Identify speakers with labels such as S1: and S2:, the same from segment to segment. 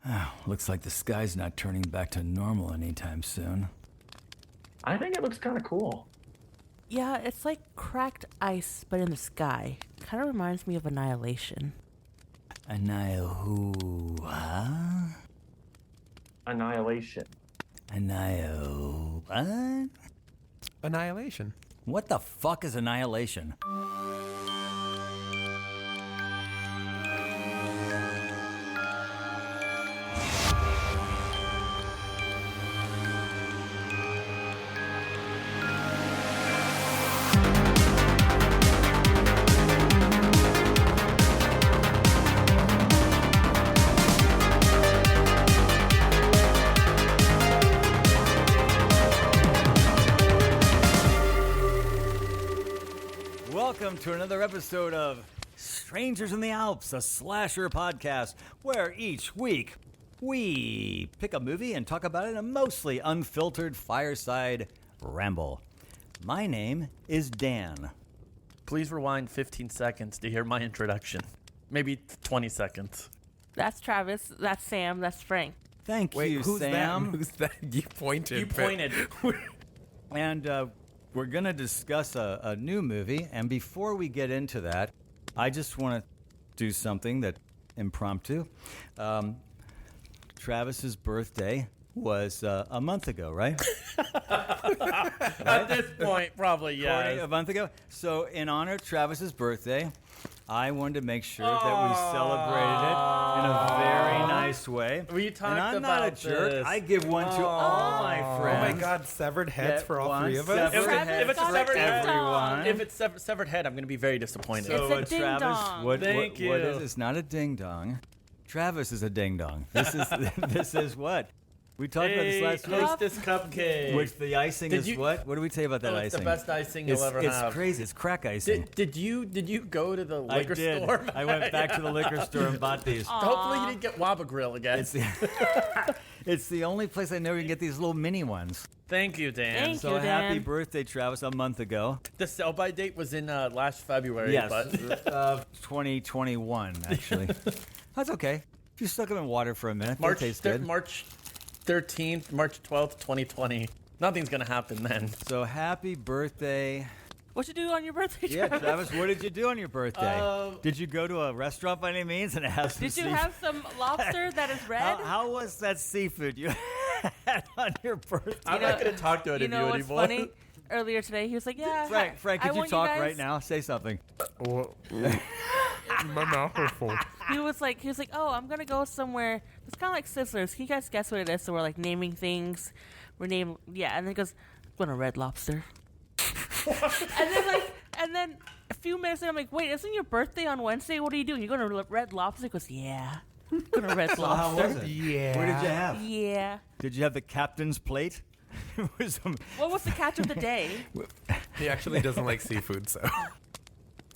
S1: Oh, looks like the sky's not turning back to normal anytime soon.
S2: I think it looks kind of cool.
S3: Yeah, it's like cracked ice, but in the sky. Kind of reminds me of Annihilation.
S1: Annihilation. What?
S4: Annihilation.
S1: What the fuck is Annihilation? Welcome to another episode of Strangers in the Alps, a slasher podcast where each week we pick a movie and talk about it in a mostly unfiltered fireside ramble. My name is Dan.
S5: Please rewind 15 seconds to hear my introduction. Maybe 20 seconds.
S3: That's Travis, that's Sam, that's Frank.
S1: Thank
S4: Wait,
S1: you,
S4: who's
S1: Sam.
S4: that? Who's that? You pointed.
S5: You pointed.
S1: And we're going to discuss a new movie. And before we get into that, I just want to do something that impromptu. Travis's birthday was a month ago, right?
S5: At this point, probably, yes.
S1: A month ago. So in honor of Travis's birthday, I wanted to make sure that we celebrated it in a very nice way.
S5: We talked
S1: and I'm
S5: about
S1: not a jerk.
S5: this.
S1: I give one to all my
S4: Oh
S1: friends.
S4: my God! Severed heads
S1: Get
S4: for all
S1: one
S4: three of
S1: severed
S4: us.
S1: head
S5: If it's a
S1: for
S5: severed head,
S1: everyone.
S5: If it's severed head, I'm going to be very disappointed.
S1: So,
S3: It's a ding
S1: Travis,
S3: dong.
S1: what
S5: Thank you.
S1: is it's not a ding dong. Travis is a ding dong. This is this is what we talked about this last week.
S5: Hostess cupcake.
S1: Which the icing
S5: Did
S1: is
S5: you-
S1: what? What do we tell you about that
S5: Oh, it's
S1: icing?
S5: the best icing you'll ever
S1: it's
S5: have.
S1: It's crazy. It's crack icing.
S5: Did you go to the
S1: I
S5: liquor
S1: did.
S5: store?
S1: I went back to the liquor store and bought these.
S5: Hopefully you didn't get Waba Grill again.
S1: It's the only place I know you can get these little mini ones.
S5: Thank you, Dan.
S3: Thank
S1: So
S3: you, Dan.
S1: happy birthday, Travis! A month ago.
S5: The sell-by date was in last February.
S1: Yes,
S5: But
S1: 2021 actually. That's okay. If you stuck them in water for a minute,
S5: March
S1: they taste good.
S5: March 13th, March 12th, 2020. Nothing's going to happen then.
S1: So happy birthday.
S3: What you do on your birthday,
S1: Yeah,
S3: Travis?
S1: Travis, what did you do on your birthday? Did you go to a restaurant by any means and have some
S3: Did you
S1: seafood?
S3: have some lobster that is red?
S1: How was that seafood you had on your birthday?
S5: I'm not going to talk to any
S3: You
S5: of
S3: know
S5: you
S3: what's
S5: anymore.
S3: funny? Earlier today, he was like, yeah.
S1: Frank,
S3: I
S1: could you
S3: want
S1: talk
S3: guys-
S1: right now? Say something.
S4: My mouth is full.
S3: He was like, oh, I'm going to go somewhere. It's kind of like Sizzlers. Can you guys guess what it is? So we're like naming things. And then he goes, I'm going to Red Lobster. and then a few minutes later, I'm like, wait, isn't your birthday on Wednesday? What are you doing? You going to Red Lobster? He goes, yeah. I'm going to Red Lobster.
S1: How was it?
S4: Yeah.
S1: What did you have?
S3: Yeah.
S1: Did you have the captain's plate? It was
S3: What was the catch of the day?
S4: He actually doesn't like seafood, so.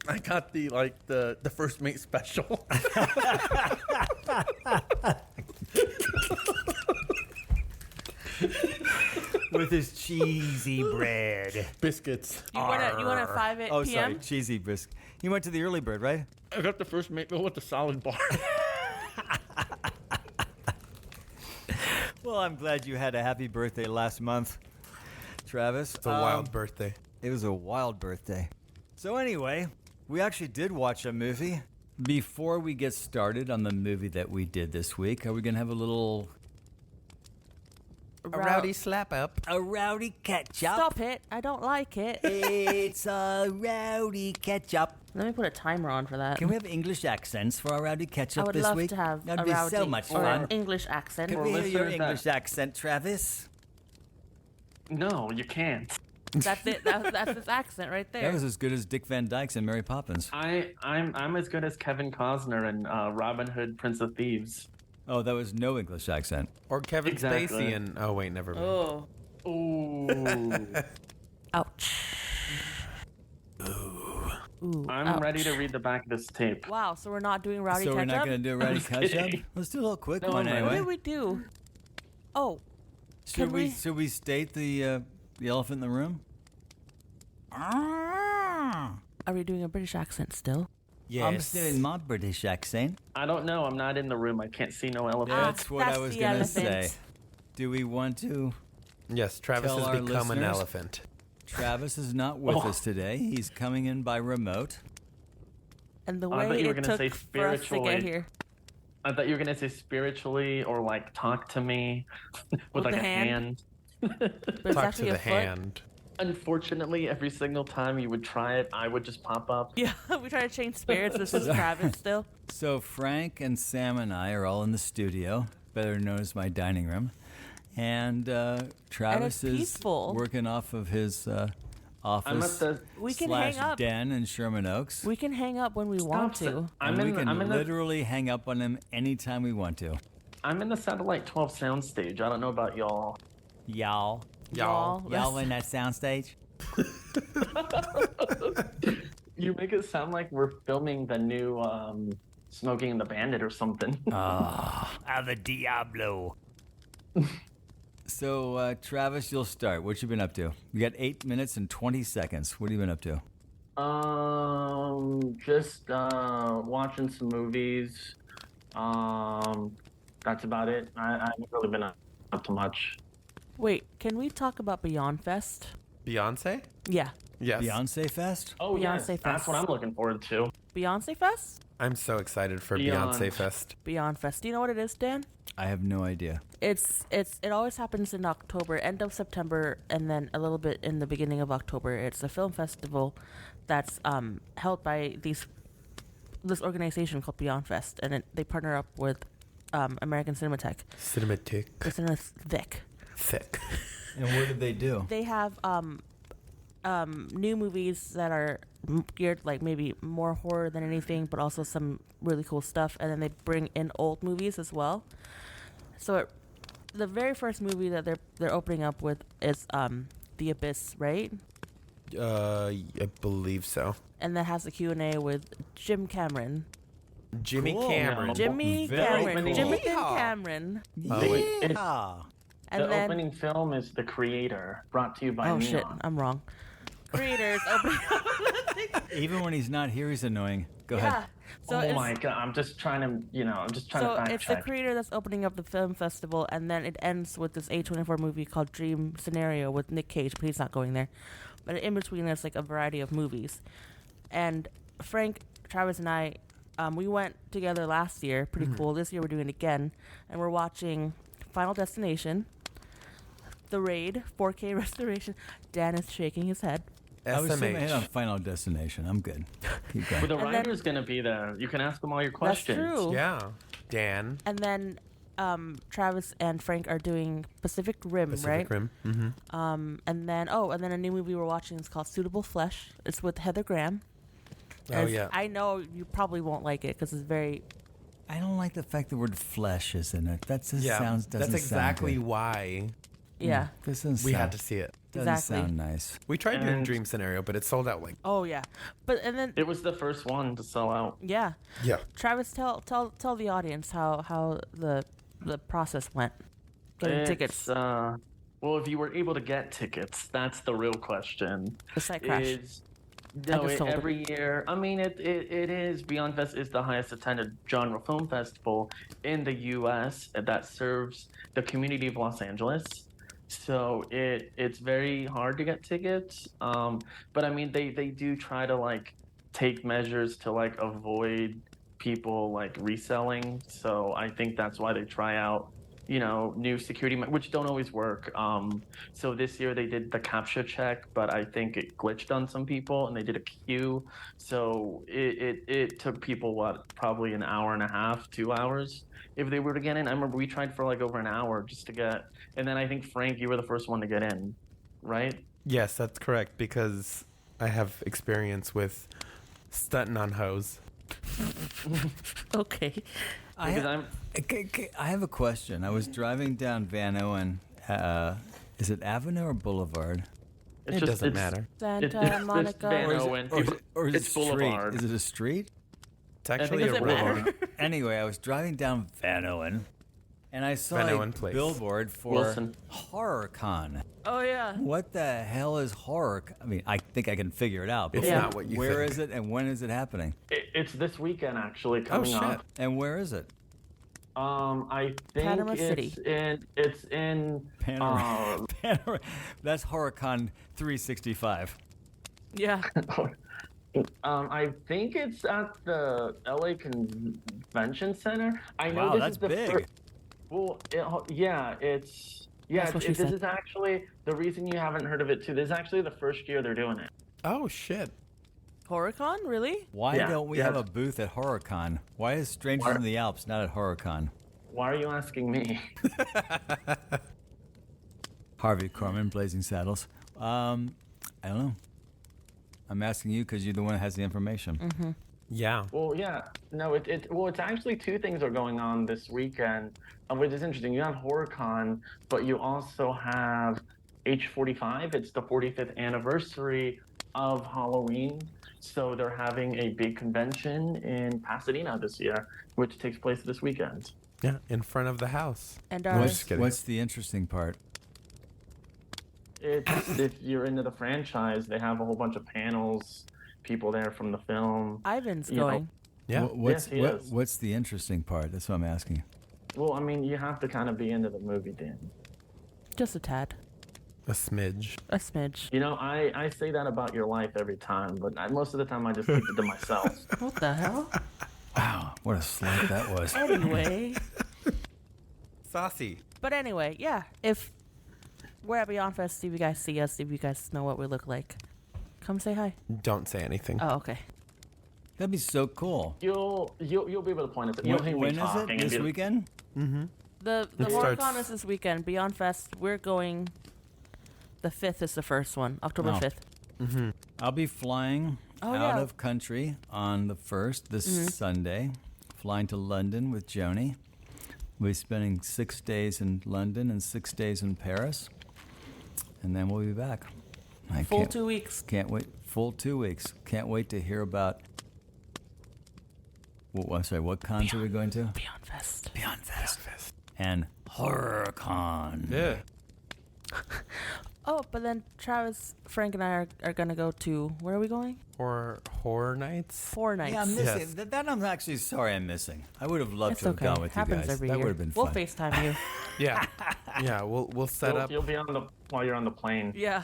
S5: I got the first mate special.
S1: with his cheesy bread.
S5: Biscuits.
S3: You want a 5
S1: Oh,
S3: p.m.?
S1: sorry, cheesy biscuit. You went to the early bird, right?
S5: I got the first mate meal with the salad bar.
S1: Well, I'm glad you had a happy birthday last month, Travis.
S4: It's a wild birthday.
S1: It was a wild birthday. So anyway, we actually did watch a movie. Before we get started on the movie that we did this week, are we going to have a little...
S4: A rowdy slap up.
S1: A rowdy catch-up?
S3: Stop it. I don't like it.
S1: It's a rowdy catch-up.
S3: Let me put a timer on for that.
S1: Can we have English accents for our rowdy
S3: I
S1: catch-up
S3: would
S1: this
S3: love
S1: week?
S3: to have
S1: That'd
S3: a
S1: be
S3: rowdy
S1: so much
S3: or
S1: fun.
S3: an English accent.
S1: Can
S2: Or
S1: we hear your
S2: listeners
S1: English
S2: that-
S1: accent, Travis?
S2: No, you can't.
S3: That's it. That's his accent right there.
S1: That was as good as Dick Van Dyke's and Mary Poppins.
S2: I'm as good as Kevin Costner in Robin Hood, Prince of Thieves.
S1: Oh, that was no English accent.
S4: Or Kevin
S2: Exactly.
S4: Spacey and... Oh, wait, never mind.
S3: Oh.
S2: Ooh.
S3: Ouch. Ooh.
S2: I'm
S3: ouch.
S2: ready to read the back of this tape.
S3: Wow, so we're not doing rowdy
S1: So we're
S3: catch
S1: not
S3: up?
S1: going to do a rowdy
S2: just
S1: catch-up?
S2: kidding.
S1: Let's do a little quick
S2: No,
S1: one
S2: no.
S3: What
S1: anyway.
S3: did we do? Oh,
S1: Should
S3: we-
S1: should we state the elephant in the room?
S3: are we doing a British accent still?
S1: I'm still in my British accent.
S2: I don't know. I'm not in the room. I can't see no elephant.
S1: That's what I
S3: that's
S1: was
S3: the
S1: going to
S3: elephant.
S1: say. Do we want to?
S4: Yes, Travis
S1: Tell our
S4: has become an
S1: listeners.
S4: elephant.
S1: Travis is not with us today. He's coming in by remote.
S3: And the
S2: I thought
S3: way
S2: you were
S3: it
S2: gonna
S3: took
S2: say
S3: for us to
S2: spiritually.
S3: get here.
S2: I thought you were gonna say spiritually or like talk to me with like
S3: the
S2: a
S3: hand?
S2: hand.
S3: But it's
S4: Talk to
S3: actually
S4: the
S3: a foot.
S4: hand.
S2: Unfortunately, every single time you would try it, I would just pop up.
S3: Yeah, we try to change spirits. This is Travis still.
S1: So Frank and Sam and I are all in the studio, better known as my dining room. And Travis is
S3: peaceful.
S1: working off of his
S2: I'm
S1: office
S2: at the.
S3: We can
S1: slash
S3: hang up.
S1: den in Sherman Oaks.
S3: We can hang up when we want
S2: Stop,
S3: to.
S1: And we can
S2: I'm in the
S1: literally hang up on him anytime we want to.
S2: I'm in the Satellite 12 soundstage. I don't know about y'all.
S1: Y'all.
S4: Y'all.
S1: Y'all in that soundstage?
S2: You make it sound like we're filming the new Smoking the Bandit or something.
S1: The Diablo. So, Travis, you'll start. What you been up to? You got 8 minutes and 20 seconds. What have you been up to?
S2: Just watching some movies. That's about it. I haven't really been up to much.
S3: Wait, can we talk about Beyond Fest?
S4: Beyonce?
S3: Yeah,
S4: Yes.
S1: Beyonce Fest?
S2: Oh, yes,
S3: Beyonce
S2: that's
S3: Fest.
S2: what I'm looking forward to.
S3: Beyonce Fest?
S4: I'm so excited for
S2: Beyond.
S4: Beyonce Fest.
S3: Beyond Fest. Do you know what it is, Dan?
S1: I have no idea.
S3: It always happens in October, end of September, and then a little bit in the beginning of October. It's a film festival that's held by this organization called Beyond Fest, and they partner up with American Cinematheque.
S4: Cinematic.
S3: The Cinematheque.
S4: Thick.
S1: And what did they do?
S3: They have new movies that are geared like maybe more horror than anything, but also some really cool stuff. And then they bring in old movies as well. So the very first movie that they're opening up with is The Abyss, right?
S4: I believe so.
S3: And that has a Q&A with Jim Cameron.
S4: Jimmy
S1: Cool.
S4: Cameron.
S3: Jimmy
S1: Very
S3: Cameron.
S1: cool.
S3: Jimmy
S4: Yeehaw.
S3: Cameron.
S2: Oh, wait, it-
S1: Yeah.
S3: And
S2: the
S3: then
S2: opening film is The Creator, brought to you by Neon.
S3: shit, I'm wrong. Creators opening up.
S1: Even when he's not here, he's annoying. Go
S3: Yeah.
S1: ahead.
S3: So
S2: Oh
S3: it's,
S2: my god, I'm just trying to
S3: So
S2: fact
S3: it's the
S2: check.
S3: creator that's opening up the film festival, and then it ends with this A24 movie called Dream Scenario with Nick Cage, but he's not going there. But in between, there's like a variety of movies. And Frank, Travis, and I, we went together last year. Pretty cool. This year we're doing it again, and we're watching Final Destination, The Raid, 4K restoration. Dan is shaking his head.
S1: I was sitting ahead on
S4: SMH.
S1: Final Destination. I'm good. Keep going.
S2: But the
S3: And then-
S2: writer's gonna be there. You can ask him all your questions.
S3: That's true.
S4: Yeah. Dan.
S3: And then Travis and Frank are doing Pacific Rim, right?
S4: Pacific Rim. Mm-hmm.
S3: And then a new movie we're watching is called Suitable Flesh. It's with Heather Graham.
S4: Oh, yeah.
S3: I know you probably won't like it because it's very.
S1: I don't like the fact the word flesh is in it. That just
S4: Yeah.
S1: doesn't
S4: That's exactly
S1: sound good.
S4: why
S3: Yeah.
S1: This doesn't
S4: we
S1: sound,
S4: had to see it.
S1: doesn't
S3: Exactly.
S1: sound nice.
S4: We tried doing
S2: And-
S4: Dream Scenario, but it sold out like.
S3: Oh yeah. But and then
S2: It was the first one to sell out.
S3: yeah,
S4: Yeah.
S3: Travis, tell the audience how the process went. Getting tickets.
S2: Well, if you were able to get tickets, that's the real question.
S3: The site crash.
S2: No,
S3: just told him.
S2: every year. I mean, it is. Beyond Fest is the highest attended genre film festival in the U.S. that serves the community of Los Angeles. So it's very hard to get tickets. But I mean, they do try to like take measures to like avoid people like reselling. So I think that's why they try out, new security, which don't always work. So this year they did the CAPTCHA check, but I think it glitched on some people and they did a queue. So it took people, probably an hour and a half, 2 hours if they were to get in. I remember we tried for like over an hour just to get, and then I think Frank, you were the first one to get in, right?
S4: Yes, that's correct because I have experience with stunting on hoes.
S3: Okay.
S1: I have a question. I was driving down Van Owen. Is it Avenue or Boulevard?
S4: It doesn't matter.
S3: Santa Monica.
S2: Van
S1: Or is
S2: Owen.
S1: it, or is it, or is
S2: It's
S1: it street?
S2: Boulevard.
S1: Is it a street?
S4: It's actually
S2: Does
S4: a
S3: it
S4: river.
S3: matter?
S1: Anyway, I was driving down Van Owen, And I saw
S4: Van
S1: a
S4: Owen Place.
S1: billboard for
S2: Wilson.
S1: HorrorCon.
S3: Oh yeah.
S1: What the hell is horror? I mean, I think I can figure it out. But
S4: It's not what you
S1: where
S4: think.
S1: is it and when is it happening?
S2: It's this weekend actually
S4: Oh,
S2: coming
S4: shit.
S2: up.
S1: And where is it?
S2: I think
S3: Panama
S2: it's
S3: City.
S2: in
S1: Panorama. That's HorrorCon 365.
S3: Yeah.
S2: I think it's at the LA Convention Center. I know
S1: Wow,
S2: this
S1: that's
S2: is the
S1: big.
S2: first. Well, it's
S3: That's what she
S2: this
S3: said.
S2: is actually the reason you haven't heard of it too. This is actually the first year they're doing it.
S4: Oh, shit.
S3: HorrorCon, really?
S1: Why
S2: Yeah,
S1: don't we
S2: yeah.
S1: have a booth at HorrorCon? Why is Strangers in the Alps not at HorrorCon?
S2: Why are you asking me?
S1: Harvey Korman, Blazing Saddles. I don't know. I'm asking you because you're the one that has the information.
S4: Yeah.
S2: Well, yeah, no, it's actually two things are going on this weekend, which is interesting. You have HorrorCon, but you also have H45. It's the 45th anniversary of Halloween, so they're having a big convention in Pasadena this year, which takes place this weekend.
S4: Yeah, in front of the house.
S3: And
S4: Just kidding.
S1: What's the interesting part?
S2: It's if you're into the franchise, they have a whole bunch of panels, people there from the film.
S3: Ivan's
S2: you know.
S3: going.
S4: Yeah.
S1: What's
S2: Yes, he is.
S1: what's the interesting part? That's what I'm asking.
S2: Well, I mean, you have to kind of be into the movie, Dan.
S3: Just a tad.
S4: A smidge.
S3: A smidge.
S2: You know, I say that about your life every time, but most of the time I just keep it to myself.
S3: What the hell?
S1: Wow, what a slight that was.
S3: Anyway.
S4: Saucy.
S3: But anyway, yeah. If we're at Beyond Fest, if you guys see us, if you guys know what we look like, come say hi.
S4: Don't say anything.
S3: Oh, okay.
S1: That'd be so cool.
S2: You'll be able to point us. You'll hear me
S1: When is it?
S2: talking and
S1: This
S2: be-
S1: weekend?
S3: The
S4: It
S3: HorrorCon
S4: starts-
S3: is this weekend. Beyond Fest, we're going. The 5th is the first one, October
S1: Oh.
S3: 5th.
S1: I'll be flying
S3: Oh,
S1: out
S3: yeah.
S1: of country on the 1st, this Sunday. Flying to London with Joni. We'll be spending 6 days in London and 6 days in Paris. And then we'll be back. I
S3: Full
S1: can't-
S3: 2 weeks.
S1: Can't wait. Full 2 weeks. Can't wait to hear about. I'm sorry. What cons are we going to?
S3: Beyond Fest.
S1: Beyond Fest. And HorrorCon.
S4: Yeah.
S3: Oh, but then Travis, Frank, and I are going to go to. Where are we going?
S4: Horror nights.
S3: 4 nights.
S1: Yeah, I'm missing.
S4: Yes.
S1: That I'm actually sorry I'm missing. I would have loved
S3: It's
S1: to have
S3: okay.
S1: gone with
S3: Happens
S1: you guys.
S3: every
S1: That
S3: year.
S1: would have been
S3: We'll
S1: fun.
S3: FaceTime you.
S4: Yeah. Yeah, we'll set up.
S2: You'll be while you're on the plane.
S3: Yeah.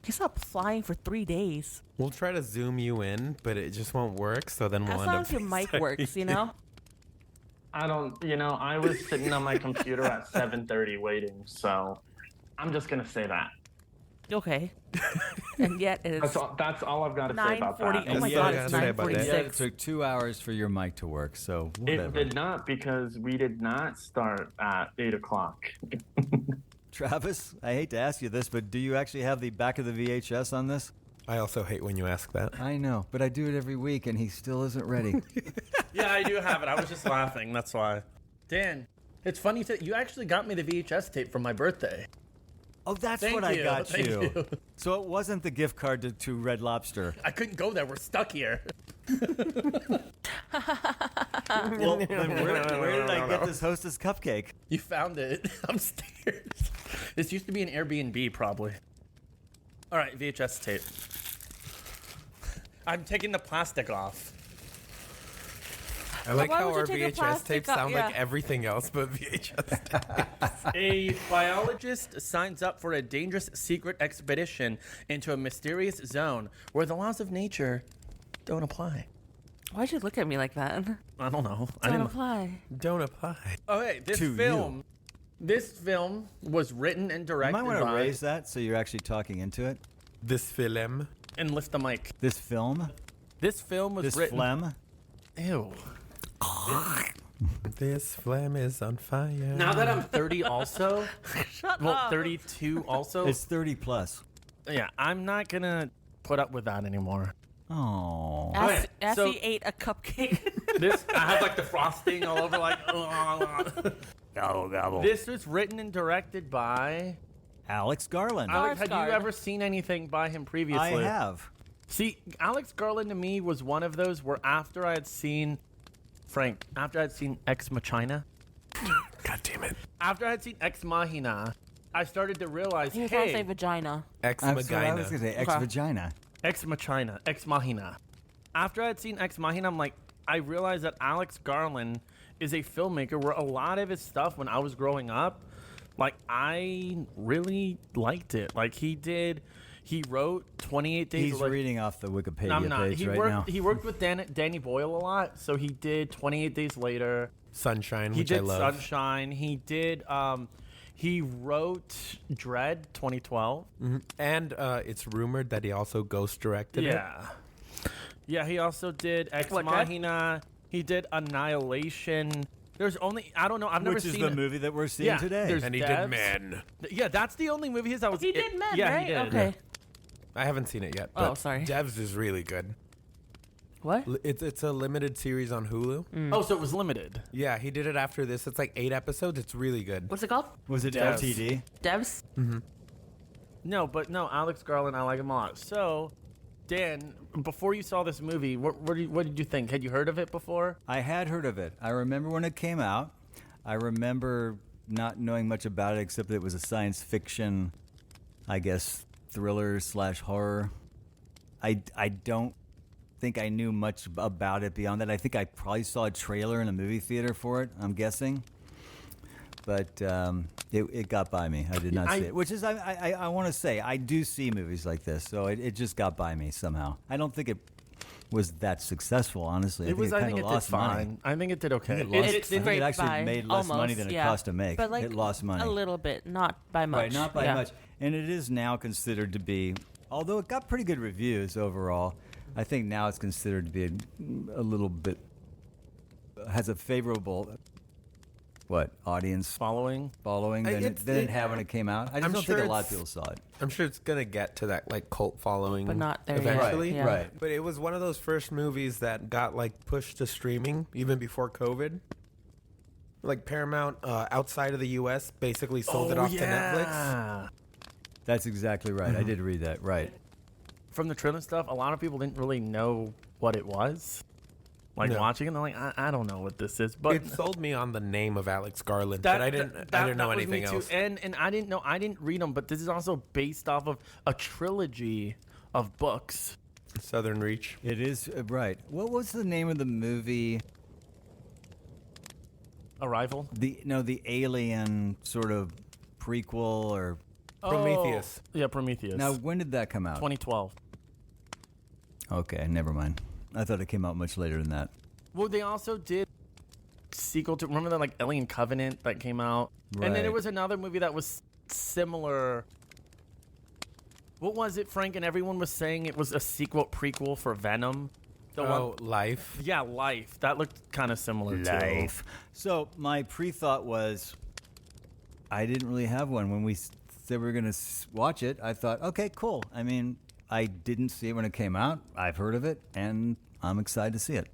S3: He's not flying for 3 days.
S4: We'll try to zoom you in, but it just won't work, so then we'll
S3: As
S4: end
S3: long
S4: up
S3: as your mic works, you know?
S2: I don't. I was sitting on my computer at 7:30 waiting, so I'm just gonna say that.
S3: Okay. And yet it is
S2: That's all I've got to say about
S3: 9:40.
S2: that.
S3: Oh my
S1: Yeah,
S3: god,
S1: yeah,
S3: it's
S4: say about that.
S1: Yeah, it
S3: 9:46.
S1: took 2 hours for your mic to work, so
S2: It
S1: whatever.
S2: did not, because we did not start at 8 o'clock.
S1: Travis, I hate to ask you this, but do you actually have the back of the VHS on this?
S4: I also hate when you ask that.
S1: I know, but I do it every week, and he still isn't ready.
S5: Yeah, I do have it. I was just laughing. That's why. Dan, it's funny that you actually got me the VHS tape for my birthday.
S1: Oh, that's
S5: Thank
S1: what I
S5: you,
S1: got
S5: thank you.
S1: So it wasn't the gift card to Red Lobster.
S5: I couldn't go there. We're stuck here.
S1: Well, then where did I get this Hostess cupcake?
S5: You found it upstairs. This used to be an Airbnb, probably. All right, VHS tape. I'm taking the plastic off.
S4: I like
S3: Why
S4: how
S3: would you
S4: our
S3: take the
S4: VHS
S3: plastic
S4: tapes
S3: off?
S4: sound like
S3: Yeah.
S4: everything else but VHS.
S5: A biologist signs up for a dangerous secret expedition into a mysterious zone where the laws of nature don't apply.
S3: Why'd you look at me like that?
S5: I don't know. I
S3: Don't
S5: didn't.
S3: apply.
S4: Don't apply.
S5: Okay, this
S1: To
S5: film. This film was written and
S1: You
S5: directed
S1: might want to
S5: by.
S1: raise that so you're actually talking into it.
S4: This film.
S5: And lift the mic.
S1: This film?
S5: This film was
S1: This
S5: written.
S1: phlegm?
S5: Ew.
S4: This flame is on fire.
S5: Now that I'm 30, also.
S3: Shut
S5: Well,
S3: up.
S5: 32 also.
S1: It's 30 plus.
S5: Yeah, I'm not gonna put up with that anymore.
S1: Oh.
S3: As,
S5: Okay, so-
S3: he ate a cupcake.
S5: This I have like the frosting all over, like.
S1: Gobble, gobble.
S5: This was written and directed by.
S1: Alex Garland.
S5: Alex, had you
S3: Garland.
S5: ever seen anything by him previously?
S1: I have.
S5: See, Alex Garland to me was one of those where after I had seen Frank, after I'd seen Ex Machina, after I had seen Ex Machina, I started to realize,
S3: He was trying to say
S5: hey,
S3: vagina.
S1: I was
S4: Ex-Magina.
S1: going to say ex-vagina.
S5: Ex Machina. After I had seen Ex Machina, I'm like, I realized that Alex Garland is a filmmaker where a lot of his stuff when I was growing up, like, I really liked it. Like, he wrote 28 Days
S1: He's
S5: Later.
S1: reading off the Wikipedia
S5: I'm not.
S1: page
S5: He
S1: right
S5: worked.
S1: now.
S5: He worked with Danny Boyle a lot, so he did 28 Days Later.
S4: Sunshine,
S5: He
S4: which I
S5: did
S4: love.
S5: Sunshine. He did. He wrote Dread 2012.
S4: And it's rumored that he also ghost directed it.
S5: Yeah. He also did Ex
S3: What, Dread?
S5: Machina. He did Annihilation. There's only I've never
S1: Which
S5: seen
S1: is the
S5: it.
S1: movie that we're seeing
S5: Yeah,
S1: today.
S5: there's-
S4: And he
S5: Devs.
S4: did Men.
S5: Yeah, that's the only movie that was.
S3: He did Men,
S5: yeah,
S3: right?
S5: he did.
S3: Okay.
S4: I haven't seen it yet.
S3: Oh,
S4: But
S3: sorry.
S4: Devs is really good.
S3: What?
S4: It's a limited series on Hulu.
S5: Oh, so it was limited.
S4: Yeah, he did it after this. It's like 8 episodes. It's really good.
S3: What's it called?
S1: Was it
S5: Devs.
S1: LTD?
S3: Devs?
S5: No, Alex Garland, I like him a lot. So, Dan, before you saw this movie, what did you think? Had you heard of it before?
S1: I had heard of it. I remember when it came out. I remember not knowing much about it except that it was a science fiction, I guess, thriller / horror. I don't think I knew much about it beyond that. I think I probably saw a trailer in a movie theater for it, I'm guessing. But it got by me. I did not see it. Which is, I want to say, I do see movies like this, so it just got by me somehow. I don't think it was that successful, honestly.
S5: I think
S1: kinda
S5: it did
S1: lost money.
S5: fine. I think it did okay.
S1: I think it lost-
S3: It's
S1: I think
S3: great
S1: it actually
S3: by
S1: made less money
S3: almost,
S1: than it
S3: yeah.
S1: cost to make.
S3: But like
S1: it lost money.
S3: a little bit, not by much.
S1: Right, not by
S3: Yeah.
S1: much. And it is now considered to be, although it got pretty good reviews overall, I think now it's considered to be a little bit, has a favorable, audience
S5: Following.
S1: following than it had when it came out. I just
S4: I'm
S1: don't
S4: sure
S1: think a lot of
S4: it's-
S1: people saw it.
S4: I'm sure it's going to get to that like cult following
S3: But not there yet.
S4: eventually.
S3: Yeah.
S1: Right.
S4: But it was one of those first movies that got like pushed to streaming even before COVID. Like Paramount outside of the US basically sold it off to Netflix.
S1: That's exactly right. I did read that. Right.
S5: From the trailer stuff, a lot of people didn't really know what it was. Like
S4: No.
S5: watching it, they're like, I don't know what this is. But
S4: It sold me on the name of Alex Garland, but I didn't know
S5: was
S4: anything
S5: me
S4: else.
S5: Too. And I didn't know. I didn't read them, but this is also based off of a trilogy of books.
S4: Southern Reach.
S1: It is, right. What was the name of the movie?
S5: Arrival.
S1: The Alien sort of prequel or...
S4: Prometheus.
S5: Oh, yeah, Prometheus.
S1: Now, when did that come out?
S5: 2012.
S1: Okay, never mind. I thought it came out much later than that.
S5: Well, they also did sequel to, remember that like Alien Covenant that came out, and then
S1: Right.
S5: there was another movie that was similar. What was it, Frank? And everyone was saying it was a prequel for Venom. The one,
S4: Life.
S5: yeah, Life. That looked kind of similar too.
S1: So my pre-thought was, I didn't really have one. When we said we were going to watch it, I thought, okay, cool. I mean, I didn't see it when it came out. I've heard of it, and I'm excited to see it.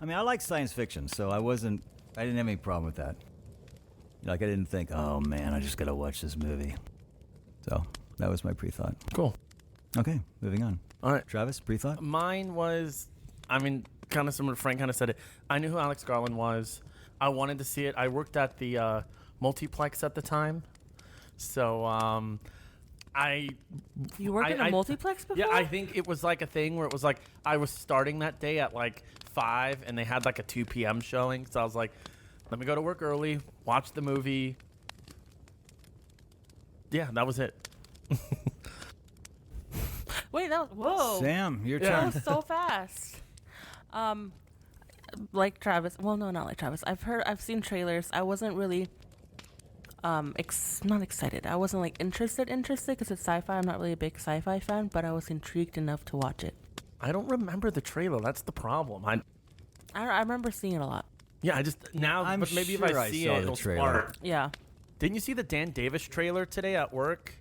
S1: I mean, I like science fiction, so I didn't have any problem with that. Like, I didn't think, oh man, I just got to watch this movie. So that was my pre-thought.
S5: Cool.
S1: Okay, moving on.
S5: All right.
S1: Travis, pre-thought?
S5: Mine was, I mean, kind of similar to Frank kind of said it. I knew who Alex Garland was. I wanted to see it. I worked at the multiplex at the time. So,
S3: You worked in a multiplex before?
S5: Yeah, I think it was like a thing where it was like I was starting that day at like 5 and they had like a 2 p.m. showing. So I was like, let me go to work early, watch the movie. Yeah, that was it.
S3: Wait, that was, whoa.
S1: Sam, your
S5: Yeah.
S3: That
S1: turn.
S3: was so fast. Like Travis. Well, no, not like Travis. I've seen trailers. I wasn't really, not excited. I wasn't like interested because it's sci-fi. I'm not really a big sci-fi fan, but I was intrigued enough to watch it.
S5: I don't remember the trailer. That's the problem.
S3: I remember seeing it a lot.
S5: Yeah, I just now.
S1: I'm
S5: but maybe
S1: sure
S5: if I
S1: I
S5: see
S1: saw
S5: it,
S1: the
S5: it'll
S1: trailer.
S5: spark.
S3: Yeah.
S5: Didn't you see the Dan Davis trailer today at work?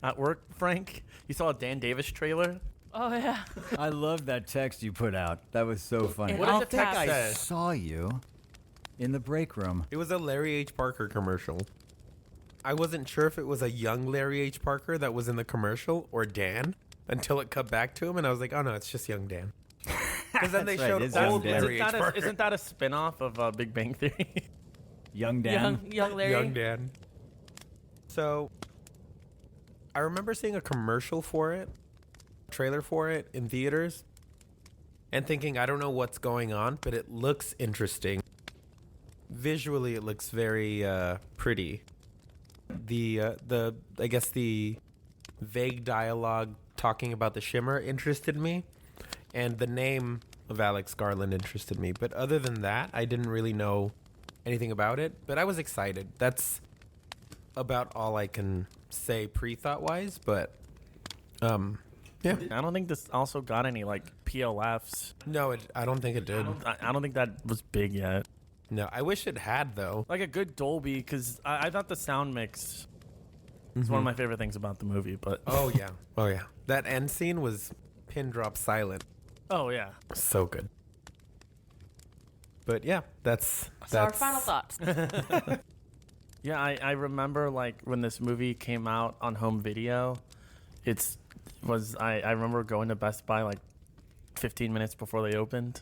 S5: At work, Frank? You saw a Dan Davis trailer?
S3: Oh yeah.
S1: I love that text you put out. That was so funny.
S3: In
S5: What did
S3: all
S5: the text
S3: caps.
S5: say?
S1: Saw you in the break room.
S4: It was a Larry H. Parker commercial. I wasn't sure if it was a young Larry H. Parker that was in the commercial or Dan until it cut back to him, and I was like, oh no, it's just young Dan. Because then they
S1: That's right,
S4: showed
S1: it's young
S4: old
S1: Dan.
S4: Larry H. Parker.
S5: Isn't that a spin-off of Big Bang Theory?
S1: Young Dan.
S3: Young Larry.
S4: Young Dan. So, I remember seeing a commercial for it, trailer for it in theaters, and thinking, I don't know what's going on, but it looks interesting. Visually, it looks very pretty. I guess the vague dialogue talking about the shimmer interested me, and the name of Alex Garland interested me. But other than that, I didn't really know anything about it. But I was excited. That's about all I can say pre-thought wise. But yeah,
S5: I don't think this also got any like PLFs.
S4: no, I don't think it did.
S5: I don't think that was big yet.
S4: No, I wish it had though.
S5: Like a good Dolby, because I thought the sound mix is one of my favorite things about the movie. But
S4: Oh yeah, that end scene was pin drop silent.
S5: oh yeah,
S4: So good. But yeah, that's
S3: So our final thoughts.
S5: yeah. I remember like when this movie came out on home video. I remember going to Best Buy like 15 minutes before they opened.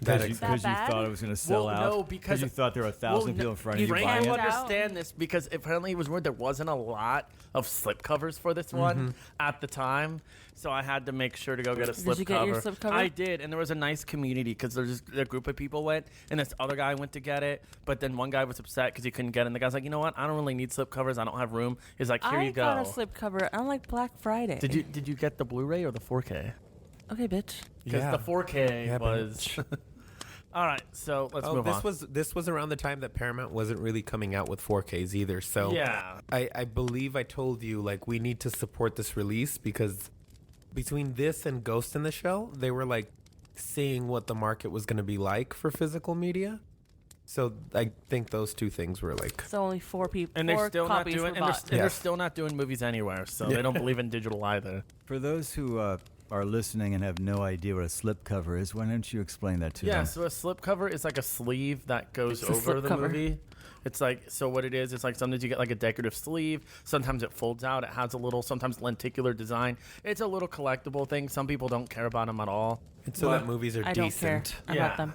S1: Because you
S3: That bad?
S1: thought it was going to sell
S5: Well,
S1: out.
S5: no, because
S1: you thought there were 1,000 people in front of you
S5: Frank
S1: buying
S5: will
S1: it.
S5: understand this because apparently it was rumored there wasn't a lot of slip covers for this one at the time, so I had to make sure to go get a slip
S3: you
S5: cover.
S3: get your slip cover?
S5: I did, and there was a nice community because there's a group of people went, and this other guy went to get it, but then one guy was upset because he couldn't get it. And the guy's like, you know what? I don't really need slip covers. I don't have room. He's like, here
S3: I
S5: you go.
S3: got a slip cover on like Black Friday.
S5: Did you get the Blu-ray or the 4K?
S3: Okay, bitch.
S5: Because
S4: Yeah.
S5: the 4K
S4: Yeah,
S5: was. All right, so let's move on.
S4: This was around the time that Paramount wasn't really coming out with 4Ks either. So
S5: Yeah.
S4: I believe I told you like we need to support this release because between this and Ghost in the Shell, they were like seeing what the market was going to be like for physical media. So I think those two things were like
S3: So only 4 people.
S5: And they're
S3: 4
S5: still not
S3: copies
S5: doing,
S3: were
S5: and they're,
S3: bought.
S5: and they're
S4: Yes.
S5: still not doing movies anywhere, so they don't believe in digital either.
S1: For those who are listening and have no idea what a slipcover is, why don't you explain that to
S5: Yeah,
S1: them?
S5: so a slipcover is like a sleeve that goes
S3: It's a
S5: over the
S3: slipcover.
S5: movie. It's like, so what it is, it's like sometimes you get like a decorative sleeve. Sometimes it folds out. It has a little, sometimes lenticular design. It's a little collectible thing. Some people don't care about them at all.
S4: it's so that movies are
S3: I don't care
S4: decent.
S3: about
S5: Yeah.
S3: them.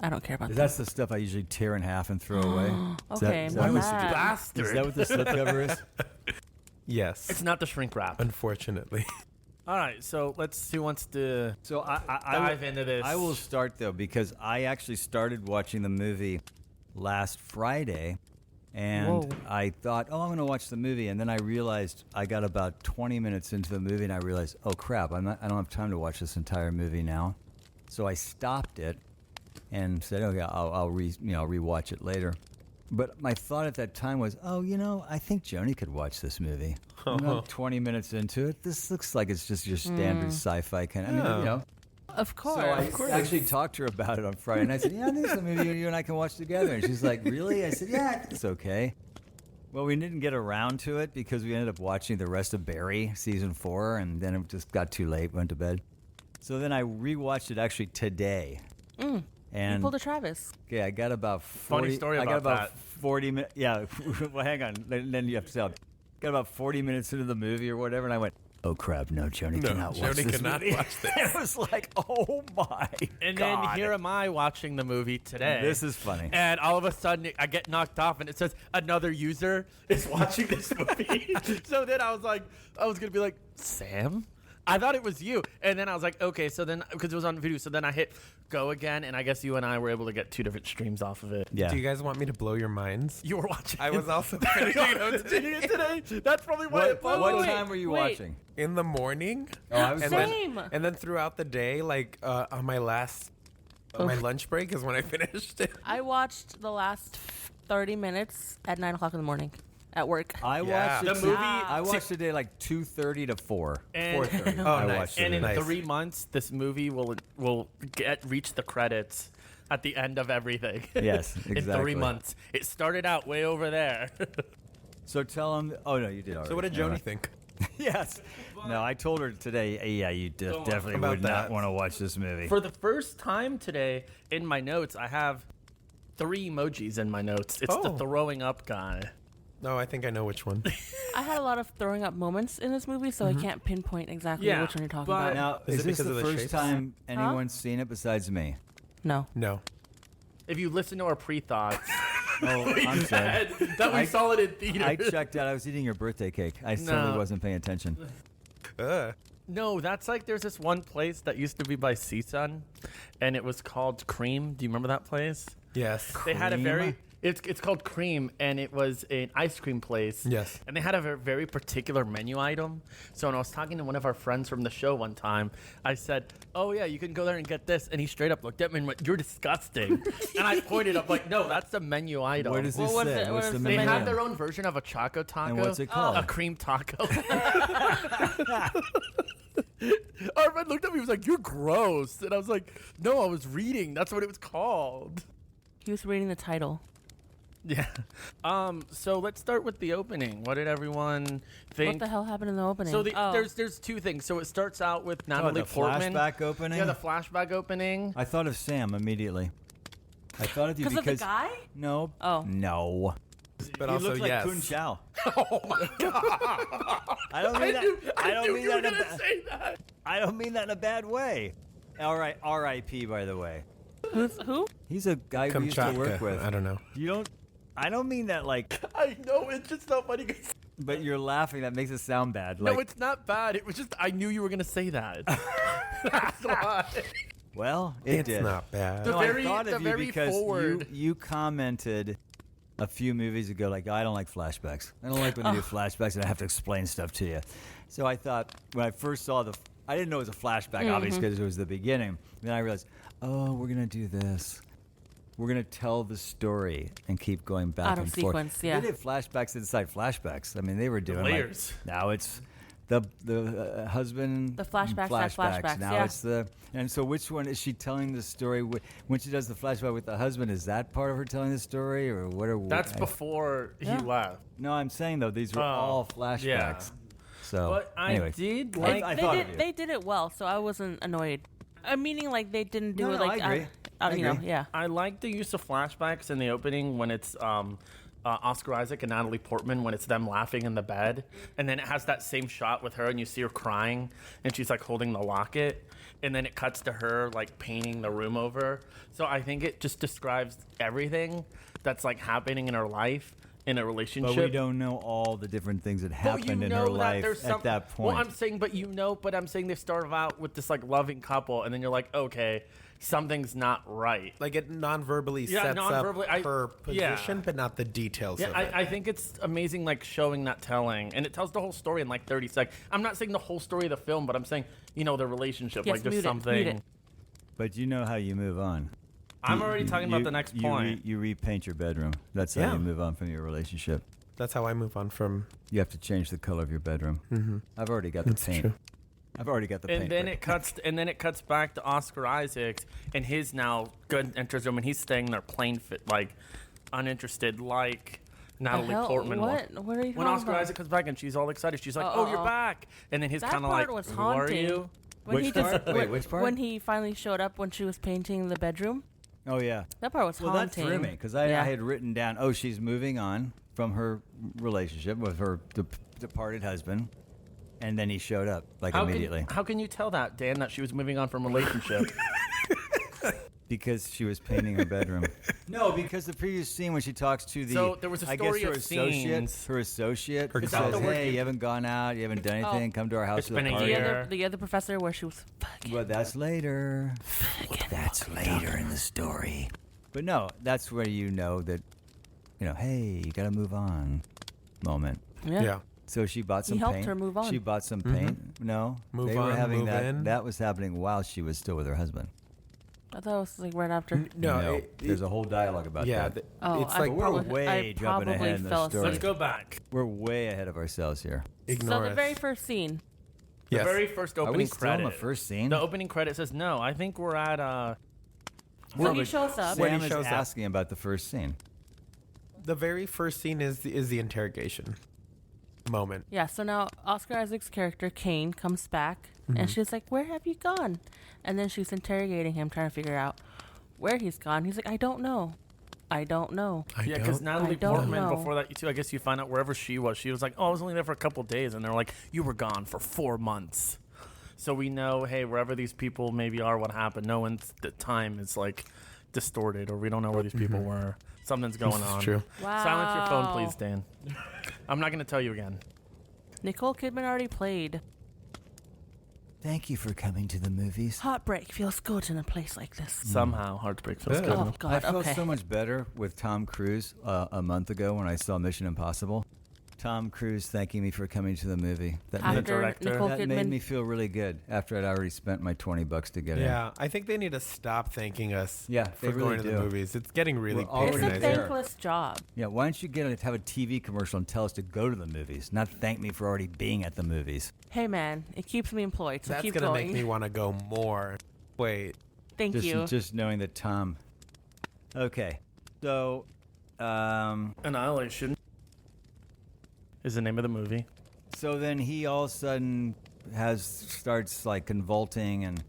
S3: I don't care about them.
S1: That's the stuff I usually tear in half and throw away. Is
S3: Okay,
S1: is
S3: my
S1: that, what,
S3: bad.
S5: Bastard.
S1: is that what the slipcover is?
S4: Yes.
S5: It's not the shrink wrap.
S4: Unfortunately.
S5: All right, so who wants to
S1: So I
S5: dive into this?
S1: I will start though because I actually started watching the movie last Friday, and
S3: Whoa.
S1: I thought, oh, I'm going to watch the movie, and then I realized I got about 20 minutes into the movie, and I realized, oh crap, I don't have time to watch this entire movie now, so I stopped it and said, okay, I'll rewatch it later. But my thought at that time was, oh, I think Joni could watch this movie. 20 minutes into it, this looks like it's just your standard sci-fi kind of. I mean,
S3: Of course.
S1: So I actually talked to her about it on Friday, and I said, yeah, I think it's a movie you and I can watch together. And she's like, really? I said, yeah, I think it's okay. Well, we didn't get around to it because we ended up watching the rest of Barry, season 4, and then it just got too late, went to bed. So then I rewatched it actually today.
S3: You
S1: And
S3: pulled a Travis.
S1: okay, I got about 40.
S5: Funny story
S1: I got
S5: about
S1: about 40 minutes. Yeah, well, hang on. Then you have to tell. Got about 40 minutes into the movie or whatever, and I went, "Oh crap! No, Joni cannot watch
S4: Joni
S1: this
S4: cannot
S1: movie."
S4: watch this.
S1: It was like, "Oh my!"
S5: And
S1: God.
S5: then here am I watching the movie today.
S1: This is funny.
S5: And all of a sudden, I get knocked off, and it says another user is watching this movie. So then I was gonna be like, Sam? I thought it was you, and then I was like, okay. So then, because it was on video, so then I hit go again, and I guess you and I were able to get 2 different streams off of it.
S1: Yeah.
S4: Do you guys want me to blow your minds?
S5: You were watching.
S4: I was also finishing it
S5: today. That's probably why.
S1: What
S3: wait,
S1: time were you
S3: wait.
S1: watching?
S4: in the morning.
S1: Oh, I was
S4: and
S3: Same.
S4: then throughout the day, like on my my lunch break is when I finished it.
S3: I watched the last 30 minutes at 9 o'clock in the morning at work.
S1: I
S4: Yeah.
S1: watched
S5: The
S1: it.
S5: movie-
S1: I watched it like 2:30 to 4.
S5: And-
S1: 4:30.
S4: Oh,
S1: I
S4: nice.
S1: watched
S5: And
S1: it.
S5: in
S4: Nice.
S5: 3 months, this movie will reach the credits at the end of everything.
S1: Yes,
S5: In
S1: exactly.
S5: 3 months, it started out way over there.
S1: So tell him. Oh no, you did already.
S4: So what did
S1: Never
S4: Joni
S1: mind.
S4: think?
S1: Yes. No, I told her today. Yeah, you definitely
S4: About
S1: would not
S4: that.
S1: want to watch this movie.
S5: For the first time today, in my notes, I have 3 emojis in my notes. It's the
S4: Oh.
S5: throwing up guy.
S4: No, I think I know which one.
S3: I had a lot of throwing up moments in this movie, so I can't pinpoint exactly
S5: Yeah,
S3: which one you're talking
S5: but-
S3: about.
S1: Now,
S4: Is
S1: is
S4: it
S1: this
S4: because
S1: the
S4: of the
S1: first
S4: shapes?
S1: time anyone's seen it besides me?
S3: No.
S4: No.
S5: If you listen to our pre-thoughts,
S1: Oh, I'm sorry.
S5: That we saw it in theater.
S1: I checked out. I was eating your birthday cake. I totally wasn't paying attention.
S5: No, that's like there's this one place that used to be by CSUN, and it was called Cream. Do you remember that place?
S4: Yes.
S5: They had a
S1: Cream?
S5: very it's called Cream, and it was an ice cream place.
S4: Yes.
S5: And they had a very particular menu item. So when I was talking to one of our friends from the show one time, I said, "Oh yeah, you can go there and get this," and he straight up looked at me and went, "You're disgusting." And I pointed up like, "No, that's the menu item."
S1: What does this
S3: What is
S1: say?
S3: it?
S1: What's
S3: What
S1: the
S3: is
S5: They
S1: menu?
S5: had their own version of a Choco Taco.
S1: And what's it called?
S5: A cream taco. Our friend looked at me and was like, "You're gross." And I was like, "No, I was reading. That's what it was called."
S3: He was reading the title.
S5: Yeah. So let's start with the opening. What did everyone think?
S3: What the hell happened in the opening?
S5: So
S3: Oh.
S5: there's two things. So it starts out with Natalie
S1: the
S5: Portman.
S1: flashback opening?
S5: Yeah, the flashback opening.
S1: I thought of Sam immediately. I thought of you
S3: because of the
S1: because
S3: guy?
S1: no,
S3: Oh.
S1: no.
S4: But
S1: He
S4: also,
S1: looked like
S4: yes.
S1: Kun Chao.
S5: Oh my god!
S1: I don't mean that. I don't mean
S5: you were
S1: that.
S5: gonna say that.
S1: I don't mean that in a bad way. All right, R.I.P. By the way.
S3: Who?
S1: He's a guy we used to work with.
S4: I don't know.
S1: You don't. I don't mean that like.
S5: I know it's just not funny.
S1: But you're laughing. That makes it sound bad. Like,
S5: No, it's not bad. It was just I knew you were gonna say that. That's why.
S1: well, it
S4: It's
S1: did.
S4: not bad.
S5: The
S1: No,
S5: very-
S1: I thought
S5: the
S1: of you
S5: very
S1: because
S5: forward.
S1: you commented a few movies ago like, I don't like flashbacks. I don't like when they do flashbacks and I have to explain stuff to you. So I thought when I first saw I didn't know it was a flashback, obviously, because it was the beginning. Then I realized, oh, we're going to do this. We're going to tell the story and keep going back
S3: Out of
S1: and
S3: sequence,
S1: forth.
S3: yeah.
S1: They did flashbacks inside flashbacks. I mean, they were doing
S5: layers.
S1: Now it's the husband
S3: The flashbacks, flashbacks,
S1: Now
S3: yeah.
S1: it's and so which one is she telling the story when she does the flashback with the husband? Is that part of her telling the story, or what are
S5: That's before he
S3: Yeah.
S5: left.
S1: No, I'm saying though these were all flashbacks.
S5: yeah.
S1: So
S5: But I
S1: anyway,
S5: did
S1: I-
S5: like.
S1: I
S3: they
S1: thought
S3: did.
S1: of you.
S3: They did it well, so I wasn't annoyed. Meaning, like they didn't do
S1: No,
S3: it
S1: no,
S3: like
S1: I agree. I
S3: you know,
S1: agree.
S3: yeah.
S5: I like the use of flashbacks in the opening when it's Oscar Isaac and Natalie Portman when it's them laughing in the bed, and then it has that same shot with her and you see her crying and she's like holding the locket, and then it cuts to her like painting the room over. So I think it just describes everything that's like happening in her life in a relationship.
S1: but we don't know all the different things that
S5: But
S1: happened in her life at that point.
S5: Well, I'm saying, but I'm saying they started out with this like loving couple, and then you're like, okay, something's not right.
S4: Like it non-verbally
S5: Yeah,
S4: sets
S5: non-verbally,
S4: up her
S5: yeah.
S4: position, but not the details
S5: Yeah,
S4: of it.
S5: I think it's amazing, like showing that telling, and it tells the whole story in like 30 seconds. I'm not saying the whole story of the film, but I'm saying the relationship,
S3: Yes,
S5: like there's
S3: mute it,
S5: something.
S3: mute it.
S1: But you know how you move on.
S5: I'm already talking about the next point.
S1: You repaint your bedroom. That's how
S4: Yeah.
S1: you move on from your relationship.
S4: That's how I move on from.
S1: You have to change the color of your bedroom. Mm-hmm. I've already got the paint.
S4: true.
S1: I've already got the paint.
S5: And then
S1: ready.
S5: it cuts back to Oscar Isaac and his now good interest room, and he's staying there plain fit, like uninterested, like Natalie
S3: hell?
S5: Portman.
S3: What? What are you
S5: When
S3: talking
S5: Oscar
S3: about?
S5: Isaac comes back and she's all excited, she's like,
S3: Oh,
S5: "Oh,
S3: oh,
S5: you're
S3: oh.
S5: back!" And then he's
S3: That
S5: kind of
S3: part
S5: like,
S3: was
S5: "Who are
S3: haunting.
S5: you?"
S3: When
S1: Which
S3: he
S1: part?
S3: just
S1: Wait, which part?
S3: When he finally showed up when she was painting the bedroom,
S1: Oh yeah.
S3: that part was
S1: Well, that
S3: haunting.
S1: threw me because I
S3: Yeah.
S1: had written down. Oh, she's moving on from her relationship with her departed husband, and then he showed up like immediately
S5: How can you tell that, Dan, that she was moving on from a relationship?
S1: because she was painting her bedroom. No, because the previous scene when she talks to the
S5: So there was a
S1: I guess
S5: story
S1: her
S5: of
S1: associate,
S5: scenes.
S1: her associate
S4: Her
S1: who
S5: Is that
S1: says,
S5: the word
S1: "Hey,
S5: you-
S1: you haven't gone out, you haven't done anything. Come to our house
S5: It's
S1: for
S5: been
S1: the
S5: a
S1: party."
S5: year.
S3: The other professor where she was fucking.
S1: Well, that's later. That's later in the story. But no, that's where you know that, hey, you got to move on. Moment.
S3: Yeah.
S1: So she bought some
S3: helped
S1: paint.
S3: her move on.
S1: She bought some paint. No,
S4: Move
S1: they were
S4: on,
S1: having
S4: move
S1: that.
S4: in.
S1: That was happening while she was still with her husband.
S3: I thought it was like right after.
S4: No,
S1: there's a whole dialogue about
S4: yeah.
S1: that.
S3: Oh,
S4: it's
S3: I
S4: like
S1: We're
S3: probably-
S1: way
S3: I
S1: jumping ahead in the
S3: probably fell
S1: story.
S5: Let's go back.
S1: We're way ahead of ourselves here.
S4: ignore
S3: So the
S4: us.
S3: very first scene.
S4: Yes.
S5: The very first
S1: Are
S5: opening
S1: we still
S5: credit.
S1: in the first scene?
S5: The opening credit says no. I think we're at
S3: So he shows up.
S4: When
S1: Sam
S4: he
S1: is
S4: shows up.
S1: asking about the first scene.
S4: The very first scene is the interrogation moment.
S3: Yeah, so now Oscar Isaac's character, Kane, comes back, and she's like, "Where have you gone?" And then she's interrogating him, trying to figure out where he's gone. He's like, "I don't know. I don't know."
S5: yeah, because Natalie
S3: don't
S5: Portman
S3: know.
S5: before that too. I guess you find out wherever she was like, "Oh, I was only there for a couple days," and they're like, "You were gone for 4 months." So we know, hey, wherever these people maybe are, what happened? No one's the time is like distorted, or we don't know where these people were. Something's going on.
S4: True.
S3: Wow.
S5: Silence your phone, please, Dan. I'm not going to tell you again.
S3: Nicole Kidman already played.
S1: Thank you for coming to the movies.
S3: Heartbreak feels good in a place like this.
S5: Somehow, Heartbreak feels
S4: Good.
S5: good.
S3: Oh, God.
S1: I felt
S3: Okay.
S1: so much better with Tom Cruise a month ago when I saw Mission Impossible. Tom Cruise thanking me for coming to the movie. That
S3: After
S5: director.
S3: Nicole
S1: That
S3: Kidman.
S1: made me feel really good after I'd already spent my $20 to get in.
S4: Yeah, I think they need to stop thanking us
S1: Yeah,
S4: for
S1: they really
S4: going to
S1: do.
S4: the movies. It's getting really
S1: We're already
S3: It's a
S1: there.
S4: patronizing.
S3: thankless job.
S1: Yeah, why don't you have a TV commercial and tell us to go to the movies, not thank me for already being at the movies.
S3: Hey, man, it keeps me employed, so
S4: That's
S3: keep
S4: gonna
S3: going.
S4: make me want to go more. Wait,
S3: Thank you.
S1: Just knowing that Tom. Okay, so
S5: Annihilation is the name of the movie.
S1: so then he all of a sudden starts like convulsing and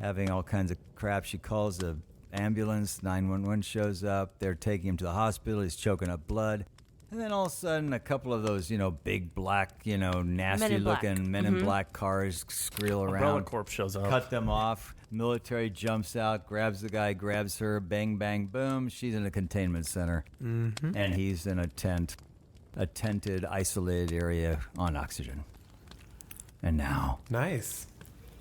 S1: having all kinds of crap. She calls the ambulance. 911 shows up. They're taking him to the hospital. He's choking up blood. And then all of a sudden, a couple of those, big black, nasty-looking Men in Black cars skreel
S5: Umbrella
S1: around,
S5: Corp shows up.
S1: cut them off. Military jumps out, grabs the guy, grabs her, bang, bang, boom. She's in a containment center, and he's in a tented, isolated area on oxygen. And now,
S4: nice.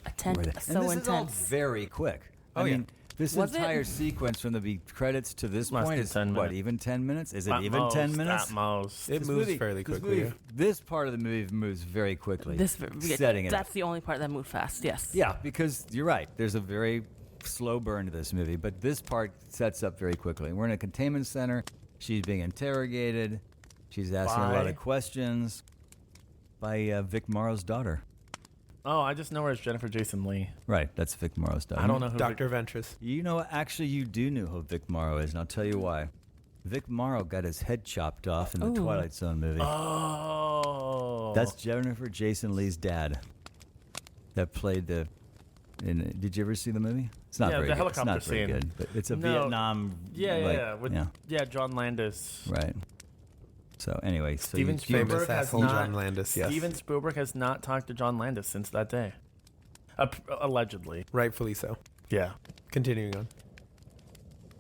S3: A tent
S1: we're there.
S3: so
S1: and this
S3: intense.
S1: is all very quick.
S4: Oh,
S1: I
S4: yeah.
S1: mean, this
S3: Was it?
S1: entire sequence from the credits to this
S5: Less
S1: point
S5: than
S1: is
S5: 10
S1: what,
S5: minutes.
S1: even 10 minutes? Is it
S5: At
S1: even
S5: most,
S1: 10 minutes?
S5: At most.
S4: It
S1: This
S4: moves
S1: movie-
S4: fairly
S1: this
S4: quickly.
S1: movie- This part of the movie moves very quickly. Setting it
S3: That's
S1: up.
S3: the only part that moved fast. Yes.
S1: Yeah, because you're right. There's a very slow burn to this movie, but this part sets up very quickly. We're in a containment center. She's being interrogated. She's asking a lot
S5: By?
S1: of questions by Vic Morrow's daughter.
S5: Oh, I just know her as Jennifer Jason Leigh.
S1: Right, that's Vic Morrow's daughter.
S5: I don't know who.
S4: Dr. Ventress.
S1: Actually, you do know who Vic Morrow is, and I'll tell you why. Vic Morrow got his head chopped off in the
S3: Ooh.
S1: Twilight Zone movie.
S5: Oh.
S1: That's Jennifer Jason Leigh's dad. That played the. Did you ever see the movie? It's not
S5: Yeah,
S1: very
S5: the
S1: good.
S5: helicopter
S1: It's not very
S5: scene.
S1: good, but it's a
S5: No.
S1: Vietnam.
S5: Yeah,
S1: yeah.
S5: yeah. John Landis.
S1: Right. So anyway, so
S5: Steven
S1: you-
S5: Spielberg
S4: Famous
S5: has
S4: asshole
S5: not-
S4: John Landis, yes.
S5: Steven Spielberg has not talked to John Landis since that day. Allegedly.
S4: Rightfully so.
S5: Yeah.
S4: Continuing on.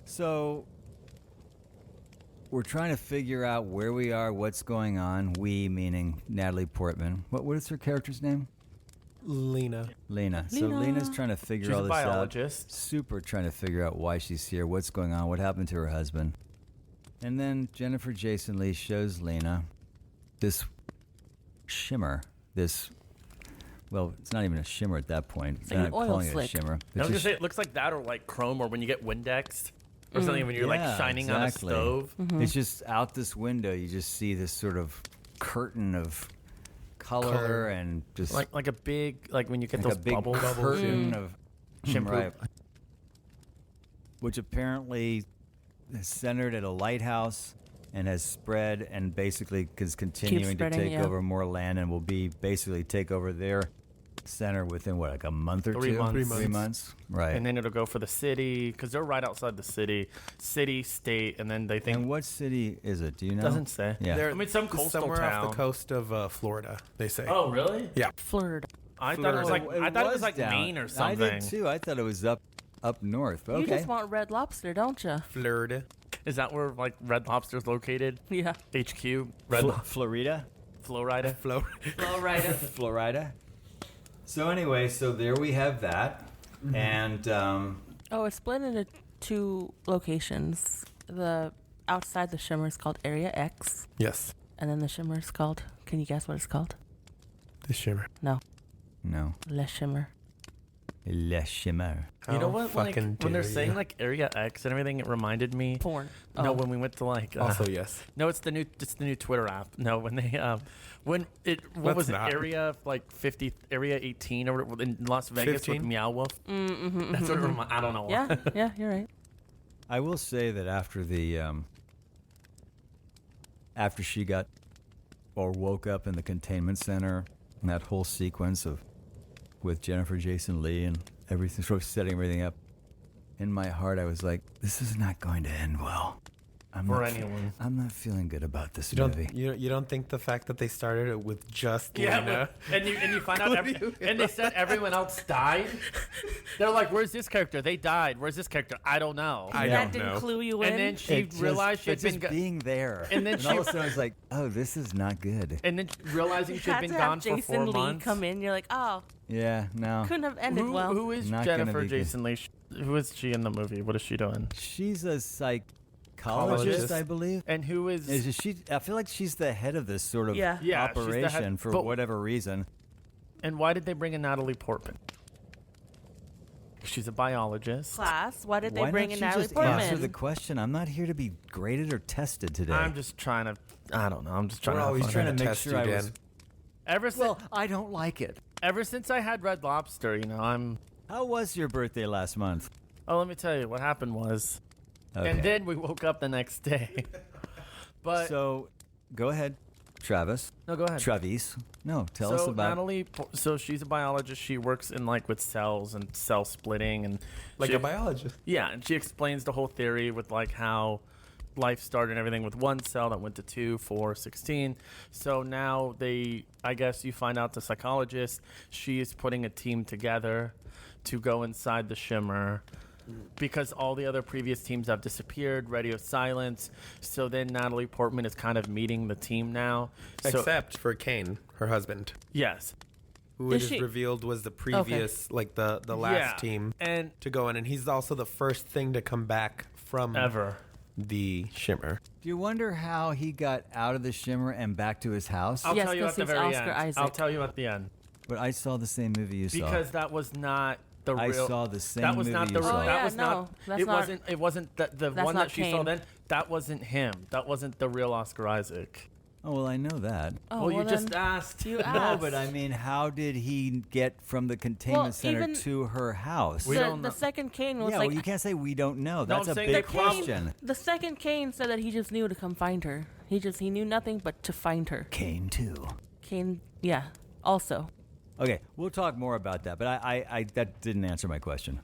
S1: So we're trying to figure out where we are, what's going on. We, meaning Natalie Portman. What is her character's name?
S4: Lena.
S1: Lena. So
S3: Lena.
S1: Lena's trying to figure
S5: She's
S1: all
S5: a
S1: this
S5: biologist.
S1: out. Super trying to figure out why she's here, what's going on, what happened to her husband. And then Jennifer Jason Leigh shows Lena this shimmer, well, it's not even a shimmer at that point.
S3: It's
S1: They're
S3: like an
S1: not
S3: oil
S1: calling it a
S3: slick.
S1: shimmer.
S5: I
S1: It's
S5: was gonna
S1: just-
S5: say it looks like that, or like chrome, or when you get Windexed, or something when you're
S1: Yeah,
S5: like shining
S1: exactly.
S5: on a stove.
S1: It's just out this window. You just see this sort of curtain of color,
S4: Color.
S1: and just
S5: Like a big, like when you get
S1: like
S5: those
S1: a big
S5: bubbles.
S1: curtain of
S5: Shampoo.
S1: right, which apparently is centered at a lighthouse and has spread and basically is continuing to
S3: spreading,
S1: take
S3: yeah.
S1: over more land and will be basically take over their center within what, like a month or
S5: 3
S1: two?
S5: months.
S4: 3
S1: 3 months, right?
S5: And then it'll go for the city, because they're right outside the city, state, and then they think
S1: And what city is it? Do you know?
S5: doesn't say.
S1: Yeah.
S4: They're
S5: I mean, some coastal
S4: somewhere
S5: town.
S4: off the coast of Florida, they say.
S5: Oh, really?
S4: Yeah.
S3: Flirted.
S5: I thought it was like
S1: Well,
S5: I thought it was like
S1: down.
S5: Maine or
S1: I
S5: something.
S1: did too. I thought it was up north. But
S3: You
S1: okay.
S3: just want Red Lobster, don't you?
S4: Florida.
S5: Is that where like Red Lobster's located?
S3: Yeah.
S5: HQ. Red
S1: Florida.
S5: Florida.
S3: Florida.
S1: Florida. So anyway, so there we have that, and
S3: Oh, it's split into 2 locations. The outside the shimmer is called Area X,
S4: Yes.
S3: and then the shimmer is called. Can you guess what it's called?
S4: The shimmer.
S3: No,
S1: no,
S3: Le Shimmer.
S1: Le Shimmer.
S5: You know
S4: How
S5: what? Like
S4: fucking
S5: when they're
S4: dare
S5: saying
S4: you.
S5: like Area X and everything, it reminded me.
S3: Porn.
S5: No,
S3: Oh.
S5: when we went to like
S4: Also, yes.
S5: no, it's the new Twitter app. No, when they what
S4: Let's
S5: was it?
S4: not.
S5: Area like 50, Area 18 or whatever, in Las Vegas
S4: 15?
S5: with Meow Wolf. That's what it reminded. I don't know.
S3: Yeah, yeah, you're right.
S1: I will say that after the after she got or woke up in the containment center, and that whole sequence of with Jennifer Jason Leigh and everything, sort of setting everything up. In my heart, I was like, "This is not going to end well."
S5: for anyone.
S1: I'm not feeling good about this
S4: You
S1: movie.
S4: don't you don't think the fact that they started it with just
S5: Yeah,
S4: Lena?
S5: and you find out, and they said everyone else died. They're like, "Where's this character? They died. Where's this character? I don't know."
S4: I
S3: that
S4: don't
S3: didn't
S4: know.
S3: clue you in.
S5: And then she
S1: It
S5: realized
S1: just,
S5: she'd
S1: but
S5: been
S1: just being there,
S5: and then
S1: all of a sudden it's like, oh, this is not good.
S5: and then realizing
S3: you
S5: she'd
S3: had
S5: been
S3: to
S5: gone
S3: have
S5: for
S3: Jason
S5: 4
S3: Leigh
S5: months.
S3: come in. You're like, oh,
S1: Yeah, no.
S3: couldn't have ended well.
S5: Who is
S1: Not gonna
S5: Jennifer
S1: be good.
S5: Jason Leigh? Who is she in the movie? What is she doing?
S1: She's a psychologist,
S4: Psychologist.
S1: I believe.
S5: And who is?
S1: Is she? I feel like she's the head of this sort of
S3: Yeah.
S5: Yeah, she's the head-
S1: operation for
S5: but-
S1: whatever reason.
S5: And why did they bring in Natalie Portman? She's a biologist.
S3: Class, why did they
S1: Why
S3: bring
S1: don't
S3: in
S1: you
S3: Natalie
S1: just answer the
S3: Portman?
S1: question? I'm not here to be graded or tested today.
S5: I'm just trying to. I don't know. I'm just trying
S4: We're
S5: to. have
S4: always
S5: fun.
S1: trying to make
S4: test
S1: sure
S4: you,
S1: I
S4: Dan.
S1: was.
S5: Ever since,
S1: Well, I don't like it.
S5: ever since I had Red Lobster, I'm.
S1: How was your birthday last month?
S5: Oh, let me tell you what happened was,
S1: Okay.
S5: and then we woke up the next day. But
S1: So, go ahead, Travis.
S5: no, go ahead.
S1: Travis. No, tell us about.
S5: Natalie. So she's a biologist. She works in with cells and cell splitting and
S4: Like
S5: she,
S4: a biologist.
S5: Yeah, and she explains the whole theory with how life started and everything with one cell that went to 2, 4, 16. So now I guess you find out the psychologist, she is putting a team together to go inside the Shimmer because all the other previous teams have disappeared, radio silence. So then Natalie Portman is kind of meeting the team now. So,
S4: Except for Kane, her husband,
S5: yes.
S4: who
S3: Is
S4: it is
S3: she-
S4: revealed was the previous, like the last
S5: Yeah.
S4: team
S5: And
S4: to go in, and he's also the first thing to come back from
S5: ever.
S4: the Shimmer.
S1: Do you wonder how he got out of the Shimmer and back to his house?
S5: I'll
S3: Yes,
S5: tell you
S3: 'cause
S5: at the
S3: he's
S5: very
S3: Oscar
S5: end.
S3: Isaac.
S5: I'll tell you at the end.
S1: But I saw the same movie you saw.
S5: Because that was not the
S1: I
S5: real.
S1: saw the same
S5: That was
S1: movie
S5: not
S1: you
S5: the.
S1: saw.
S3: Oh,
S5: that
S3: yeah,
S5: was
S3: no,
S5: not.
S3: that's
S5: It
S3: not-
S5: wasn't. It wasn't the
S3: that's
S5: one
S3: not
S5: that she saw
S3: Kane.
S5: then. That wasn't him. That wasn't the real Oscar Isaac.
S1: Oh, well, I know that.
S3: Oh,
S5: well, you just
S3: then
S5: asked.
S3: you
S1: No,
S3: asked.
S1: but I mean, how did he get from the containment
S3: Well,
S1: center
S3: even
S1: to her house?
S5: We
S3: the,
S5: don't
S3: the
S5: know.
S3: second Kane was
S1: Yeah,
S3: like,
S1: well, you can't say we don't know.
S5: No,
S1: That's
S5: I'm
S1: a
S5: saying
S1: big
S5: the Kane-
S1: question.
S3: the second Kane said that he just knew to come find her. He knew nothing but to find her.
S1: Kane, too.
S3: Kane, yeah, also.
S1: Okay, we'll talk more about that, but I that didn't answer my question.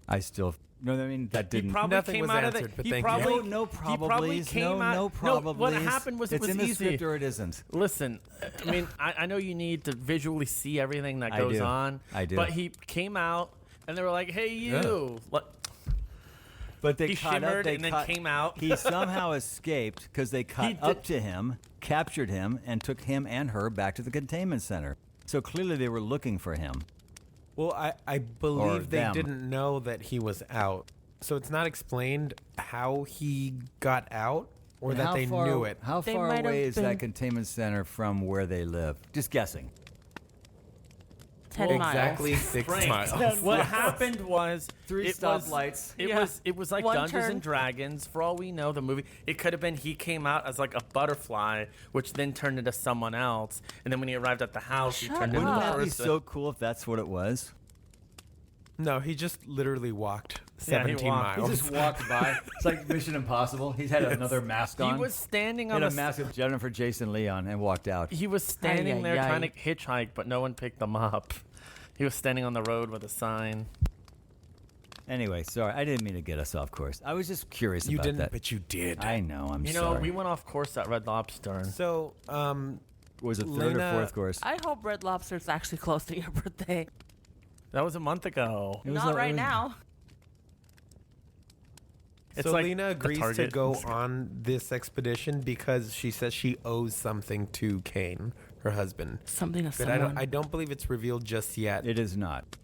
S1: I still, no, I mean, that
S5: He
S1: didn't.
S5: probably
S4: Nothing
S5: came
S4: was
S5: out
S4: answered,
S5: of
S4: but
S5: the. He
S4: thank you.
S5: probably.
S1: No
S5: He probably
S1: probablys.
S5: came
S1: No,
S5: out.
S1: no probablys.
S5: What happened was it
S1: it's
S5: was
S1: in the
S5: easy.
S1: script or it isn't.
S5: Listen, I mean, I know you need to visually see everything that
S1: I
S5: goes
S1: do.
S5: on.
S1: I do.
S5: But he came out, and they were like, "Hey, you." What?
S1: But they
S5: He
S1: caught
S5: shimmered
S1: up. They
S5: and then
S1: caught-
S5: came out.
S1: He somehow escaped because they caught
S5: did-
S1: up to him, captured him, and took him and her back to the containment center. So clearly they were looking for him.
S4: Well, I
S1: Or
S4: believe they
S1: them.
S4: didn't know that he was out. So it's not explained how he got out or
S1: And
S4: that
S1: how
S4: they
S1: far-
S4: knew it.
S1: How
S3: They
S1: far
S3: might
S1: away
S3: have
S1: is
S3: been-
S1: that containment center from where they live? Just guessing.
S3: 10 miles.
S4: Exactly 6
S5: Frank,
S4: miles.
S5: What happened was
S1: Three
S5: it was-
S1: stoplights.
S5: It was like
S3: One
S5: Dungeons
S3: turn.
S5: and Dragons. For all we know, the movie it could have been he came out as like a butterfly, which then turned into someone else, and then when he arrived at the house, he
S3: Shut
S5: turned
S3: up.
S5: into
S1: Wouldn't
S5: the
S1: that be
S5: person.
S1: so cool if that's what it was?
S4: No, he just literally walked
S5: Yeah, he
S4: 17
S5: walked.
S1: He
S4: miles.
S1: just walked by. It's like Mission Impossible. He's had another mask on.
S5: He was standing
S1: He
S5: on
S1: had
S5: the
S1: a mask of Jennifer Jason Leigh on and walked out.
S5: He was standing
S3: Ay, ay,
S5: there
S3: ay.
S5: trying to hitchhike, but no one picked him up. He was standing on the road with a sign.
S1: Anyway, sorry. I didn't mean to get us off course. I was just curious
S4: You
S1: about
S4: didn't,
S1: that.
S4: but you did.
S1: I know. I'm
S5: You know,
S1: sorry.
S5: we went off course at Red Lobster.
S4: So,
S1: was it third
S4: Lena-
S1: or fourth course?
S3: I hope Red Lobster's actually close to your birthday.
S5: That was a month ago.
S1: It was
S3: Not
S1: a-
S3: right
S1: it was-
S3: now.
S5: It's
S4: so
S5: like
S4: Lena
S5: the
S4: agrees to
S5: Target.
S4: go on this expedition because she says she owes something to Kane, her husband.
S3: Something to
S4: But
S3: someone.
S4: I don't believe it's revealed just yet.
S1: It is not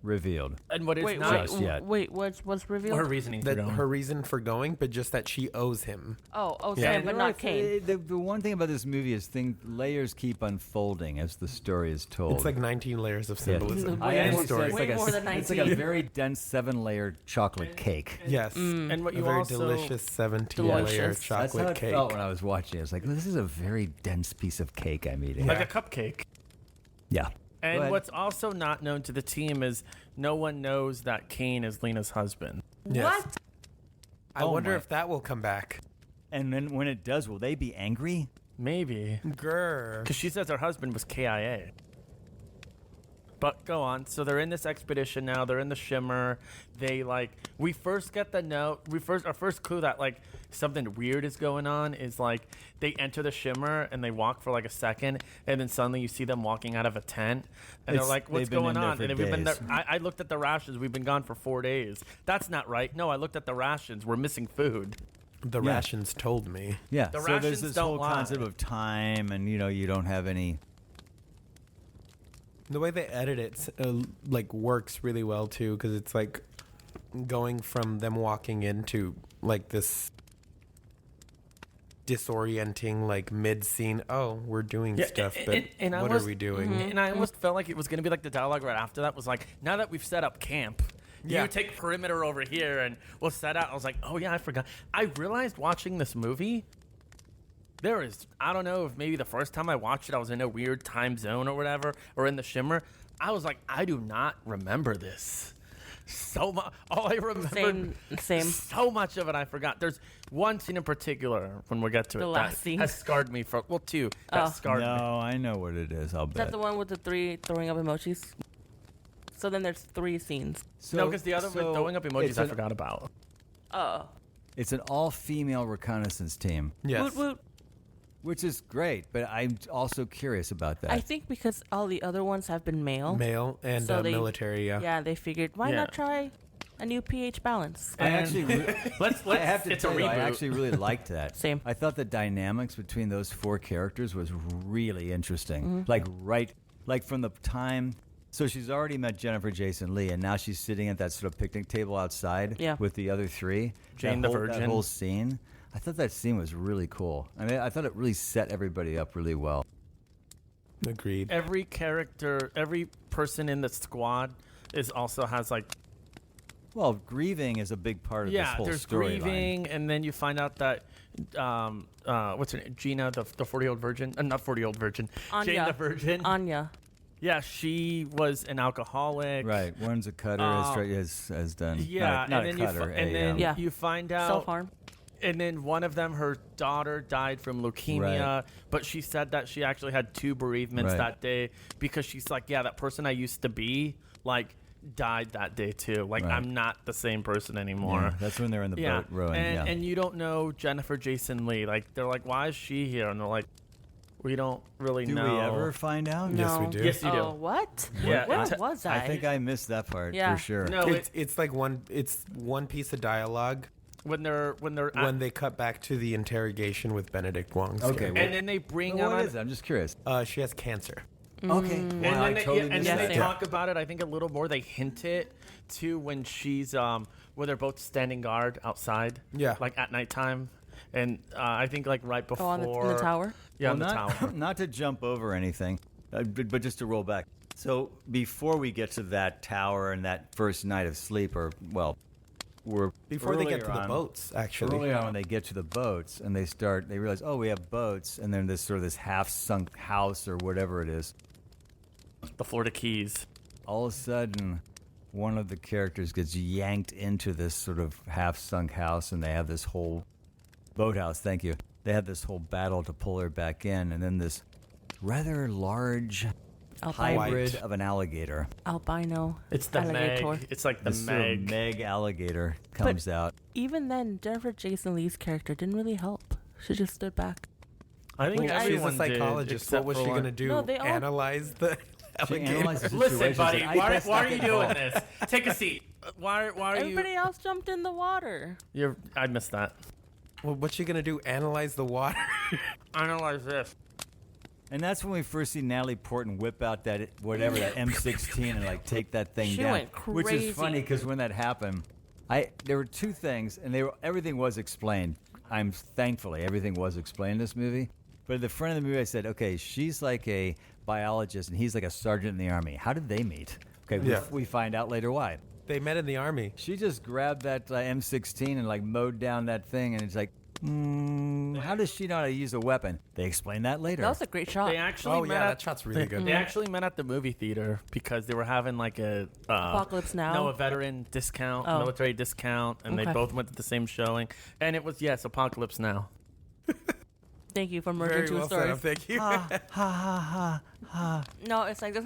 S1: revealed.
S5: And what is
S3: wait,
S5: not
S1: Just yet.
S3: wait, what's revealed?
S5: her reasoning for
S4: that
S5: going.
S4: her reason for going, but just that she owes him.
S3: Oh,
S4: Yeah.
S3: Sam, but not Kane.
S1: The one thing about this movie is layers keep unfolding as the story is told.
S4: It's like 19 layers of
S1: Yeah.
S4: symbolism.
S3: Way
S4: and
S3: more-
S4: story.
S3: way more than
S1: It's like
S3: 19.
S1: a very dense 7-layer chocolate cake.
S4: Yes.
S5: and what
S4: A
S5: you
S4: very
S5: also
S4: delicious 17-layer
S3: Delicious.
S1: That's how
S4: chocolate
S1: it
S4: cake.
S1: felt when I was watching it. It's like, this is a very dense piece of cake I'm eating.
S5: like
S4: Yeah.
S5: a cupcake.
S1: Yeah. Go
S5: And
S1: ahead.
S5: what's also not known to the team is no one knows that Kane is Lena's husband.
S4: Yes.
S3: What?
S4: I
S1: Oh
S4: wonder
S1: my-
S4: if that will come back.
S1: And then when it does, will they be angry?
S5: Maybe.
S4: Grr.
S5: Because she says her husband was KIA. But go on. So they're in this expedition now. They're in the Shimmer. They we first get the note. Our first clue that something weird is going on is they enter the Shimmer and they walk for a second, and then suddenly you see them walking out of a tent, and they're like, "What's going on?" And we've been there. I looked at the rations. We've been gone for 4 days. That's not right. No, I looked at the rations. We're missing food.
S4: The rations told me.
S1: Yeah.
S5: The
S1: so
S5: rations
S1: there's this
S5: don't
S1: whole
S5: lie.
S1: concept of time, and you don't have any.
S4: The way they edit it works really well too, because it's going from them walking into this disorienting mid scene. Oh, we're doing stuff, but what are we doing?
S5: And I almost felt like it was going to be the dialogue right after that was now that we've set up camp, you take perimeter over here and we'll set out. I was like, oh yeah, I forgot. I realized watching this movie, there is, I don't know if maybe the first time I watched it, I was in a weird time zone or whatever, or in the Shimmer. I was like, I do not remember this. So much. All I remember,
S3: Same.
S5: so much of it I forgot. There's one scene in particular when we get to
S3: The
S5: it
S3: last
S5: that
S3: scene?
S5: has scarred me for, two that scarred me.
S1: No, I know what it is. I'll
S3: Is
S1: bet.
S3: that the one with the 3 throwing up emojis? So then there's 3 scenes.
S1: So,
S5: No, because the other one throwing up emojis I
S1: it's
S5: forgot about.
S3: Oh.
S1: It's an all-female reconnaissance team,
S4: Yes.
S3: Woot woot.
S1: which is great. But I'm also curious about that.
S3: I think because all the other ones have been male.
S4: Male and
S3: So they-
S4: military. Yeah.
S3: Yeah, they figured, why
S5: Yeah.
S3: not try a new pH balance?
S1: I actually,
S5: Let's
S1: I have to
S5: it's a
S1: tell you, I
S5: reboot.
S1: actually really liked that.
S3: Same.
S1: I thought the dynamics between those 4 characters was really interesting.
S3: Mm-hmm.
S1: From the time. So she's already met Jennifer Jason Leigh, and now she's sitting at that sort of picnic table outside with the other 3.
S5: Jane
S1: that
S5: the
S1: whole,
S5: Virgin.
S1: That whole scene. I thought that scene was really cool. I mean, I thought it really set everybody up really well.
S4: Agreed.
S5: Every character, every person in the squad also has
S1: Well, grieving is a big part of this whole
S5: there's
S1: storyline.
S5: grieving, and then you find out that what's her name? Gina, the 40-year-old virgin, not 40-year-old virgin,
S3: Anya.
S5: Jane the Virgin.
S3: Anya.
S5: Yeah, she was an alcoholic.
S1: Right, one's a cutter, has done.
S5: Yeah,
S1: not
S5: and
S1: a
S5: then
S1: cutter.
S3: Yeah.
S5: you find out
S3: Self-harm.
S5: And then one of them, her daughter died from leukemia,
S1: Right.
S5: but she said that she actually had 2 bereavements
S1: Right.
S5: that day because she's like, yeah, that person I used to be, died that day too.
S1: Right.
S5: I'm not the same person anymore.
S1: Yeah, that's when they're in the boat rowing.
S5: And you don't know Jennifer Jason Leigh. They're like, why is she here? And they're like, we don't really
S1: Do
S5: know.
S1: we ever find out?
S3: No.
S4: Yes, we do.
S5: Yes, you do.
S3: Oh, what?
S5: Yeah.
S3: Where
S5: It's-
S3: was I?
S1: I think I missed that part
S3: Yeah.
S1: for sure.
S5: No,
S4: It's one piece of dialogue
S5: when they're
S4: when they cut back to the interrogation with Benedict Wong's
S1: Okay,
S4: character.
S5: and then they bring
S1: Well,
S5: on
S1: what is it? I'm just curious.
S4: She has cancer.
S1: Okay.
S5: And
S1: Wow, I
S5: then,
S1: totally
S5: and
S1: missed
S5: then
S1: that.
S5: they talk about it, I think, a little more. They hint it to when she's where they're both standing guard outside.
S4: Yeah.
S5: At nighttime. And I think right before
S3: in the tower?
S5: Yeah,
S1: Well,
S5: in the
S1: not,
S5: tower.
S1: not to jump over anything, but just to roll back. So before we get to that tower and that first night of sleep, we're
S4: Before they get to
S1: earlier
S4: the
S1: on-
S4: boats, actually.
S1: Early on, when they get to the boats and they realize, oh, we have boats, and then this half-sunk house or whatever it is.
S5: The Florida Keys.
S1: All of a sudden, one of the characters gets yanked into this sort of half-sunk house, and they have this whole boathouse. Thank you. They have this whole battle to pull her back in, and then this rather large hybrid of an alligator.
S3: Albino.
S5: It's the
S3: alligator.
S5: Meg. It's like the
S1: This sort of
S5: Meg.
S1: Meg alligator comes out.
S3: Even then, Jennifer Jason Leigh's character didn't really help. She just stood back.
S5: I think
S3: Which I-
S4: She's
S5: everyone
S4: a psychologist.
S5: did,
S4: What was she
S5: except
S4: going
S5: for
S4: to do?
S3: No, they all-
S4: Analyze the
S1: She
S4: alligator?
S1: analyzes the
S5: Listen,
S1: situation,
S5: buddy,
S1: said,
S5: why
S1: best
S5: are
S1: not
S5: you
S1: get
S5: doing
S1: involved."
S5: this? Take a seat. Why are
S3: Everybody
S5: you?
S3: else jumped in the water.
S5: I missed that.
S4: Well, what's she going to do? Analyze the water?
S5: Analyze this.
S1: And that's when we first see Natalie Portman whip out that M16 and take that thing
S3: She
S1: down.
S3: went
S1: Which
S3: crazy.
S1: is funny because when that happened, there were 2 things, and everything was explained. Thankfully everything was explained in this movie. But at the front of the movie, I said, okay, she's like a biologist and he's like a sergeant in the army. How did they meet? Okay,
S4: Yeah.
S1: we find out later why.
S4: They met in the army.
S1: She just grabbed that M16 and mowed down that thing, and it's like, how does she know how to use a weapon? They explain that later.
S3: That was a great shot.
S5: They actually
S4: Oh,
S5: met
S4: yeah,
S5: at,
S4: that shot's really good.
S5: They actually met at the movie theater because they were having a
S3: Apocalypse Now?
S5: No, a veteran discount,
S3: Oh.
S5: military discount, and they
S3: Okay.
S5: both went to the same showing. And it was Apocalypse Now.
S3: Thank you for merging
S4: Very
S3: two
S4: well
S3: stories.
S4: set up. Thank you.
S1: Ha ha ha ha.
S3: No, it's like this.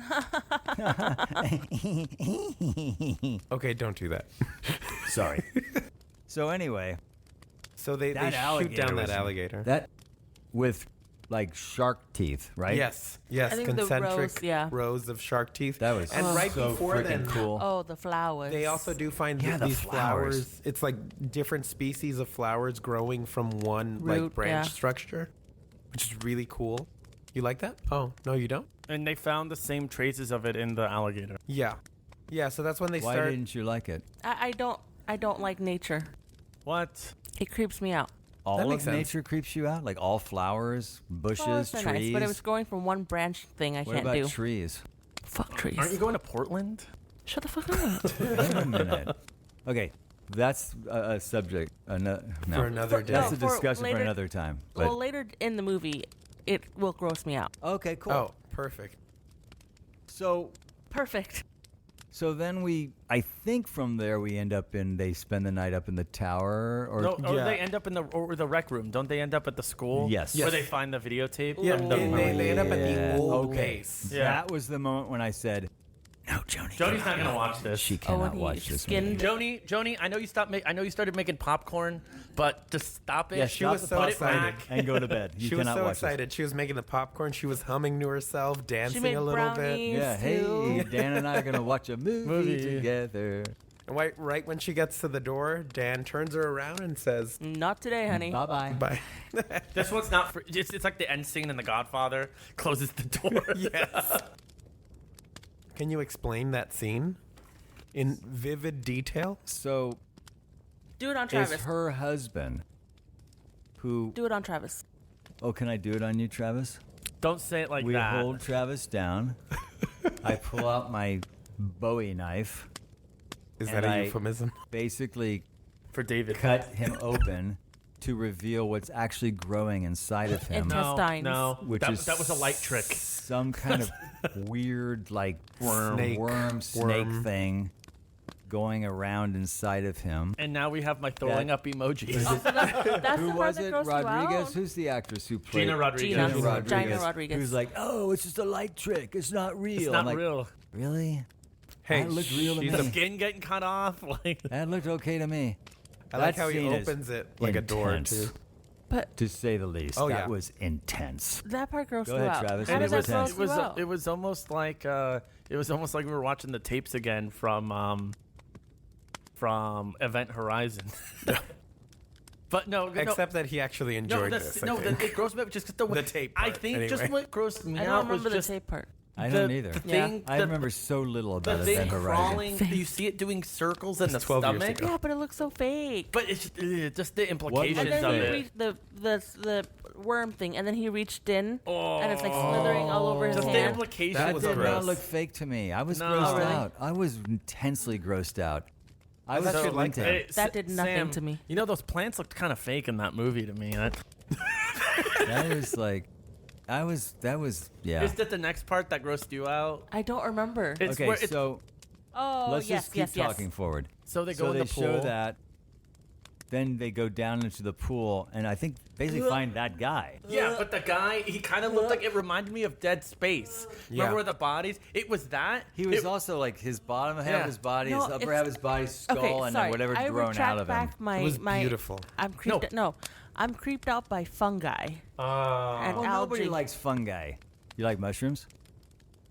S4: Okay, don't do that.
S1: Sorry. So anyway,
S4: So they
S1: that
S4: shoot
S1: alligator
S4: down that
S1: was-
S4: alligator.
S1: that with like shark teeth, right?
S4: Yes,
S3: I think the
S4: concentric
S3: rows, yeah.
S4: rows of shark teeth.
S1: That was
S4: and right
S1: so
S4: before
S1: freaking
S4: then,
S1: cool.
S3: Oh, the flowers.
S4: they also do find
S1: Yeah, the
S4: these
S1: flowers.
S4: flowers. It's like different species of flowers growing from one like
S3: Root,
S4: branch
S3: yeah.
S4: structure, which is really cool. You like that? Oh no, you don't?
S5: And they found the same traces of it in the alligator.
S4: Yeah, yeah. So that's when they
S1: Why
S4: start.
S1: didn't you like it?
S3: I don't like nature.
S5: What?
S3: It creeps me out.
S1: All of
S4: makes sense.
S1: nature creeps you out? Like all flowers, bushes,
S3: Flowers are
S1: trees?
S3: nice, but it was going from one branch thing I
S1: what
S3: can't
S1: about
S3: do.
S1: trees?
S3: Fuck trees.
S5: Aren't you going to Portland?
S3: Shut the fuck up.
S1: Wait a minute. Okay, that's a subject.
S4: For
S1: No,
S4: another day.
S1: that's a
S3: No, for
S1: discussion for
S3: later-
S1: another time. But
S3: Well, later in the movie, it will gross me out.
S1: okay, cool.
S4: Oh, perfect.
S1: So
S3: Perfect.
S1: then I think from there we end up they spend the night up in the tower, or
S5: No, or
S4: Yeah.
S5: they end up in the rec room. Don't they end up at the school?
S1: Yes.
S5: Where
S4: Yes.
S5: they find the videotape?
S4: Yeah,
S5: of the-
S4: they end up at the old
S1: okay.
S4: base.
S5: Yeah.
S1: That was the moment when I said, "No, Joni.
S5: Joni's not gonna watch this.
S1: She
S3: Oh,
S1: cannot
S3: when he
S1: watch this
S3: skinned-
S1: movie."
S5: Joni, I know you stopped. I know you started making popcorn, but just stop it.
S1: Yeah,
S4: she was
S1: stop
S4: so
S1: the
S5: put it
S1: popcorn
S5: back.
S1: and go to bed. You
S4: She was
S1: cannot
S4: so
S1: watch
S4: excited. She was making the popcorn. She was humming to herself, dancing
S3: made
S4: a little bit.
S3: brownies.
S1: this. Yeah, hey,
S3: too.
S1: Dan and I are gonna watch a movie together.
S4: And right when she gets to the door, Dan turns her around and says,
S3: Not today, honey.
S1: Bye bye.
S4: "Bye."
S5: This one's not for. It's like the end scene in The Godfather. Closes the door.
S4: Yes. Can you explain that scene in vivid detail?
S1: So
S3: Do it on
S1: is
S3: Travis.
S1: her husband, who?
S3: Do it on Travis.
S1: Oh, can I do it on you, Travis?
S5: Don't say it like
S1: We
S5: that.
S1: hold Travis down. I pull out my Bowie knife.
S4: Is
S1: And
S4: that a
S1: I-
S4: euphemism?
S1: Basically,
S5: For David.
S1: cut him open to reveal what's actually growing inside of him.
S3: Intestine. Intestines.
S5: No,
S1: Which
S5: that,
S1: is
S5: that was a light trick.
S1: Some kind of weird, like
S4: Snake.
S1: snake
S4: Worm.
S1: thing going around inside of him.
S5: And now we have my throwing
S1: That-
S5: up emojis.
S3: That's
S1: Who
S3: the part
S1: was
S3: that
S1: it?
S3: grossed you
S1: Rodriguez?
S3: out.
S1: Who's the actress who played
S5: Gina Rodriguez.
S3: Gina Rodriguez.
S1: Who's like, oh, it's just a light trick. It's not real.
S5: It's
S1: I'm
S5: not
S1: like,
S5: real.
S1: Really?
S4: Hey,
S1: That looked real to
S4: she's
S1: me.
S4: a-
S5: Skin getting cut off. Like
S1: That looked okay to me.
S4: I like
S1: That
S4: how he
S1: scene is
S4: opens it like a door
S1: intense,
S4: too.
S3: But
S1: to say the least.
S4: Oh,
S1: that
S4: yeah.
S1: was intense.
S3: that part grossed
S1: Go
S3: you
S1: ahead,
S3: out.
S1: Travis.
S3: How
S1: And
S3: does
S1: it
S3: that
S1: was-
S3: gross you out?
S5: it was almost like we were watching the tapes again from Event Horizon. But no,
S4: Except that he actually
S5: no,
S4: enjoyed
S5: that's,
S4: this. I
S5: no,
S4: think.
S5: it grossed me up just because
S4: The tape
S5: I
S4: part,
S5: think just
S4: anyway.
S5: what grossed me
S3: I
S5: out
S3: don't
S5: was
S3: remember the
S5: just
S3: tape part.
S1: I
S5: the,
S1: don't either.
S5: The
S3: Yeah.
S5: thing,
S1: I
S5: the,
S1: remember so little
S5: the
S1: about
S5: thing
S1: Event Horizon.
S5: crawling. You see it doing circles in the
S4: It's 12 years
S5: stomach.
S4: ago.
S3: Yeah, but it looks so fake.
S5: But it's just the implications
S3: And then
S5: of
S3: he
S5: it.
S3: reached the worm thing, and then he reached in, and it's like slithering all over his
S5: Just the
S3: hand.
S5: implications
S1: That
S4: was
S1: did
S5: of
S1: not
S4: gross.
S5: it.
S1: look fake to me. I was
S5: No.
S1: grossed
S5: Oh, really?
S1: out. I was intensely grossed out. I was
S4: thought
S1: so
S4: you liked
S1: into
S4: it.
S1: it.
S3: That did nothing
S5: Sam,
S3: to me.
S5: You know, those plants looked kind of fake in that movie to me.
S1: That was like, that was, yeah.
S5: Is that the next part that grossed you out?
S3: I don't remember.
S5: It's
S1: Okay,
S5: where it's,
S1: so
S3: Oh,
S1: let's
S3: yes,
S1: just keep
S3: yes, yes.
S1: talking forward.
S5: so they
S1: So
S5: go in
S1: they
S5: the pool.
S1: show that. Then they go down into the pool and I think basically find that guy.
S5: Yeah, but the guy, he kind of looked like, it reminded me of Dead Space.
S4: Yeah.
S5: Remember where the bodies? It was that.
S1: He was
S5: It-
S1: also like his bottom half
S5: Yeah.
S1: of his body,
S3: No,
S1: his upper
S3: it's-
S1: half of his body, skull,
S3: Okay,
S1: and
S3: sorry.
S1: then whatever's
S3: I
S1: grown
S3: retract
S1: out of him.
S3: back my,
S4: It was
S3: my,
S4: beautiful.
S3: I'm creeped. No, I'm creeped out by fungi and
S1: Well, nobody
S3: algae.
S1: likes fungi. You like mushrooms?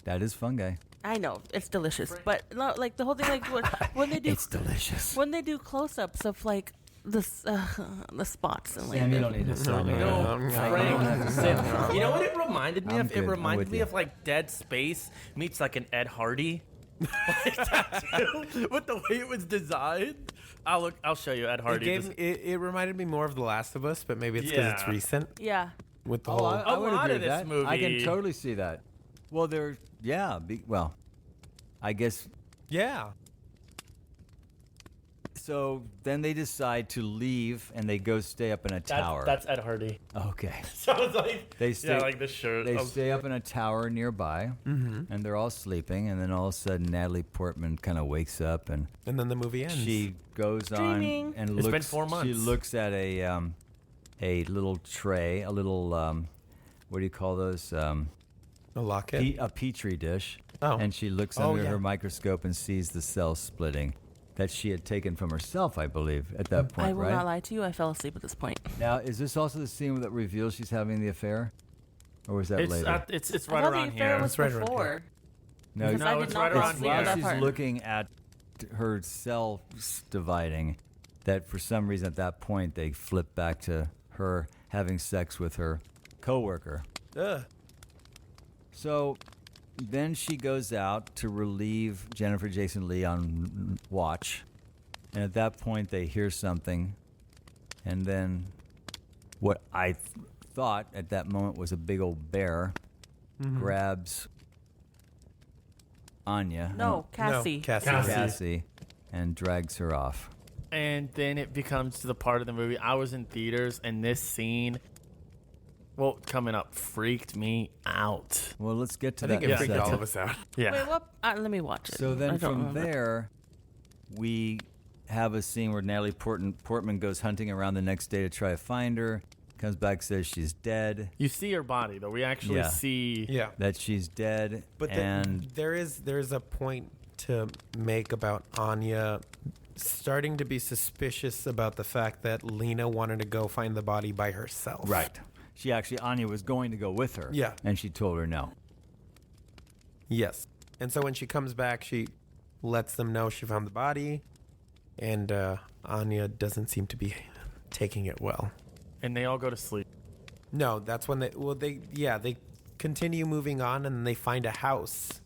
S1: That is fungi.
S3: I know it's delicious, but no, like the whole thing, like when they do
S1: It's delicious.
S3: when they do close-ups of like the spots and like
S1: Sam, you don't need to sell me.
S5: No, Frank. Sam, you know what it reminded me
S1: I'm
S5: of?
S1: good.
S5: It
S1: I'm
S5: reminded
S1: with
S5: me
S1: you.
S5: of like Dead Space meets like an Ed Hardy. Like that too, with the way it was designed. I'll show you Ed
S4: It,
S5: Hardy.
S4: gave, it reminded me more of The Last of Us, but maybe it's because it's
S5: Yeah.
S4: recent
S3: yeah.
S4: with the
S1: Oh,
S4: whole.
S1: I
S5: A
S1: would
S5: lot
S1: agree
S5: of
S1: with
S5: this
S1: that. I can
S5: movie-
S1: totally see that. Well, well, I guess.
S4: Yeah.
S1: So then they decide to leave and they go stay up in a tower.
S5: That's Ed Hardy.
S1: Okay.
S5: So it's like
S1: They stay.
S5: like this shirt.
S1: They stay up in a tower nearby, and they're all sleeping. And then all of a sudden, Natalie Portman kind of wakes up and
S4: And then the movie ends.
S1: she goes
S3: Dreaming.
S1: on and
S5: It's
S1: looks.
S5: been 4 months.
S1: She looks at a a little tray, a little, what do you call those?
S4: A locket?
S1: A petri dish.
S4: Oh.
S1: And she looks under her microscope and sees the cell splitting that she had taken from herself, I believe, at that point,
S3: I will
S1: right?
S3: not lie to you. I fell asleep at this point.
S1: Now, is this also the scene that reveals she's having the affair? Or was that later?
S5: It's
S3: I
S5: right
S3: thought
S5: around
S3: the affair
S5: here.
S3: was
S4: It's right around
S3: before.
S4: here.
S1: No,
S3: Because I did
S5: it's
S3: not
S5: right
S3: fall
S5: around
S3: asleep
S5: here.
S3: at
S1: while
S3: that
S1: she's
S3: part.
S1: looking at her cells dividing, that for some reason at that point they flip back to her having sex with her coworker.
S4: Ugh.
S1: So then she goes out to relieve Jennifer Jason Leigh on watch, and at that point they hear something, and then what I thought at that moment was a big old bear grabs Anya.
S3: No, Cassie.
S4: No, Cassie.
S1: Cassie, and drags her off.
S5: And then it becomes to the part of the movie. I was in theaters, and this scene, well, coming up, freaked me out.
S1: Well, let's get to
S4: I
S1: that
S4: think
S1: in
S4: it
S1: a
S4: freaked
S1: second.
S4: all of us out.
S5: Yeah.
S3: Wait, what? Let me watch it.
S1: So
S3: I
S1: then
S3: don't
S1: from
S3: remember.
S1: there, we have a scene where Natalie Portman goes hunting around the next day to try to find her. Comes back, says she's dead,
S5: You see her body, though. We actually
S1: Yeah.
S5: see.
S4: Yeah.
S1: that she's dead,
S4: But
S1: and
S4: there's a point to make about Anya starting to be suspicious about the fact that Lena wanted to go find the body by herself.
S1: right. She actually, Anya was going to go with her.
S4: Yeah.
S1: And she told her no.
S4: Yes. And so when she comes back, she lets them know she found the body, and Anya doesn't seem to be taking it well.
S5: And they all go to sleep.
S4: No, that's when they continue moving on, and they find a house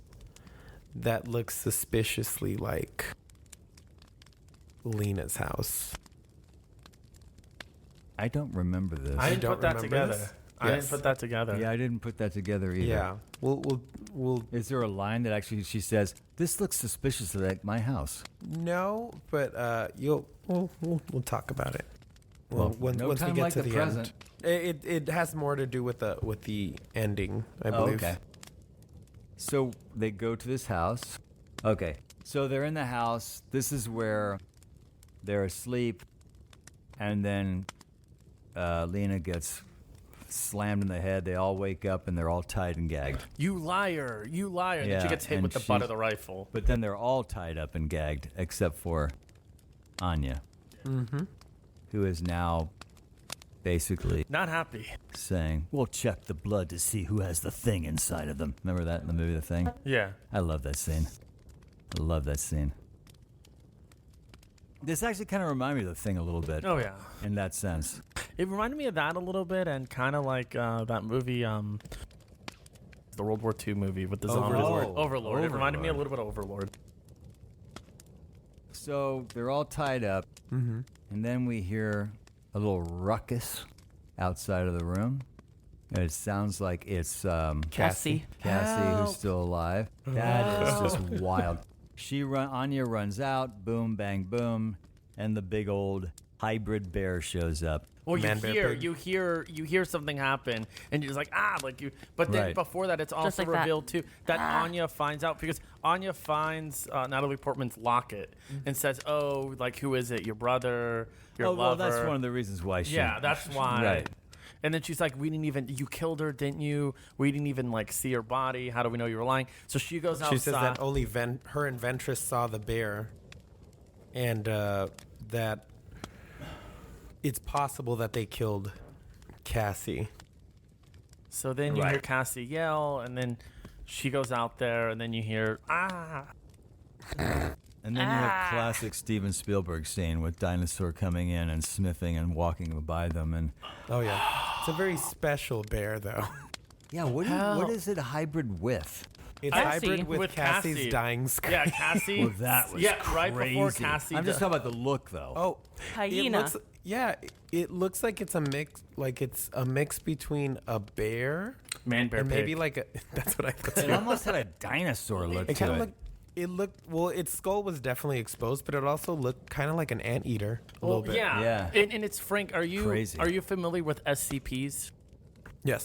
S4: that looks suspiciously like Lena's house.
S1: I don't remember this.
S5: I didn't
S4: don't
S5: put that
S4: remember
S5: together.
S4: this?
S5: I didn't
S4: Yes.
S5: put that together.
S1: Yeah, I didn't put that together either.
S4: Yeah. We'll
S1: Is there a line that actually she says, "This looks suspiciously like my house"?
S4: no, but we'll talk about it.
S1: Well,
S4: once
S1: no
S4: we
S1: time
S4: get
S1: like
S4: to
S1: the
S4: the
S1: present.
S4: end. It has more to do with the ending, I
S1: Oh,
S4: believe.
S1: okay. So they go to this house. Okay. So they're in the house. This is where they're asleep. And then Lena gets slammed in the head. They all wake up and they're all tied and gagged.
S5: You liar. You liar. And then she
S1: Yeah,
S5: gets hit
S1: and
S5: with the butt
S1: she's-
S5: of the rifle.
S1: But then they're all tied up and gagged except for Anya, who is now basically
S5: Not happy.
S1: saying, "We'll check the blood to see who has the thing inside of them." Remember that in the movie The Thing?
S5: Yeah.
S1: I love that scene. I love that scene. This actually kind of reminded me of The Thing a little bit
S5: Oh, yeah.
S1: in that sense.
S5: It reminded me of that a little bit, and kind of like that movie, the World War II movie with the zombies.
S1: Overlord.
S5: Overlord. It reminded me a
S1: Overlord.
S5: little bit of Overlord.
S1: So they're all tied up, and then we hear a little ruckus outside of the room. And it sounds like it's
S3: Cassie.
S1: Cassie,
S3: Help.
S1: who's still alive. That is just wild. Anya runs out, boom, bang, boom, and the big old hybrid bear shows up.
S5: Well,
S4: Man, bear, pig.
S5: you hear something happen, and you're just like, like you. But then
S1: Right.
S5: before that, it's also
S3: like that.
S5: revealed too that Anya finds out, because Anya finds Natalie Portman's locket and says, "Oh, like who is it? Your brother, your
S1: Oh, well,
S5: lover."
S1: that's one of the reasons why she.
S5: Yeah, that's why.
S1: Right.
S5: And then she's like, you killed her, didn't you? We didn't even like see her body. How do we know you were lying? So she goes outside.
S4: She says that only her and Ventress saw the bear, and that it's possible that they killed Cassie.
S5: So then you hear
S1: Right.
S5: Cassie yell, and then she goes out there, and then you hear,
S1: And then you have classic Steven Spielberg scene with dinosaur coming in and sniffing and walking by them, and
S4: Oh yeah, it's a very special bear though.
S1: yeah, what
S5: Hell.
S1: is it a hybrid with?
S4: It's
S3: Cassie.
S4: hybrid with
S5: Cassie.
S4: Cassie's dying skull.
S5: Yeah, Cassie.
S1: Well, that was
S5: right before
S1: crazy.
S5: Cassie.
S1: I'm just talking about the look, though.
S4: Oh,
S3: Hyena.
S4: It looks like it's a mix between a bear
S5: Man, bear,
S4: and
S5: pig.
S4: maybe like a. That's what I thought.
S1: It almost had a dinosaur look
S4: It
S1: to
S4: kind
S1: it.
S4: of looked. It looked well. Its skull was definitely exposed, but it also looked kind of like an anteater a little bit.
S5: Yeah.
S1: Yeah.
S5: And it's Frank. Are you
S1: Crazy.
S5: Are you familiar with SCPs?
S4: Yes.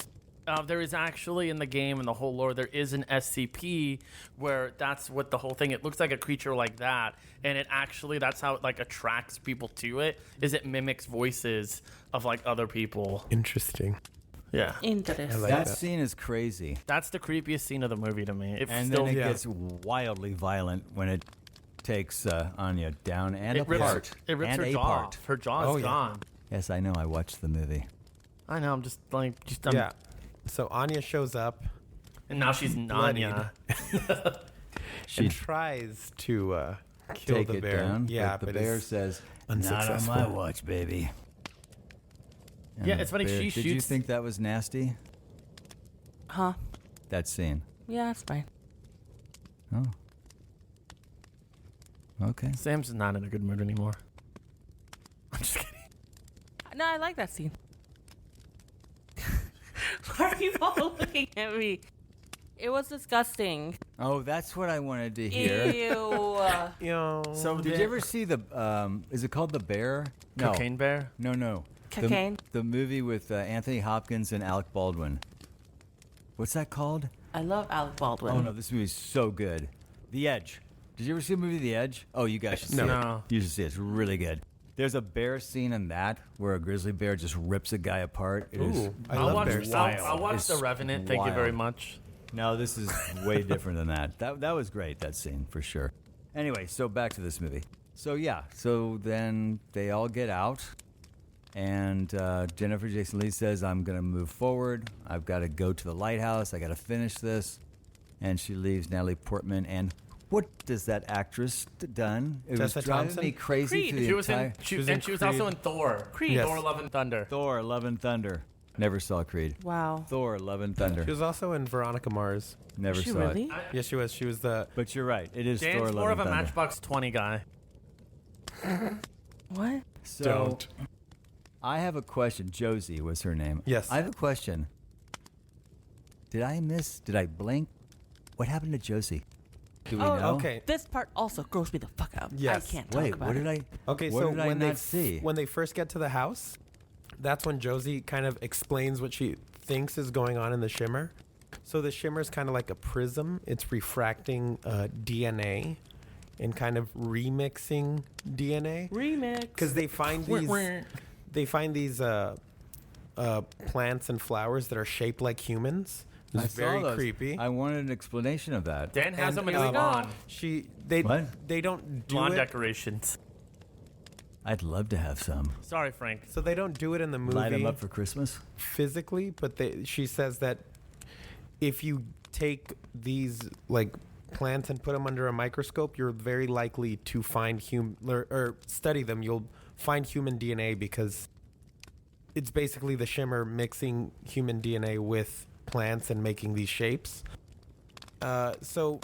S5: There is actually in the game and the whole lore, there is an SCP where that's what the whole thing. It looks like a creature like that, and it actually that's how it like attracts people to it. Is it mimics voices of like other people?
S4: Interesting.
S5: Yeah,
S3: Interesting.
S4: I like
S1: That
S4: that.
S1: scene is crazy.
S5: that's the creepiest scene of the movie to me. It
S1: And
S5: still,
S1: then it
S4: yeah.
S1: gets wildly violent when it takes Anya down and
S5: it rips,
S1: apart.
S5: it rips
S1: and
S5: her jaw
S1: apart.
S5: off. Her jaw is
S4: Oh, yeah.
S5: gone.
S1: Yes, I know. I watched the movie.
S5: I know. I'm just I'm,
S4: Yeah. So Anya shows up
S5: and now she's Nanya.
S1: She
S4: and tries to kill
S1: take
S4: the
S1: it
S4: bear.
S1: down.
S4: Yeah,
S1: but the
S4: but
S1: bear
S4: it's
S1: says, "Not on
S4: unsuccessful.
S1: my watch, baby." And
S5: Yeah,
S1: the
S5: it's funny, she
S1: Did you
S5: shoots-
S1: think that was nasty?
S3: Huh?
S1: That scene?
S3: Yeah, it's fine.
S1: Oh. Okay.
S5: Sam's not in a good mood anymore. I'm just kidding.
S3: No, I like that scene. Why are you all looking at me? It was disgusting.
S1: Oh, that's what I wanted to hear.
S3: Ew.
S4: You know,
S5: So
S1: Did you ever see the? Is it called The Bear? No.
S5: Cocaine Bear?
S1: No.
S3: Cocaine?
S1: The movie with Anthony Hopkins and Alec Baldwin. What's that called?
S3: I love Alec Baldwin.
S1: Oh no, this movie is so good. The Edge. Did you ever see the movie The Edge? Oh, you guys should see
S5: No.
S1: it. You should see it. It's really good. There's a bear scene in that where a grizzly bear just rips a guy apart. It is
S4: Ooh, I
S5: I'll
S4: love
S5: watch,
S4: bears.
S5: I'll watch
S1: It's
S5: The Revenant. Thank you very
S1: wild.
S5: much.
S1: No, this is way different than that. That was great, that scene, for sure. Anyway, so back to this movie. So, yeah, so then they all get out, and Jennifer Jason Leigh says, I'm going to move forward. I've got to go to the lighthouse. I got to finish this. And she leaves Natalie Portman. And what does that actress done? It
S4: Tessa
S1: was driving
S4: Thompson?
S1: me crazy
S3: Creed.
S1: through the
S5: She was
S1: entire...
S5: in, she
S4: was in
S5: was also
S4: Creed.
S5: in Thor.
S3: Creed.
S4: Yes.
S5: Thor: Love and Thunder.
S1: Thor, Love and Thunder. Never saw Creed.
S3: Wow.
S1: Thor, Love and Thunder.
S4: she was also in Veronica Mars.
S1: Never
S3: Is she
S1: saw
S3: really?
S1: it.
S4: Yes, she was. She was the.
S1: But you're right. It is Thor,
S5: Dan's
S1: Love
S5: more of
S1: and
S5: a
S1: Thunder.
S5: Matchbox 20 guy.
S3: What?
S1: So,
S4: Don't.
S1: I have a question. Josie was her name.
S4: Yes.
S1: I have a question. Did I blink? What happened to Josie? Do we know?
S4: okay.
S3: This part also grossed me the fuck out.
S4: Yes.
S3: I can't talk
S1: Wait,
S3: about
S1: what
S3: it.
S1: did I?
S4: Okay,
S1: what
S4: so
S1: did I
S4: when
S1: not see?
S4: when they first get to the house, that's when Josie kind of explains what she thinks is going on in the shimmer. So the shimmer is kind of like a prism. It's refracting DNA and kind of remixing DNA
S3: Remix.
S4: because they find these plants and flowers that are shaped like humans.
S1: I
S4: It's
S1: saw
S4: very
S1: those.
S4: creepy.
S1: I wanted an explanation of that.
S5: Dan has
S4: And,
S5: them in his
S4: um,
S5: lawn.
S4: They
S1: What?
S4: they don't do
S5: Lawn
S4: it.
S5: decorations.
S1: I'd love to have some.
S5: Sorry, Frank.
S4: So they don't do it in the movie.
S1: Light them up for Christmas.
S4: physically, but she says that if you take these like plants and put them under a microscope, you're very likely to find or study them. You'll find human DNA because it's basically the shimmer mixing human DNA with plants and making these shapes. So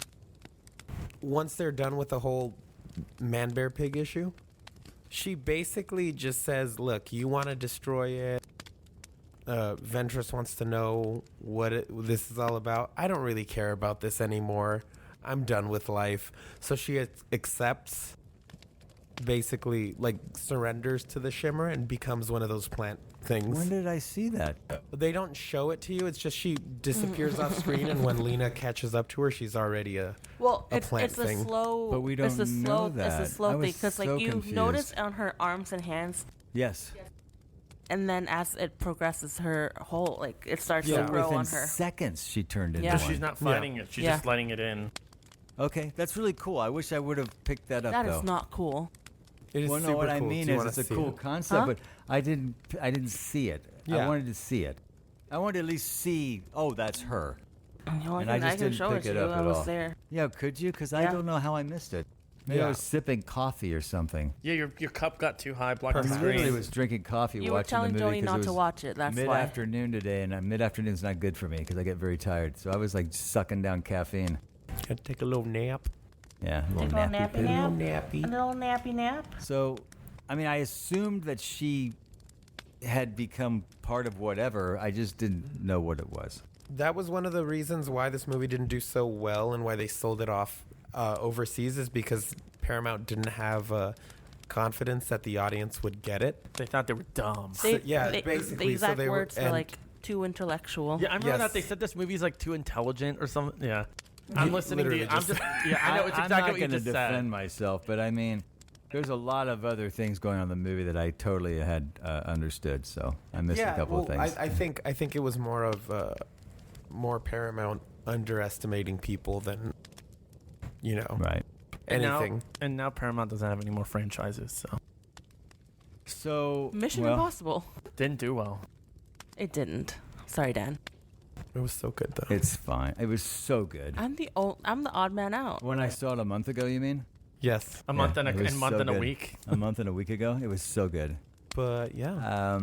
S4: once they're done with the whole man bear pig issue, she basically just says, look, you want to destroy it. Ventress wants to know what this is all about. I don't really care about this anymore. I'm done with life. So she accepts, basically, like surrenders to the shimmer and becomes one of those plant things.
S1: When did I see that?
S4: They don't show it to you. It's just she disappears off screen, and when Lena catches up to her, she's already
S3: Well,
S4: a plant
S3: it's a
S4: thing.
S3: slow.
S1: But we
S3: it's
S1: don't
S3: a slow,
S1: know
S3: It's
S1: that.
S3: a slow
S1: I
S3: thing
S1: was
S3: because, like,
S1: so
S3: you
S1: confused.
S3: notice on her arms and hands,
S1: Yes.
S3: and then as it progresses, her whole it starts
S4: Yeah.
S3: to grow
S1: Within
S3: on her.
S1: seconds, she turned into
S3: Yeah.
S5: But
S1: one.
S5: she's not fighting it. She's
S3: Yeah.
S5: just letting it in.
S1: Okay, that's really cool. I wish I would have picked that up,
S3: That
S1: though.
S3: is not cool.
S4: It is
S1: Well, no,
S4: super
S1: what I
S4: cool.
S1: mean
S4: Do you
S1: is
S4: wanna
S1: it's a
S4: see
S1: cool
S4: it?
S1: concept,
S3: Huh?
S1: but I didn't see it. I
S4: Yeah.
S1: wanted to see it. I wanted to at least see, oh, that's her.
S3: The only
S1: And I
S3: thing
S1: just
S3: can
S1: didn't
S3: show
S1: pick
S3: it
S1: it
S3: to you.
S1: up
S3: I
S1: at
S3: was
S1: all.
S3: there.
S1: Yeah, could you? Because I
S3: Yeah.
S1: don't know how I missed it. Maybe I
S4: Yeah.
S1: was sipping coffee or something.
S5: Yeah, your cup got too high, blocked the
S1: I
S4: Perhaps.
S5: screen.
S1: literally was drinking coffee
S3: You were
S1: watching
S3: telling
S1: the
S3: Joni
S1: movie
S3: not
S1: it
S3: to
S1: was
S3: watch it. That's why.
S1: mid-afternoon today, and mid-afternoon's not good for me because I get very tired. So I was like sucking down caffeine.
S4: Gotta take a little nap.
S1: Yeah, a little
S3: Take a
S1: nappy
S3: nappy
S1: poo.
S3: nap.
S4: Nappy.
S3: A little nappy nap.
S1: So, I mean, I assumed that she had become part of whatever. I just didn't know what it was.
S4: That was one of the reasons why this movie didn't do so well and why they sold it off overseas is because Paramount didn't have confidence that the audience would get it.
S5: They thought they were dumb.
S3: They,
S4: yeah,
S3: they,
S4: basically,
S3: The
S4: so
S3: exact
S4: they were-
S3: words were
S4: and-
S3: like, too intellectual.
S5: Yeah, I remember
S4: Yes.
S5: that they said this movie's like too intelligent or something. Yeah. I'm listening to
S4: literally
S5: you. I'm
S4: just-
S5: just, yeah, I know it's
S1: I'm
S5: exactly
S1: not
S5: what you
S1: gonna
S5: just
S1: defend
S5: said.
S1: myself, but I mean, there's a lot of other things going on in the movie that I totally had understood. So I missed a couple of things.
S4: I think it was more of more Paramount underestimating people than
S1: Right.
S4: anything.
S5: And now Paramount doesn't have any more franchises, so
S1: So
S3: Mission
S1: well,
S3: Impossible.
S5: didn't do well.
S3: It didn't. Sorry, Dan.
S4: It was so good though.
S1: It's fine. It was so good.
S3: I'm the odd man out.
S1: When I saw it a month ago, you mean?
S4: Yes,
S5: A month and
S1: it was
S5: a month
S1: so
S5: and a
S1: good.
S5: week.
S1: A month and a week ago, it was so good.
S4: but yeah.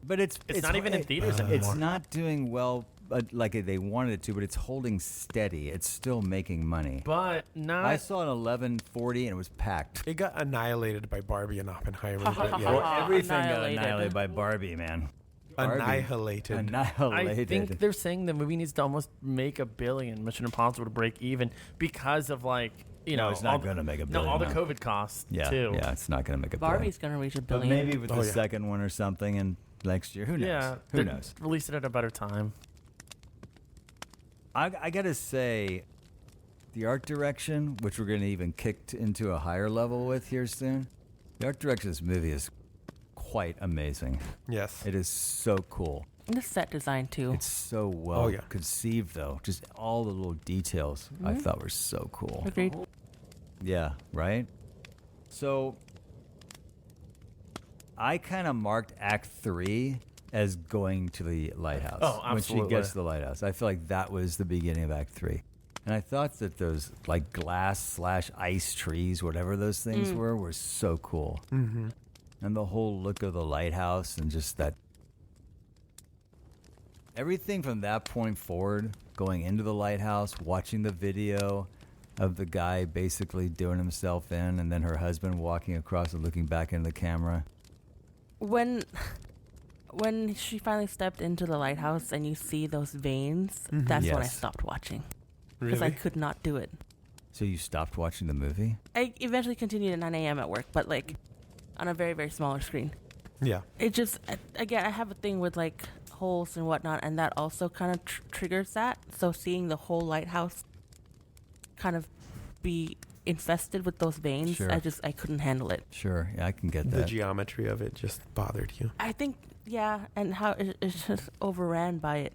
S1: But it's
S5: not even in theaters
S1: It's
S5: anymore.
S1: not doing well, like they wanted it to, but it's holding steady. It's still making money.
S5: But not.
S1: I saw an 11:40 and it was packed.
S4: It got annihilated by Barbie and Oppenheimer. but
S1: Well,
S4: yeah.
S1: everything got
S3: Annihilated.
S1: annihilated by Barbie, man. Barbie.
S4: Annihilated.
S1: Annihilated.
S5: I think they're saying the movie needs to almost make $1 billion, Mission Impossible, to break even because of
S1: No, it's not gonna make $1 billion,
S5: No, all the
S1: no.
S5: COVID costs
S1: yeah,
S5: too.
S1: yeah, it's not going to make a
S3: Barbie's gonna reach $1
S1: But
S3: billion.
S1: maybe with
S4: Oh,
S1: the
S4: yeah.
S1: second one or something, and next year, who knows?
S5: Yeah,
S1: Who
S5: they
S1: knows?
S5: Release it at a better time.
S1: I got to say, the art direction, which we're going to even kick into a higher level with here soon, the art direction of this movie is quite amazing.
S4: Yes.
S1: It is so cool.
S3: And the set design too.
S1: It's so well
S4: yeah.
S1: conceived, though. Just all the little details I thought were so cool.
S3: Agreed.
S1: Yeah, right? So, I kind of marked Act 3 as going to the lighthouse.
S5: Oh,
S1: When she
S5: absolutely.
S1: gets to the lighthouse. I feel like that was the beginning of Act 3. And I thought that those, like, glass/ice trees, whatever those things were so cool.
S4: Mm-hmm.
S1: And the whole look of the lighthouse and just that. Everything from that point forward, going into the lighthouse, watching the video of the guy basically doing himself in, and then her husband walking across and looking back into the camera.
S3: When she finally stepped into the lighthouse and you see those veins, that's when I
S1: Yes.
S3: stopped watching because I
S4: Really?
S3: could not do it.
S1: So you stopped watching the movie?
S3: I eventually continued at 9 a.m. at work, but like on a very, very smaller screen.
S4: Yeah.
S3: It just, again, I have a thing with like holes and whatnot, and that also kind of triggers that. So seeing the whole lighthouse kind of be infested with those veins,
S1: Sure.
S3: I couldn't handle it.
S1: Sure, yeah, I can get
S4: The
S1: that.
S4: geometry of it just bothered you.
S3: I think, yeah, and how it's just overran by it.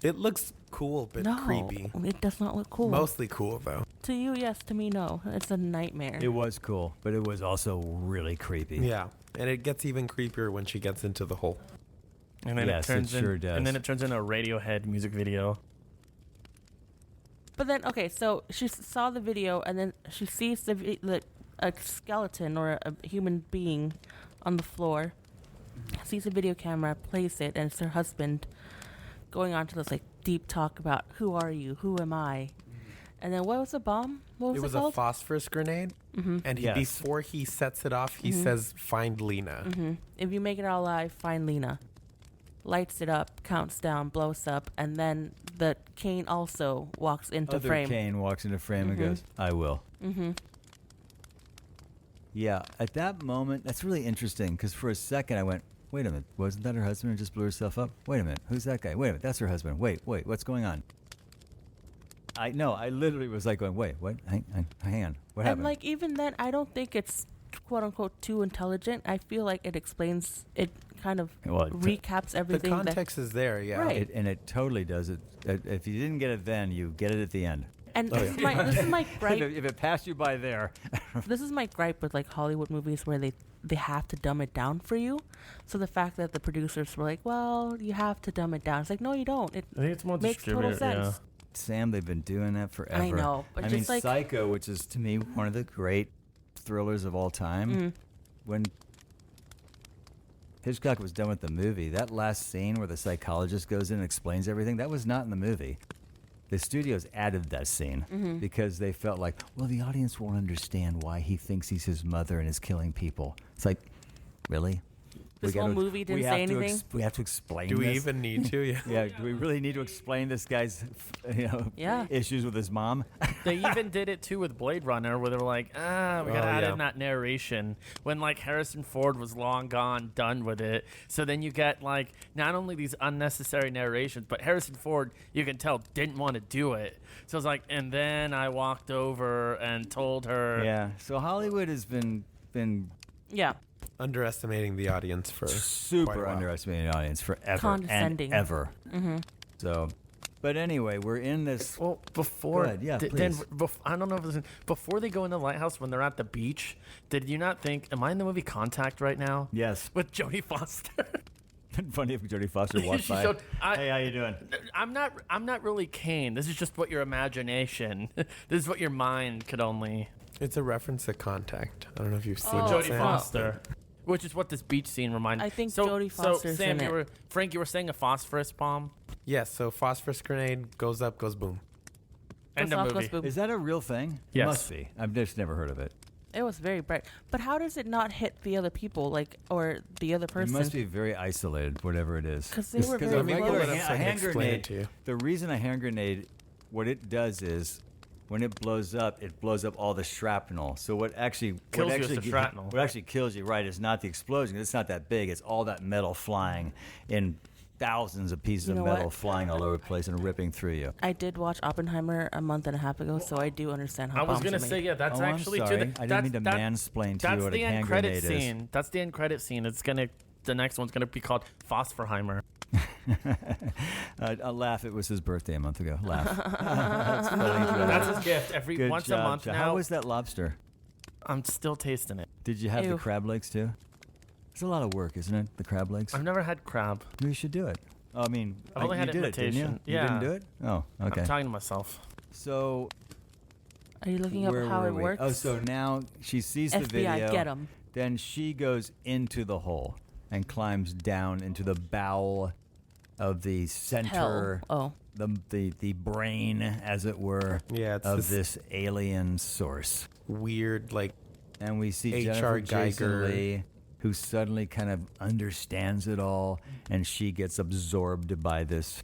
S4: It looks cool, but
S3: No,
S4: creepy.
S3: it does not look cool.
S4: Mostly cool though.
S3: To you, yes. To me, no. It's a nightmare.
S1: It was cool, but it was also really creepy.
S4: Yeah. And it gets even creepier when she gets into the hole.
S5: And then
S1: Yes,
S5: it turns
S1: it sure does.
S5: And then it turns into a Radiohead music video.
S3: But then, okay, so she saw the video, and then she sees a skeleton or a human being on the floor. Sees a video camera, plays it, and it's her husband going on to this like deep talk about who are you, who am I, and then what was the bomb? What was
S4: It was
S3: it
S4: a
S3: called?
S4: phosphorus grenade, and
S1: Yes.
S4: before he sets it off, he says, "Find Lena."
S3: If you make it out alive, find Lena. Lights it up, counts down, blows up, and then the Kane also walks into
S1: Other
S3: frame.
S1: Kane walks into frame and goes, I will.
S3: Mm-hmm.
S1: Yeah, at that moment, that's really interesting because for a second I went, wait a minute, wasn't that her husband who just blew herself up? Wait a minute, who's that guy? Wait a minute, that's her husband. Wait, what's going on? I literally was like going, wait, what? Hang on, what
S3: And
S1: happened?
S3: like even then, I don't think it's quote unquote too intelligent. I feel like it explains, it kind of
S1: Well, it
S3: recaps
S4: The
S3: everything.
S4: context is there, yeah.
S3: Right.
S1: It totally does it. If you didn't get it then, you get it at the end.
S3: And
S4: Oh,
S3: this,
S4: yeah.
S3: this is my gripe.
S1: If it passed you by there,
S3: This is my gripe with like Hollywood movies where they have to dumb it down for you. So the fact that the producers were like, well, you have to dumb it down. It's like, no, you don't. It
S5: I think it's more
S3: makes total
S5: distributed.
S3: sense.
S1: Sam, they've been doing that forever.
S3: I know, but
S1: I
S3: just
S1: mean,
S3: like
S1: Psycho, which is to me one of the great thrillers of all time. When Hitchcock was done with the movie, that last scene where the psychologist goes in and explains everything, that was not in the movie. The studios added that scene because they felt like, well, the audience won't understand why he thinks he's his mother and is killing people. It's like, really?
S3: This
S1: We
S3: whole
S1: gotta-
S3: movie didn't
S1: we
S3: say
S1: have to
S3: anything?
S1: we have to explain
S4: Do we
S1: this?
S4: even need to? Yeah.
S1: Yeah, do we really need to explain this guy's,
S3: Yeah.
S1: issues with his mom?
S5: They even did it too with Blade Runner, where they were like, we gotta add in that narration when like Harrison Ford was long gone, done with it. So then you get like not only these unnecessary narrations, but Harrison Ford, you can tell, didn't want to do it. So it's like, and then I walked over and told her.
S1: Yeah. So Hollywood has been
S3: Yeah.
S4: Underestimating the audience for quite a
S1: super
S4: while.
S1: underestimating the audience forever
S3: Condescending.
S1: and ever. Mm-hmm. So, but anyway, we're in this.
S5: Well, before,
S1: Go ahead. Yeah,
S5: then
S1: please.
S5: I don't know if it was before they go in the lighthouse when they're at the beach. Did you not think? Am I in the movie Contact right now?
S1: Yes.
S5: With Jodie Foster.
S1: Funny if Jodie Foster walked
S5: She
S1: by.
S5: showed-
S1: Hey, how you doing?
S5: I'm not really Kane. This is just what your imagination. This is what your mind could only.
S4: It's a reference to Contact. I don't know if you've seen
S5: Jodie
S4: Sam.
S5: Foster. Which is what this beach scene reminds me.
S3: I think Jodie Foster's
S5: Sam,
S3: in it.
S5: Frank, you were saying a phosphorus bomb.
S4: Yes, so phosphorus grenade goes up, goes boom.
S5: End
S3: Goes
S5: of
S3: off,
S5: movie.
S3: goes boom.
S1: Is that a real thing? It
S5: Yes.
S1: must be. I've just never heard of it.
S3: It was very bright. But how does it not hit the other people, like, or the other
S1: It
S3: person?
S1: must be very isolated, whatever it is.
S3: Because they were
S1: Because
S3: very
S1: a
S4: me
S1: regular
S4: pull it up
S3: close.
S4: so I
S1: a
S4: can
S1: hand
S4: explain
S1: grenade,
S4: it to you.
S1: the reason a hand grenade, what it does is, when it blows up all the shrapnel. So what actually
S5: Kills
S1: what
S5: you is
S1: actually
S5: the shrapnel.
S1: What actually kills you, right, is not the explosion. It's not that big. It's all that metal flying in thousands of pieces
S3: You
S1: of
S3: know
S1: metal
S3: what?
S1: flying all over the place and ripping through you.
S3: I did watch Oppenheimer a month and a half ago, so I do understand how
S5: I was
S3: bombs
S5: gonna
S3: are made.
S5: say, yeah, that's
S1: Oh, I'm
S5: actually
S1: sorry.
S5: to
S1: I
S5: the.
S1: didn't mean to mansplain to you
S5: That's
S1: what
S5: the
S1: a
S5: end
S1: hand
S5: credit
S1: grenade is.
S5: scene. That's the end credit scene. The next one's gonna be called Phosphorheimer.
S1: Laugh. It was his birthday a month ago. Laugh. That's funny. Joe.
S5: That's his gift every
S1: Good
S5: once
S1: job,
S5: a month
S1: Joe.
S5: now.
S1: How was that lobster?
S5: I'm still tasting it.
S1: Did you have the
S3: Ew.
S1: crab legs too? It's a lot of work, isn't it? The crab legs.
S5: I've never had crab.
S1: Maybe you should do it. Oh, I mean,
S5: I've only had
S1: you did it, didn't you?
S5: imitation.
S1: You didn't
S5: Yeah.
S1: do it? Oh, okay.
S5: I'm talking to myself.
S1: So
S3: Are you looking up
S1: where
S3: how
S1: were
S3: it
S1: we?
S3: works?
S1: Oh, so now she sees the
S3: FBI,
S1: video.
S3: get 'em.
S1: Then she goes into the hole and climbs down into the bowel of the center,
S3: Hell. Oh.
S1: the brain, as it were,
S4: Yeah, it's
S1: of
S4: this
S1: this alien source.
S4: weird, like,
S1: And we see
S4: H.R.
S1: Jennifer Jason
S4: Geiger.
S1: Leigh, who suddenly kind of understands it all, and she gets absorbed by this.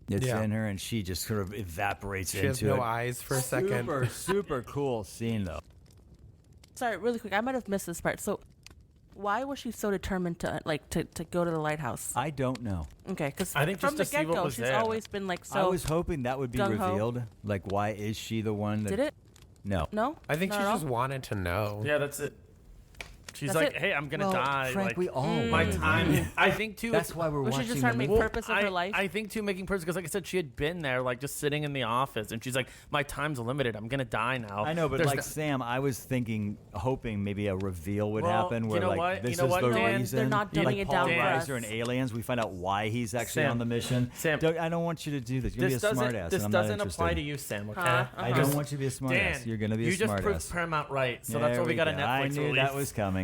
S1: It's
S4: Yeah.
S1: in her, and she just sort of evaporates
S4: she
S1: into
S4: has no
S1: it.
S4: eyes for a second.
S1: Super cool scene, though.
S3: Sorry, really quick. I might have missed this part. So, why was she so determined to to go to the lighthouse?
S1: I don't know.
S3: Okay, because
S5: I think
S3: from
S5: just
S3: the
S5: to see what
S3: get-go,
S5: was
S3: she's
S5: there.
S3: always been like
S1: I
S3: so.
S1: was hoping that would be
S3: gung-ho.
S1: revealed. Like, why is she the one that...
S3: Did it?
S1: No.
S3: No.
S4: I think
S3: Not
S4: she
S3: at all?
S4: just wanted to know.
S5: Yeah, that's it. She's
S3: That's
S5: like,
S3: it?
S5: hey, I'm gonna
S1: Well,
S5: die.
S1: Frank,
S5: like,
S1: we all
S5: my
S1: wanted to
S5: time.
S1: know.
S5: I think too.
S1: That's why we're
S3: Was she
S1: watching
S3: just trying to
S1: the
S3: make
S1: movie.
S3: purpose of her life?
S5: I think too, making purpose because, like I said, she had been there, like just sitting in the office, and she's like, "My time's limited. I'm gonna die now."
S1: I know, but
S5: There's
S1: like
S5: no-
S1: Sam, I was hoping maybe a reveal would
S5: Well,
S1: happen
S5: you
S1: where
S5: know
S1: like
S5: what?
S1: this
S5: You know
S1: is
S5: what,
S1: the
S5: Dan?
S1: reason.
S3: They're not
S5: dumbing
S1: like
S3: it
S1: Paul
S3: down for
S1: Reiser
S3: us.
S1: and Aliens, we find out why he's actually
S5: Sam,
S1: on the mission.
S5: Sam,
S1: I don't want you to do this. You're
S5: this
S1: gonna be a
S5: doesn't.
S1: smartass.
S5: This
S1: and I'm
S5: doesn't
S1: not
S5: apply to
S1: interested.
S5: you, Sam. Okay.
S1: I don't want you to be a smartass.
S5: Dan,
S1: You're gonna be
S5: you
S1: a
S5: just
S1: smartass.
S5: proved Paramount right, so that's
S1: There
S5: why we got a
S1: go.
S5: Netflix
S1: I knew
S5: release.
S1: that was coming.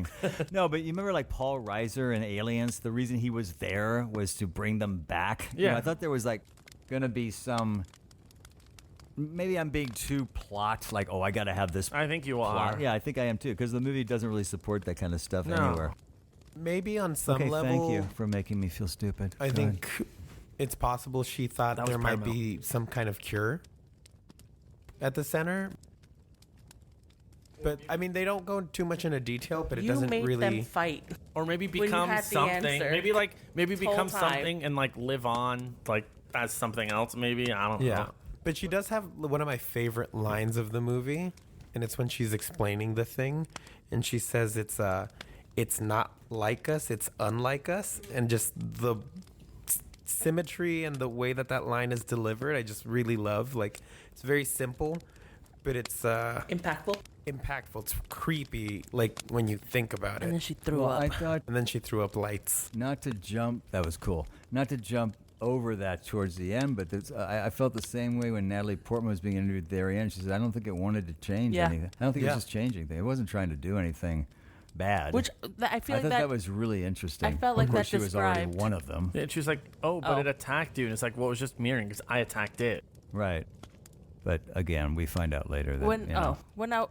S1: No, but you remember like Paul Reiser and Aliens? The reason he was there was to bring them back. You know,
S5: Yeah.
S1: I thought there was like gonna be some. Maybe I'm being too plot. Like, oh, I gotta have this
S5: I think you
S1: plot.
S5: are.
S1: Yeah, I think I am too, because the movie doesn't really support that kind of stuff
S5: No.
S1: anywhere.
S4: Maybe on some
S1: Okay,
S4: level,
S1: thank you for making me feel stupid.
S4: I
S1: Go
S4: think it's possible she thought
S5: That was
S4: there might
S5: Paramount.
S4: be some kind of cure at the center. But I mean, they don't go too much into detail, but it
S3: you
S4: doesn't
S3: made
S4: really.
S3: them fight.
S5: Or maybe
S3: When you
S5: become
S3: had the
S5: something.
S3: answer
S5: Maybe
S3: this whole
S5: become
S3: time.
S5: something and like live on like as something else. Maybe I don't
S4: Yeah,
S5: know.
S4: but she does have one of my favorite lines of the movie, and it's when she's explaining the thing, and she says it's not like us, it's unlike us, and just the symmetry and the way that that line is delivered, I just really love. Like, it's very simple, but it's
S3: Impactful.
S4: impactful. It's creepy, like when you think about
S3: And then
S4: it.
S3: she threw
S1: well,
S3: up.
S1: I thought
S4: And then she threw up lights.
S1: not to jump. That was cool. Not to jump over that towards the end, but I felt the same way when Natalie Portman was being interviewed at the very end. She said, "I don't think it wanted to change
S3: Yeah.
S1: anything. I don't think it
S4: Yeah.
S1: was just changing anything. It wasn't trying to do anything bad."
S3: Which I feel
S1: I
S3: like
S1: thought
S3: that.
S1: that was really interesting.
S3: I felt like
S1: of course,
S3: that
S1: she was already
S3: described-
S1: one of them,
S5: And she was like, "Oh, but
S3: Oh.
S5: it attacked you." And it's like, "Well, it was just mirroring because I attacked it."
S1: right? But again, we find out later that
S3: when
S1: you know,
S3: when I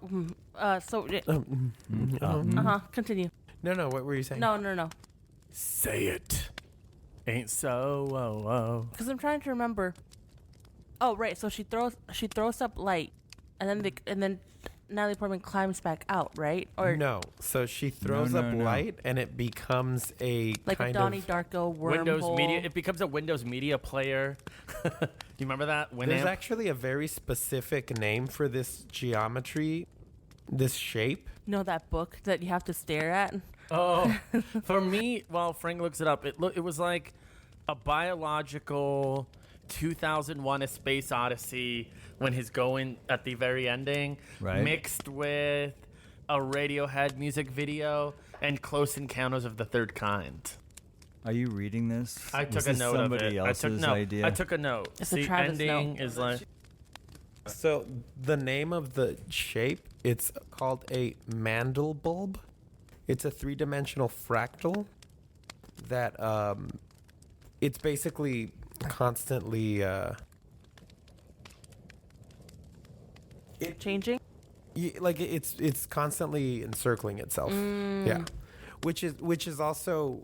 S3: so
S1: uh-huh.
S3: Continue.
S4: No, what were you saying?
S3: No.
S5: Say it. Ain't so. Oh, oh.
S3: Because I'm trying to remember. Oh, right. So she throws up light, and then Natalie Portman climbs back out, right? Or
S4: No. So she throws
S1: No,
S4: up
S1: no.
S4: light, and it becomes a
S3: like a
S4: kind
S3: Donnie
S4: of.
S3: Darko wormhole.
S5: Windows Media. It becomes a Windows Media Player. You remember that?
S4: There's
S5: Winamp?
S4: actually a very specific name for this geometry, this shape.
S3: You know that book that you have to stare at?
S5: Oh, for me, while Frank looks it up, it was like a biological 2001: A Space Odyssey when he's going at the very ending,
S1: Right.
S5: mixed with a Radiohead music video and Close Encounters of the Third Kind.
S1: Are you reading this?
S5: I
S1: Was
S5: took a
S1: this
S5: note of
S1: somebody
S5: it.
S1: else's
S5: I
S1: idea?
S5: took a note.
S3: It's a
S5: the
S3: Travis
S5: ending
S3: note.
S5: is like
S4: So the name of the shape, it's called a mandelbulb. It's a three-dimensional fractal that it's basically constantly
S3: Changing?
S4: like it's constantly encircling itself. Yeah. Which is also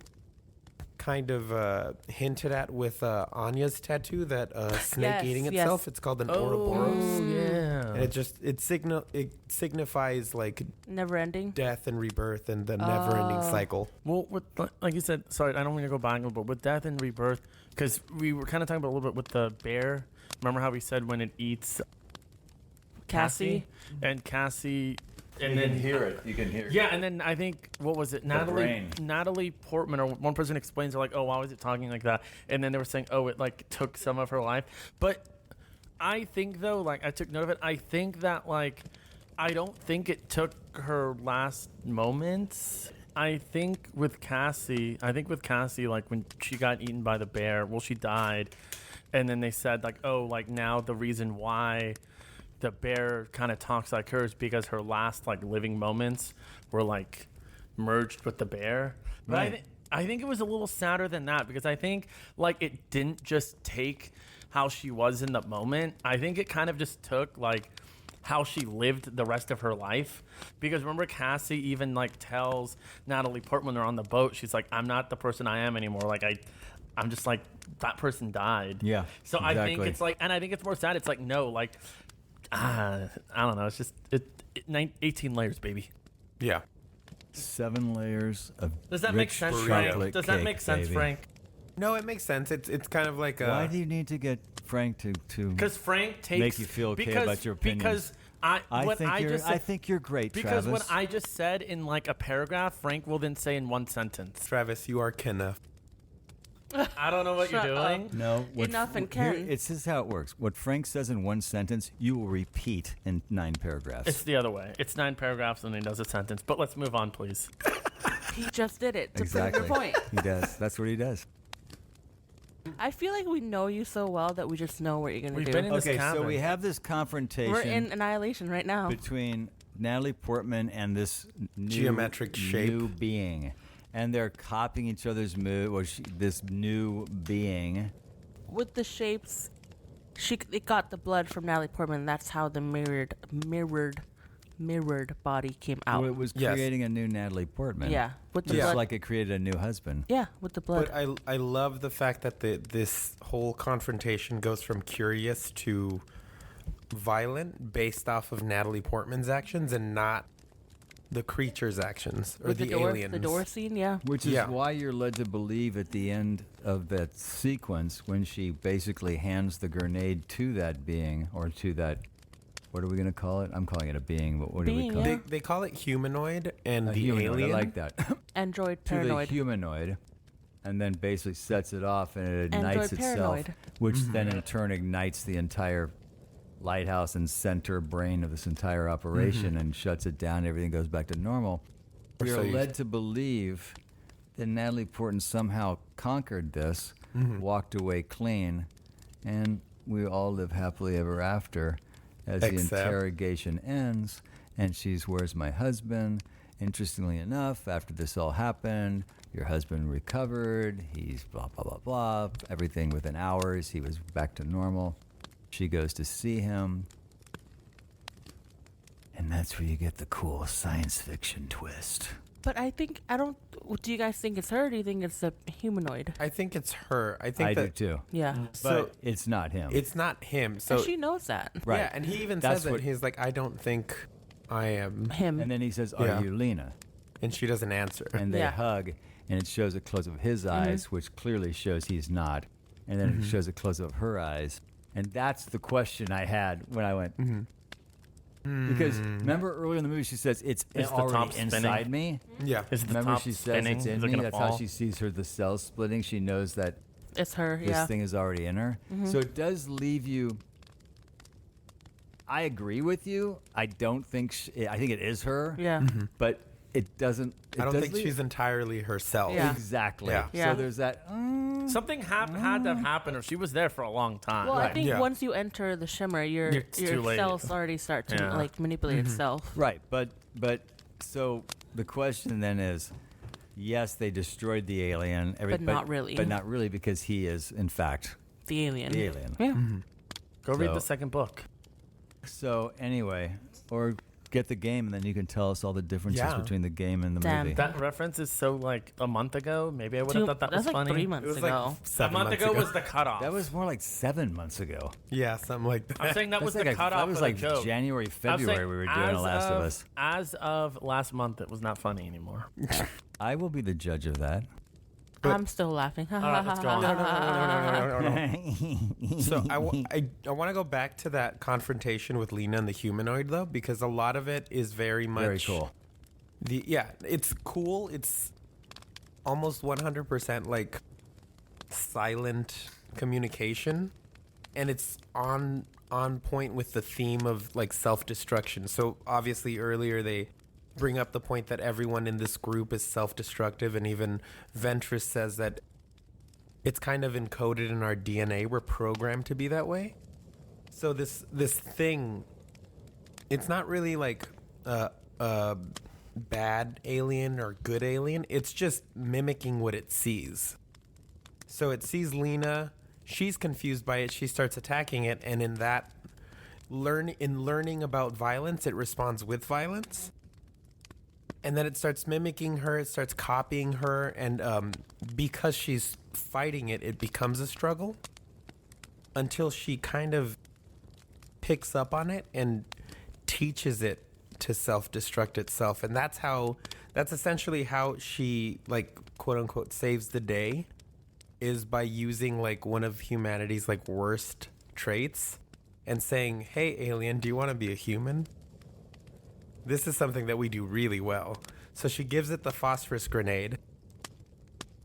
S4: kind of hinted at with Anya's tattoo, that snake
S3: Yes,
S4: eating
S3: yes.
S4: itself. It's called an Ouroboros.
S5: yeah.
S4: And it signifies like
S3: Never ending?
S4: death and rebirth and the never-ending cycle.
S5: Well, with like you said, sorry, I don't want to go back, but with Death and Rebirth, because we were kind of talking about a little bit with the bear. Remember how we said when it eats
S3: Cassie?
S5: and Cassie, and
S1: You
S5: then
S1: can hear it. You can hear it.
S5: yeah, and then I think what was it?
S1: brain.
S5: Natalie Portman, or one person explains, they're like, oh, why was it talking like that? And then they were saying, oh, it like took some of her life. But I think though, like I took note of it. I think that like I don't think it took her last moments. I think with Cassie, like when she got eaten by the bear, well, she died, and then they said like, oh, like now the reason why the bear kind of talks like her is because her last like living moments were like merged with the bear. But
S1: Right.
S5: I think it was a little sadder than that, because I think like it didn't just take how she was in the moment. I think it kind of just took like how she lived the rest of her life. Because remember, Cassie even like tells Natalie Portman, they're on the boat, she's like, I'm not the person I am anymore. Like I'm just like, that person died.
S1: Yeah,
S5: So I think
S1: exactly.
S5: it's like, and I think it's more sad. It's like, no, like, I don't know. It's just 18 layers, baby.
S4: Yeah.
S1: 7 layers of
S5: Does that make
S1: rich
S5: sense,
S1: chocolate
S5: Frank? Does that
S1: cake,
S5: make sense,
S1: baby.
S5: Frank?
S4: No, it makes sense. It's kind of like
S1: Why do you need to get Frank to
S5: Because Frank takes
S1: make you feel okay about your opinions?
S5: Because
S1: I think you're great,
S5: because
S1: Travis.
S5: what I just said in like a paragraph, Frank will then say in one sentence.
S4: Travis, you are Kenneth.
S5: I don't know what
S3: Shut
S5: you're
S3: up.
S5: doing.
S1: No,
S3: Enough and
S1: here,
S3: Ken.
S1: This is how it works. What Frank says in one sentence, you will repeat in 9 paragraphs.
S5: It's the other way. It's 9 paragraphs and he does a sentence. But let's move on, please.
S3: He just did it to
S1: exactly.
S3: prove your point.
S1: He does. That's what he does.
S3: I feel like we know you so well that we just know what you're going to
S5: We've
S3: do.
S5: been in this
S1: Okay, so
S5: cavern.
S1: we have this confrontation
S3: We're in Annihilation right now.
S1: between Natalie Portman and this new,
S4: Geometric shape.
S1: new being. And they're copying each other's move, or this new being.
S3: With the shapes, it got the blood from Natalie Portman. That's how the mirrored body came out.
S1: Well, it was
S4: Yes.
S1: creating a new Natalie Portman.
S3: Yeah, with the
S1: Just
S3: blood.
S1: like it created a new husband.
S3: Yeah, with the blood.
S4: But I love the fact that this whole confrontation goes from curious to violent based off of Natalie Portman's actions and not the creature's actions or
S3: with
S4: the
S3: door,
S4: aliens.
S3: the door scene. Yeah,
S1: Which is
S4: Yeah.
S1: why you're led to believe at the end of that sequence when she basically hands the grenade to that being, or to that, what are we going to call it? I'm calling it a being, but what do we
S3: Being,
S1: call
S3: yeah.
S1: it?
S4: They call it humanoid and
S1: A
S4: the
S1: humanoid.
S4: alien.
S1: I like that.
S3: Android
S1: To the
S3: paranoid.
S1: humanoid, and then basically sets it off and it ignites
S3: Android
S1: itself,
S3: paranoid.
S1: which then in turn ignites the entire lighthouse and center brain of this entire operation and shuts it down. Everything goes back to normal.
S4: Or
S1: We
S4: so
S1: are
S4: you-
S1: led to believe that Natalie Portman somehow conquered this, walked away clean, and we all live happily ever after as the
S4: Except-
S1: interrogation ends and she's, where's my husband? Interestingly enough, after this all happened, your husband recovered, he's blah, blah, blah, blah, everything within hours, he was back to normal. She goes to see him, and that's where you get the cool science fiction twist.
S3: But I think I don't. Do you guys think it's her? Or do you think it's a humanoid?
S4: I think it's her. I think
S1: I do
S4: that
S1: too.
S3: Yeah.
S1: But it's not him.
S4: it's not him. So
S3: And she knows that.
S1: Right.
S4: yeah, and he even
S1: That's
S4: says that
S1: what-
S4: he's like, I don't think I am,
S3: Him.
S1: And then he says, "Are
S4: Yeah.
S1: you Lena?"
S4: and she doesn't answer.
S1: And they
S3: Yeah.
S1: hug, and it shows a close up of his eyes, which clearly shows he's not. And then it shows a close up of her eyes, and that's the question I had when I went. Because remember earlier in the movie, she says it's
S5: Is the
S1: already
S5: top
S1: inside
S5: spinning?
S1: me.
S4: Yeah,
S5: Is the
S1: Remember,
S5: top
S1: she says
S5: spinning?
S1: it's in
S5: Is it
S1: me.
S5: gonna
S1: That's
S5: fall?
S1: how she sees her the cells splitting. She knows that
S3: It's her.
S1: this
S3: Yeah.
S1: thing is already in her. So it does leave you. I agree with you. I don't think. I think it is her.
S3: Yeah.
S1: But it doesn't. It
S4: I don't
S1: does
S4: think
S1: leave-
S4: she's entirely herself.
S3: Yeah.
S1: Exactly.
S4: Yeah.
S3: Yeah.
S1: So there's that.
S5: Something had to have happened, or she was there for a long time.
S3: Well, I
S4: Right.
S3: think
S4: Yeah.
S3: once you enter the shimmer,
S5: It's
S3: your
S5: too late.
S3: cells already start to
S5: Yeah.
S3: like manipulate itself.
S1: Right, but so the question then is, yes, they destroyed the alien,
S3: But not really.
S1: but not really because he is in fact
S3: The alien.
S1: the alien.
S3: Yeah.
S5: Go read
S1: So-
S5: the second book.
S1: So anyway, or get the game and then you can tell us all the differences
S4: Yeah.
S1: between the game and the
S3: Damn.
S1: movie.
S5: That reference is so like a month ago. Maybe I would have thought that was
S3: That's like
S5: funny.
S3: 3
S4: It
S3: months
S4: was
S3: ago.
S4: like
S5: A
S4: 7
S5: month
S4: months
S5: ago was the cutoff.
S1: That was more like 7 months ago.
S4: yeah, something like that.
S5: I'm saying that was
S1: That's
S5: the
S1: like
S5: cutoff
S1: that was
S5: for
S1: like
S5: the joke.
S1: January,
S5: I'm
S1: February
S5: saying
S1: we were doing The Last of Us.
S5: As of last month, it was not funny anymore.
S1: I will be the judge of that.
S3: I'm still laughing.
S5: All right, let's go on.
S4: So I want to go back to that confrontation with Lena and the humanoid though, because a lot of it is very much
S1: Very cool.
S4: It's cool. It's almost 100% like silent communication, and it's on point with the theme of like self-destruction. So obviously earlier they bring up the point that everyone in this group is self-destructive, and even Ventress says that it's kind of encoded in our DNA. We're programmed to be that way. So this thing, it's not really like a bad alien or good alien. It's just mimicking what it sees. So it sees Lena. She's confused by it. She starts attacking it, and in that learning about violence, it responds with violence. And then it starts mimicking her. It starts copying her, and because she's fighting it, it becomes a struggle until she kind of picks up on it and teaches it to self-destruct itself. And that's essentially how she, like, quote unquote saves the day, is by using like one of humanity's like worst traits and saying, hey alien, do you want to be a human? This is something that we do really well. So she gives it the phosphorus grenade,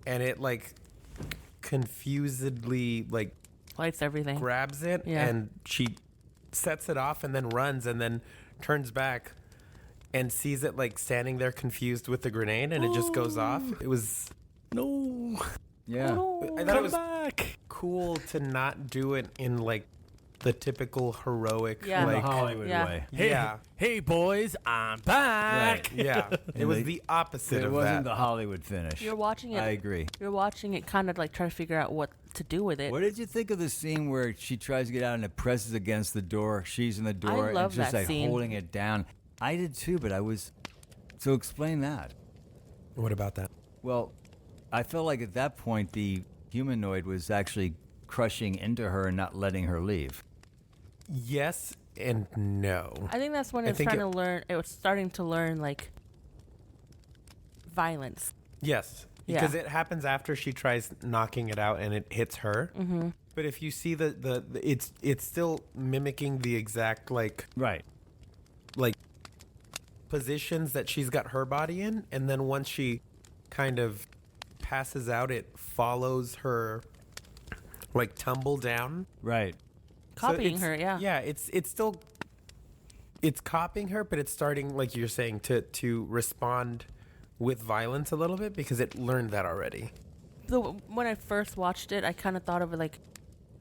S4: and it like confusedly like
S3: Lights everything.
S4: grabs it,
S3: Yeah.
S4: and she sets it off and then runs and then turns back and sees it like standing there confused with the grenade, and it just goes off. It was
S5: No.
S1: Yeah.
S4: I thought it was cool to not do it in like the typical heroic
S3: Yeah.
S1: The
S4: like
S1: Hollywood
S3: Yeah.
S1: way.
S5: Hey,
S4: yeah.
S5: hey boys, I'm back.
S4: Yeah. It was
S1: they-
S4: the opposite
S1: It
S4: of
S1: wasn't
S4: that.
S1: the Hollywood finish.
S3: You're watching it.
S1: I agree.
S3: You're watching it, kind of like try to figure out what to do with it.
S1: What did you think of the scene where she tries to get out and it presses against the door? She's in the door
S3: love
S1: and just
S3: that
S1: like
S3: scene.
S1: holding it down. I did too, but I was. So explain that.
S4: What about that?
S1: Well, I felt like at that point the humanoid was actually crushing into her and not letting her leave.
S4: Yes and no.
S3: I think that's when
S4: I
S3: it's
S4: think
S3: trying to learn. It was starting to learn like violence.
S4: Yes,
S3: Yeah.
S4: because it happens after she tries knocking it out and it hits her. Mm-hmm. But if you see the it's still mimicking the exact like
S1: Right.
S4: positions that she's got her body in, and then once she kind of passes out, it follows her like tumble down.
S1: Right.
S4: So
S3: Copying
S4: it's-
S3: her, yeah.
S4: Yeah, it's still it's copying her, but it's starting, like you're saying, to respond with violence a little bit because it learned that already.
S3: So when I first watched it, I kind of thought of it like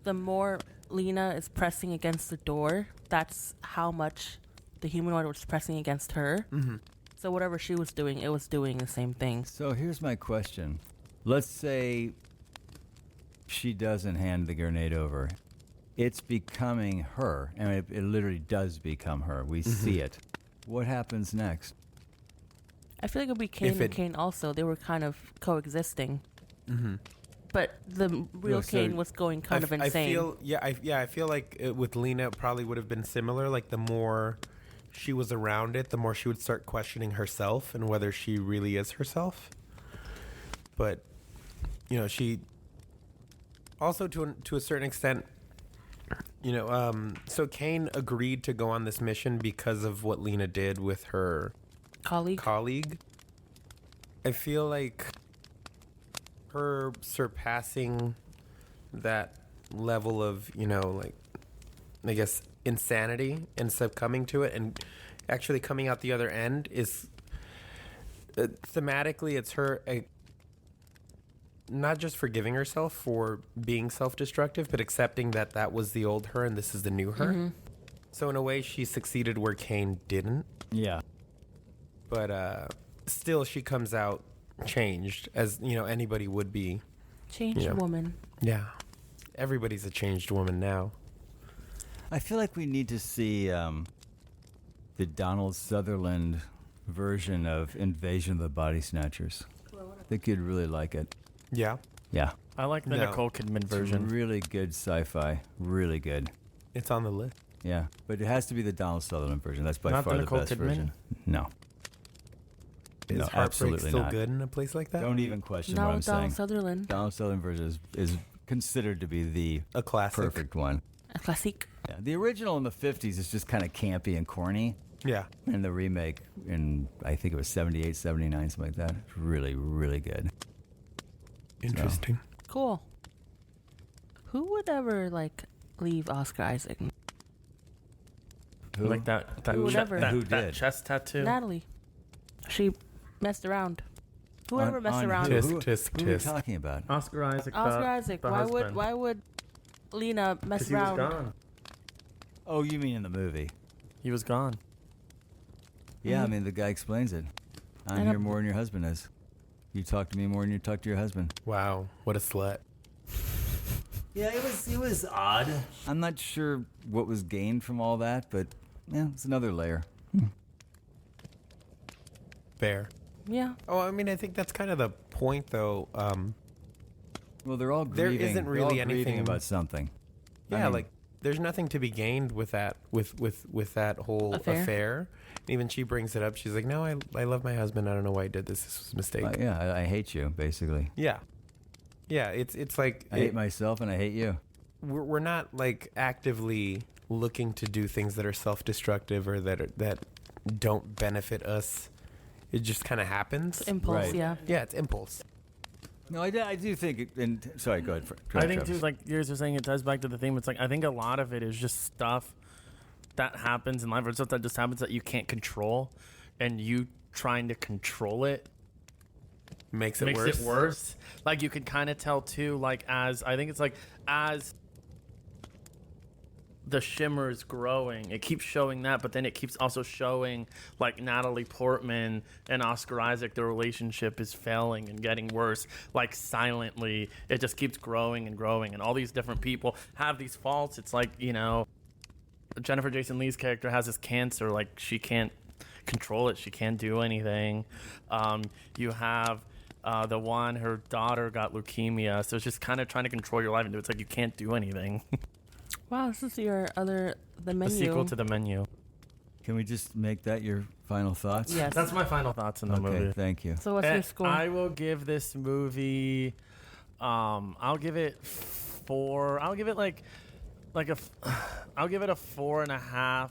S3: the more Lena is pressing against the door, that's how much the humanoid was pressing against her. Mm-hmm. So whatever she was doing, it was doing the same thing.
S1: So here's my question. Let's say she doesn't hand the grenade over. It's becoming her. I mean, it literally does become her. We see it. What happens next?
S3: I feel like it would be Kane and Kane also. They were kind of coexisting.
S4: Mm-hmm.
S3: But the real Kane was going kind of insane.
S4: I feel like with Lena, it probably would have been similar. Like the more she was around it, the more she would start questioning herself and whether she really is herself. But she also to a certain extent, so Kane agreed to go on this mission because of what Lena did with her colleague. I feel like her surpassing that level of, I guess, insanity and succumbing to it and actually coming out the other end is thematically, it's her not just forgiving herself for being self-destructive, but accepting that was the old her and this is the new her. Mm-hmm. So in a way, she succeeded where Kane didn't.
S1: Yeah.
S4: But still, she comes out changed, as anybody would be.
S3: Changed woman.
S4: Yeah, everybody's a changed woman now.
S1: I feel like we need to see the Donald Sutherland version of Invasion of the Body Snatchers. I think you'd really like it.
S4: Yeah.
S5: I like the Nicole Kidman version.
S1: It's really good sci-fi. Really good.
S4: It's on the list.
S1: Yeah, but it has to be the Donald Sutherland version. That's by
S5: Not
S1: far
S5: the
S1: the
S5: Nicole
S1: best
S5: Kidman?
S1: version. No.
S4: Is
S1: No,
S4: Heartbreak
S1: absolutely
S4: still
S1: not.
S4: good in a place like that?
S1: Don't even question what
S3: No,
S1: I'm
S3: Donald
S1: saying.
S3: Sutherland.
S1: Donald Sutherland version is considered to be
S4: A classic.
S1: perfect one.
S3: A classic.
S1: Yeah, the original in the 50s is just kind of campy and corny.
S4: Yeah.
S1: And the remake in, I think it was 78, 79, something like that. It's really, really good.
S4: Interesting.
S3: Cool. Who would ever leave Oscar Isaac?
S1: Who?
S5: Like that
S3: Whoever.
S5: that
S1: Who did?
S5: chest tattoo.
S3: Natalie. She messed around. Whoever messed around.
S1: Who?
S4: Tisk,
S1: Who are you
S4: tisk.
S1: talking about?
S5: Oscar Isaac.
S3: Oscar Isaac.
S5: the
S3: Why
S5: husband.
S3: would Lena mess
S5: 'Cause he was
S3: around?
S5: gone.
S1: Oh, you mean in the movie?
S5: He was gone.
S1: Yeah,
S3: Mhm.
S1: I mean, the guy explains it. I'm
S3: And
S1: here more than your husband is. You talk to me more than you talk to your husband.
S4: Wow, what a slut.
S1: Yeah, it was odd. I'm not sure what was gained from all that, but yeah, it's another layer.
S4: Fair.
S3: Yeah.
S4: Oh, I mean, I think that's kind of the point, though.
S1: Well, they're all
S4: There
S1: grieving.
S4: isn't
S1: they're
S4: really
S1: all grieving
S4: anything-
S1: about something.
S4: Yeah,
S1: I mean,
S4: there's nothing to be gained with that with that whole affair. Even she brings it up. She's like, "No, I love my husband. I don't know why I did this. This was a mistake."
S1: yeah, I hate you, basically.
S4: Yeah. It's like
S1: I hate myself and I hate you.
S4: we're not actively looking to do things that are self-destructive or that don't benefit us. It just kind of happens.
S3: Impulse,
S1: Right.
S3: yeah.
S4: Yeah, it's impulse.
S1: No, I do think. Sorry, go ahead.
S5: I think too, yours are saying, it ties back to the theme. It's I think a lot of it is just stuff that happens in life, or stuff that just happens that you can't control, and you trying to control it
S4: Makes it
S5: worse. You can kind of tell too. As I think it's as the shimmer is growing, it keeps showing that, but then it keeps also showing Natalie Portman and Oscar Isaac, their relationship is failing and getting worse. Silently, it just keeps growing and growing, and all these different people have these faults. It's Jennifer Jason Leigh's character has this cancer, she can't control it, she can't do anything. You have the one, her daughter got leukemia, so it's just kind of trying to control your life, and it's you can't do anything.
S3: Wow, this is the menu.
S5: The sequel to The Menu.
S1: Can we just make that your final thoughts?
S3: Yes.
S5: That's my final thoughts on the
S1: Okay,
S5: movie.
S1: thank you.
S3: So what's your score?
S5: I will give this movie, I'll give it 4. I'll give it I'll give it a 4.5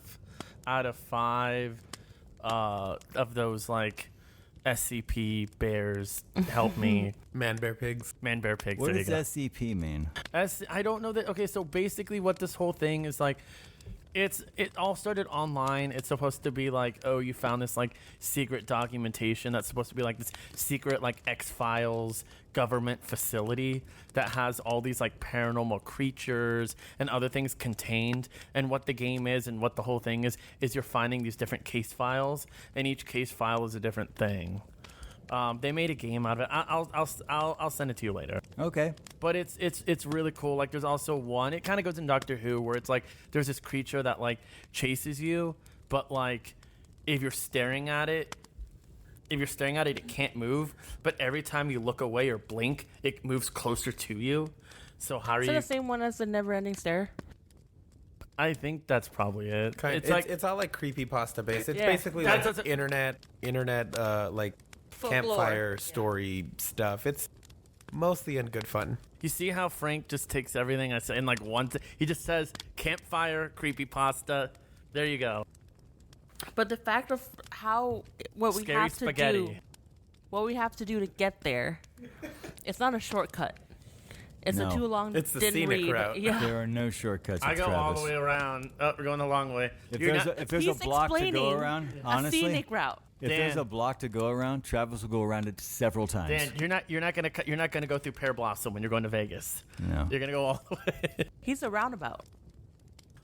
S5: out of 5 of those SCP bears help me.
S4: Man, bear, pigs.
S5: Man, bear, pigs.
S1: What
S5: there you
S1: does
S5: go.
S1: SCP mean?
S5: I don't know that. Okay, so basically what this whole thing is it all started online. It's supposed to be oh, you found this secret documentation that's supposed to be this secret X-Files government facility that has all these paranormal creatures and other things contained. And what the game is and what the whole thing is you're finding these different case files, and each case file is a different thing. They made a game out of it. I'll send it to you later.
S1: Okay.
S5: But it's really cool. There's also one. It kind of goes in Doctor Who where it's there's this creature that chases you, but if you're staring at it, if you're staring at it, it can't move. But every time you look away or blink, it moves closer to you. So how are
S3: Is
S5: you?
S3: it the same one as the Never-Ending Stare?
S5: I think that's probably it.
S4: It's all like creepypasta based. It's
S3: Yeah.
S4: basically
S5: That's
S4: like internet like
S3: Folklore.
S4: campfire story stuff. It's mostly in good fun.
S5: You see how Frank just takes everything I say in like he just says campfire, creepypasta. There you go.
S3: But the fact of what we
S5: Scary
S3: have
S5: spaghetti.
S3: to do, what we have to do to get there, it's not a shortcut. It's
S1: No.
S3: a too long.
S4: It's the
S3: didn't
S4: scenic
S3: read.
S4: route.
S3: Yeah.
S1: There are no shortcuts.
S5: I
S1: with
S5: go all
S1: Travis.
S5: the way around. Oh, we're going the long way.
S1: If
S5: You're
S1: there's,
S5: not-
S1: if there's a
S3: He's
S1: block to go
S3: explaining
S1: around,
S3: a
S1: honestly,
S3: scenic route.
S1: if there's
S5: Dan.
S1: a block to go around, Travis will go around it several times.
S5: Dan, you're not gonna go through Pear Blossom when you're going to Vegas.
S1: No.
S5: You're gonna go all the way.
S3: He's a roundabout.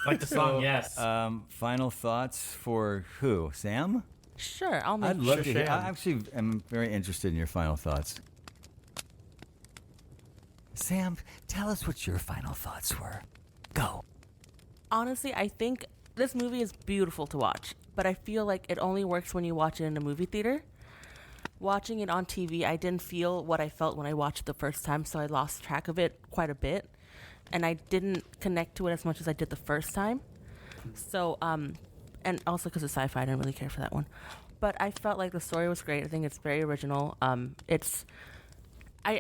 S5: Like the song, yes.
S1: Final thoughts for who? Sam?
S3: Sure, I'll make.
S1: I'd love to hear.
S4: Sam.
S1: I actually am very interested in your final thoughts. Sam, tell us what your final thoughts were. Go.
S3: Honestly, I think this movie is beautiful to watch, but I feel like it only works when you watch it in a movie theater. Watching it on TV, I didn't feel what I felt when I watched it the first time, so I lost track of it quite a bit, and I didn't connect to it as much as I did the first time. So, and also because of sci-fi, I didn't really care for that one. But I felt like the story was great. I think it's very original. I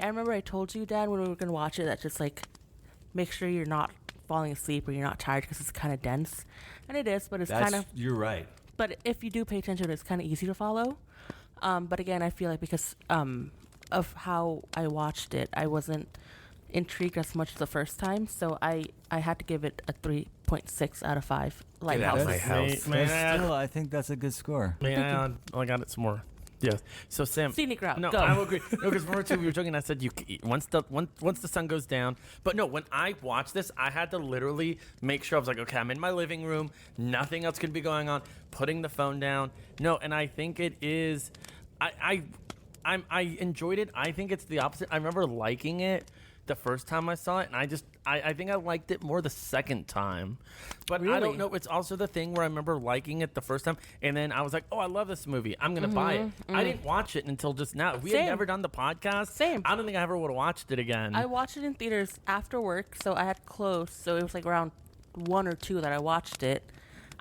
S3: remember I told you, Dad, when we were going to watch it, that just, like, make sure you're not falling asleep or you're not tired because it's kind of dense. And it is, but it's kind of...
S1: You're right.
S3: But if you do pay attention, it's kind of easy to follow. But again, I feel like because of how I watched it, I wasn't intrigued as much the first time. So I had to give it a 3.6 out of 5.
S4: Get out
S3: Lighthouse.
S4: of my house.
S1: Still, I think that's a good score.
S5: Man, I got it some more. Yes. So Sam,
S3: Scenic route.
S5: No,
S3: Go.
S5: I will agree. No, because remember too, we were joking. I said once the sun goes down. But no, when I watched this, I had to literally make sure I was like, okay, I'm in my living room. Nothing else could be going on. Putting the phone down. No, and I think it is. I enjoyed it. I think it's the opposite. I remember liking it the first time I saw it, and I think I liked it more the second time. But I
S3: Really?
S5: don't know. It's also the thing where I remember liking it the first time, and then I was like, oh, I love this movie. I'm going to buy it. I didn't watch it until just now. If we had
S3: Same.
S5: never done the podcast,
S3: Same.
S5: I don't think I ever would have watched it again.
S3: I watched it in theaters after work, so I had close. So it was like around 1 or 2 that I watched it.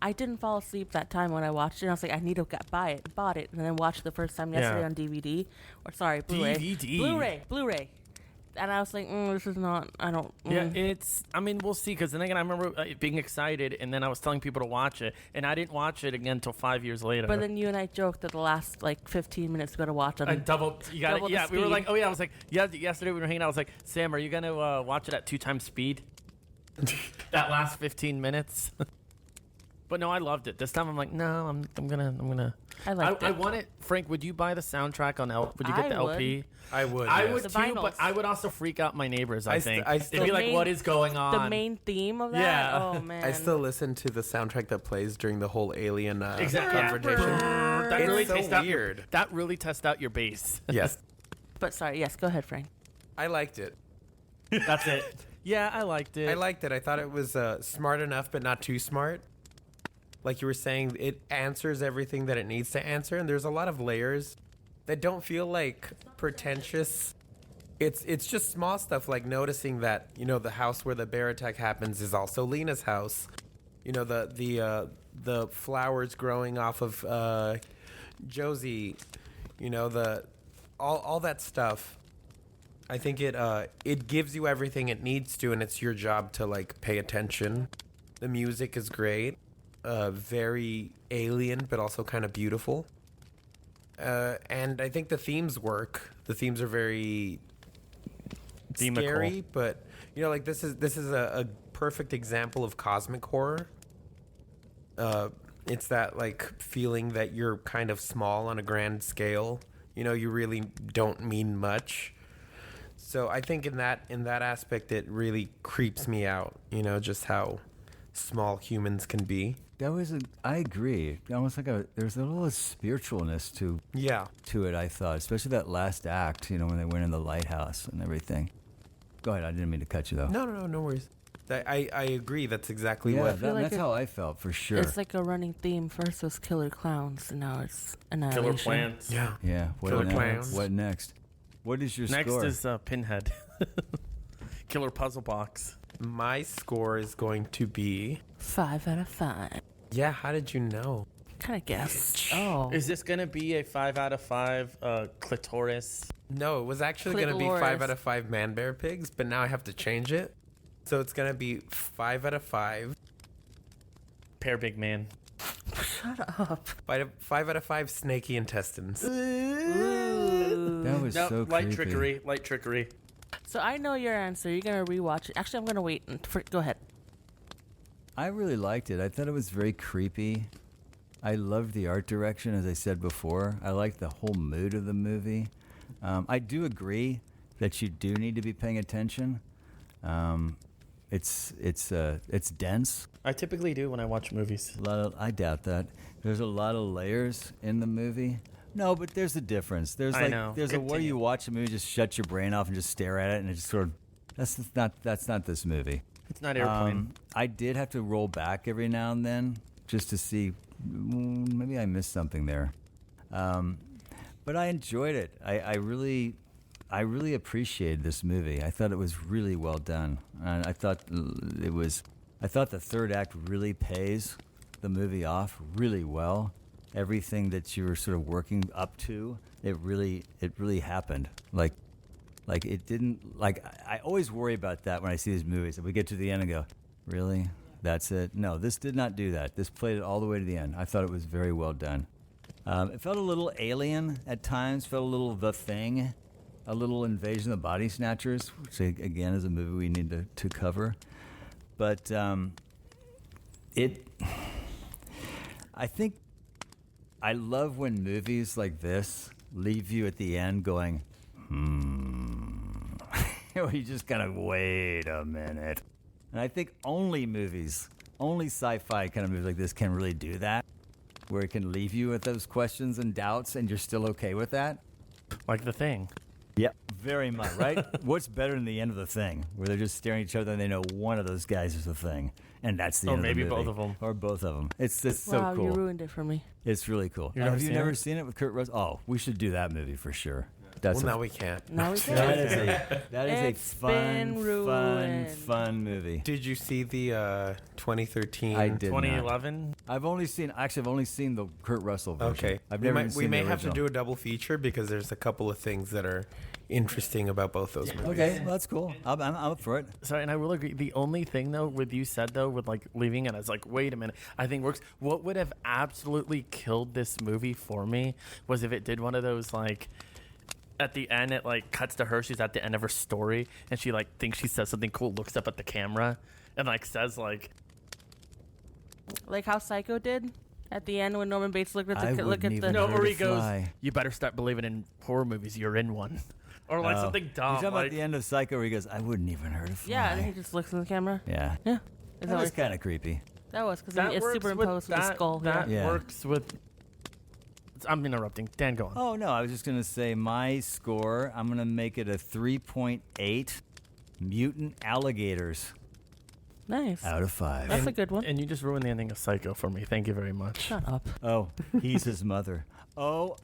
S3: I didn't fall asleep that time when I watched it. I was like, I need to buy it. Bought it, and then watched it the first time yesterday
S5: Yeah.
S3: on DVD. Or sorry, Blu-ray.
S5: DVD.
S3: Blu-ray. And I was like, this is not. I don't.
S5: Yeah, it's. I mean, we'll see. Because then again, I remember being excited, and then I was telling people to watch it, and I didn't watch it again until 5 years later.
S3: But then you and I joked that the last like 15 minutes we got to watch
S5: I
S3: on.
S5: double. You got
S3: double
S5: it.
S3: the
S5: Yeah, we were
S3: speed.
S5: like, oh yeah. I was like, yeah. Yesterday we were hanging out. I was like, Sam, are you gonna watch it at 2 times speed? That last 15 minutes. But no, I loved it. This time I'm like, no, I'm gonna.
S3: I liked
S5: I
S3: it.
S5: want it. Frank, would you buy the soundtrack on Would you get
S3: I
S5: the
S3: would.
S5: LP?
S4: I would.
S5: I
S4: yes.
S5: would
S3: The
S5: too,
S3: vinyls.
S5: but I would also freak out my neighbors. I
S4: I st-
S5: think
S4: I
S5: they'd
S4: still-
S5: be like,
S3: main-
S5: "What is going on?"
S3: The main theme of that.
S5: Yeah.
S3: Oh man.
S4: I still listen to the soundtrack that plays during the whole alien
S5: Exactly.
S4: confrontation.
S5: That
S4: It's
S5: really
S4: so
S5: tests out
S4: weird.
S5: that really tests out your bass.
S4: Yes,
S3: But sorry. Yes. Go ahead, Frank.
S4: I liked it.
S5: That's it. Yeah, I liked it.
S4: I liked it. I thought it was smart enough, but not too smart. Like you were saying, it answers everything that it needs to answer, and there's a lot of layers that don't feel like pretentious. It's just small stuff like noticing that the house where the bear attack happens is also Lena's house. The flowers growing off of Josie. All that stuff. I think it gives you everything it needs to, and it's your job to like pay attention. The music is great, very alien, but also kind of beautiful. And I think the themes work. The themes are very
S5: Themical.
S4: scary, but like this is a perfect example of cosmic horror. It's that like feeling that you're kind of small on a grand scale. You really don't mean much. So I think in that aspect, it really creeps me out. Just how small humans can be.
S1: I agree. Almost like there's a little spiritualness to it, I thought, especially that last act, when they went in the lighthouse and everything. Go ahead, I didn't mean to cut you though.
S4: No worries. I agree. That's exactly
S1: Yeah,
S4: what.
S3: feel like
S1: that's how I felt for sure.
S3: It's like a running theme. First was killer clowns, and now it's Annihilation.
S5: Killer plants.
S4: Yeah.
S1: Yeah. What
S4: Killer
S1: next?
S4: Clowns.
S1: What next? What is your
S5: Next
S1: score?
S5: is Pinhead. Killer puzzle box.
S4: My score is going to be.
S3: 5 out of 5.
S4: Yeah, how did you know?
S3: Kind of guess. Oh.
S5: Is this gonna be a 5 out of 5 clitoris?
S4: No, it was actually going to be
S3: Clitoris.
S4: 5 out of 5 man bear pigs, but now I have to change it. So it's going to be 5 out of 5.
S5: Pear big man.
S3: Shut up.
S4: 5 out of 5 snaky intestines.
S1: That was
S5: Nope,
S1: so
S5: light
S1: creepy.
S5: trickery. Light trickery.
S3: So I know your answer. You're going to rewatch it. Actually, I'm going to wait. Go ahead.
S1: I really liked it. I thought it was very creepy. I loved the art direction, as I said before. I liked the whole mood of the movie. I do agree that you do need to be paying attention. It's dense.
S5: I typically do when I watch movies.
S1: I doubt that. There's a lot of layers in the movie. No, but there's a difference. There's
S5: I know.
S1: there's a way
S5: Continue.
S1: you watch a movie, just shut your brain off and just stare at it, and it just sort of that's not this movie.
S5: It's not Airplane.
S1: I did have to roll back every now and then just to see maybe I missed something there. But I enjoyed it. I really appreciated this movie. I thought it was really well done. And I thought the third act really pays the movie off really well. Everything that you were sort of working up to, it really happened. Like it didn't, like, I always worry about that when I see these movies. If we get to the end and go, really? That's it? No, this did not do that. This played it all the way to the end. I thought it was very well done. It felt a little alien at times, felt a little The Thing, a little Invasion of the Body Snatchers, which again is a movie we need to cover. But I think I love when movies like this leave you at the end going, or you just kind of wait a minute. And I think only sci-fi kind of movies like this can really do that, where it can leave you with those questions and doubts, and you're still okay with that.
S5: Like The Thing.
S1: Yep, very much, right? What's better than the end of The Thing, where they're just staring at each other and they know one of those guys is The Thing, and that's the
S5: Or
S1: end of the
S5: maybe
S1: movie.
S5: both of them.
S1: Or both of them. It's so
S3: Wow,
S1: cool.
S3: you ruined it for me.
S1: It's really cool.
S5: You never
S1: Have you
S5: seen
S1: never
S5: it?
S1: seen it with Kurt Russell? Oh, we should do that movie for sure. That's
S4: Well, now we can't.
S3: Now we
S1: that
S3: can.
S1: is a
S3: It's been ruined.
S1: fun movie.
S4: Did you see the 2013?
S1: I did not.
S5: 2011.
S1: I've only seen the Kurt Russell version.
S4: Okay.
S1: I've never even
S4: we
S1: seen
S4: may
S1: the
S4: have to
S1: original.
S4: do a double feature because there's a couple of things that are interesting about both those movies.
S1: Okay, well, that's cool. I'm up for it.
S5: Sorry, and I will agree. The only thing though, with you said though, with like leaving it as like, wait a minute, I think works. What would have absolutely killed this movie for me was if it did one of those like, at the end it like cuts to her. She's at the end of her story, and she like thinks she says something cool, looks up at the camera, and like says like,
S3: Like how Psycho did at the end when Norman Bates looked at
S1: I
S3: the look
S1: wouldn't
S3: at the.
S1: even
S5: no,
S1: hurt
S5: or
S1: a
S5: he goes,
S1: fly.
S5: you better start believing in horror movies. You're in one, or like
S1: Oh.
S5: something
S1: You're
S5: dumb.
S1: talking about
S5: Like,
S1: the end of Psycho where he goes, I wouldn't even hurt a fly.
S3: Yeah, and then he just looks in the camera.
S1: Yeah.
S3: Yeah, Is
S1: That
S3: that
S1: was
S3: what-
S1: kind of creepy.
S3: that was because
S5: that
S3: it's
S5: works
S3: superimposed with the
S5: that,
S3: skull.
S5: That
S1: Yeah.
S5: works with. I'm interrupting. Dan, go on.
S1: Oh, no, I was just going to say my score, I'm going to make it a 3.8 mutant alligators
S3: Nice.
S1: out of 5.
S3: That's a good one.
S5: And you just ruined the ending of Psycho for me. Thank you very much.
S3: Shut up.
S1: Oh, he's his mother. Oh,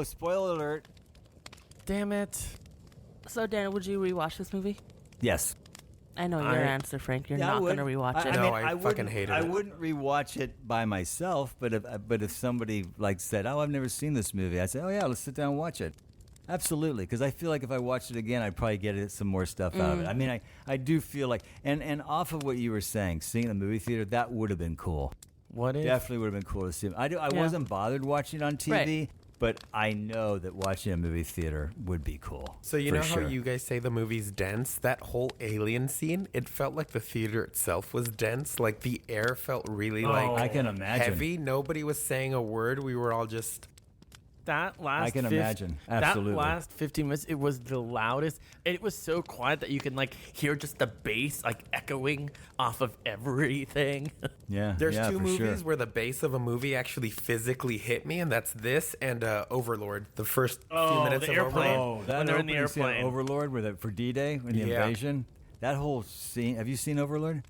S1: spoiler alert.
S5: Damn it.
S3: So Dan, would you rewatch this movie?
S1: Yes.
S3: I know your answer, Frank. You're
S1: Yeah, I
S3: not
S1: would.
S3: going to rewatch it.
S4: No, I fucking
S1: wouldn't-
S4: hated
S1: I
S4: it.
S1: wouldn't rewatch it by myself, but if somebody like said, "Oh, I've never seen this movie," I'd say, "Oh yeah, let's sit down and watch it." Absolutely, because I feel like if I watched it again, I'd probably get some more stuff out of it. I mean, I do feel like, and off of what you were saying, seeing it in the movie theater, that would have been cool.
S5: What if?
S1: Definitely would have been cool to see. I
S3: Yeah.
S1: wasn't bothered watching it on TV,
S3: Right.
S1: but I know that watching a movie theater would be cool.
S4: So you
S1: for
S4: know
S1: sure.
S4: how you guys say the movie's dense? That whole alien scene, it felt like the theater itself was dense. Like the air felt really
S1: I can imagine.
S4: heavy. Nobody was saying a word. We were all just
S5: That last
S1: I can imagine. Absolutely.
S5: That last 15 minutes, it was the loudest. It was so quiet that you can like hear just the bass like echoing off of everything.
S1: Yeah,
S4: There's
S1: yeah,
S4: two
S1: for
S4: movies
S1: sure.
S4: where the base of a movie actually physically hit me, and that's this and Overlord. The first few minutes
S5: the
S4: of
S5: airplane.
S4: Overlord.
S1: That
S5: When they're in the
S1: opening scene of
S5: airplane.
S1: Overlord for D-Day, when the
S4: Yeah.
S1: invasion. That whole scene. Have you seen Overlord?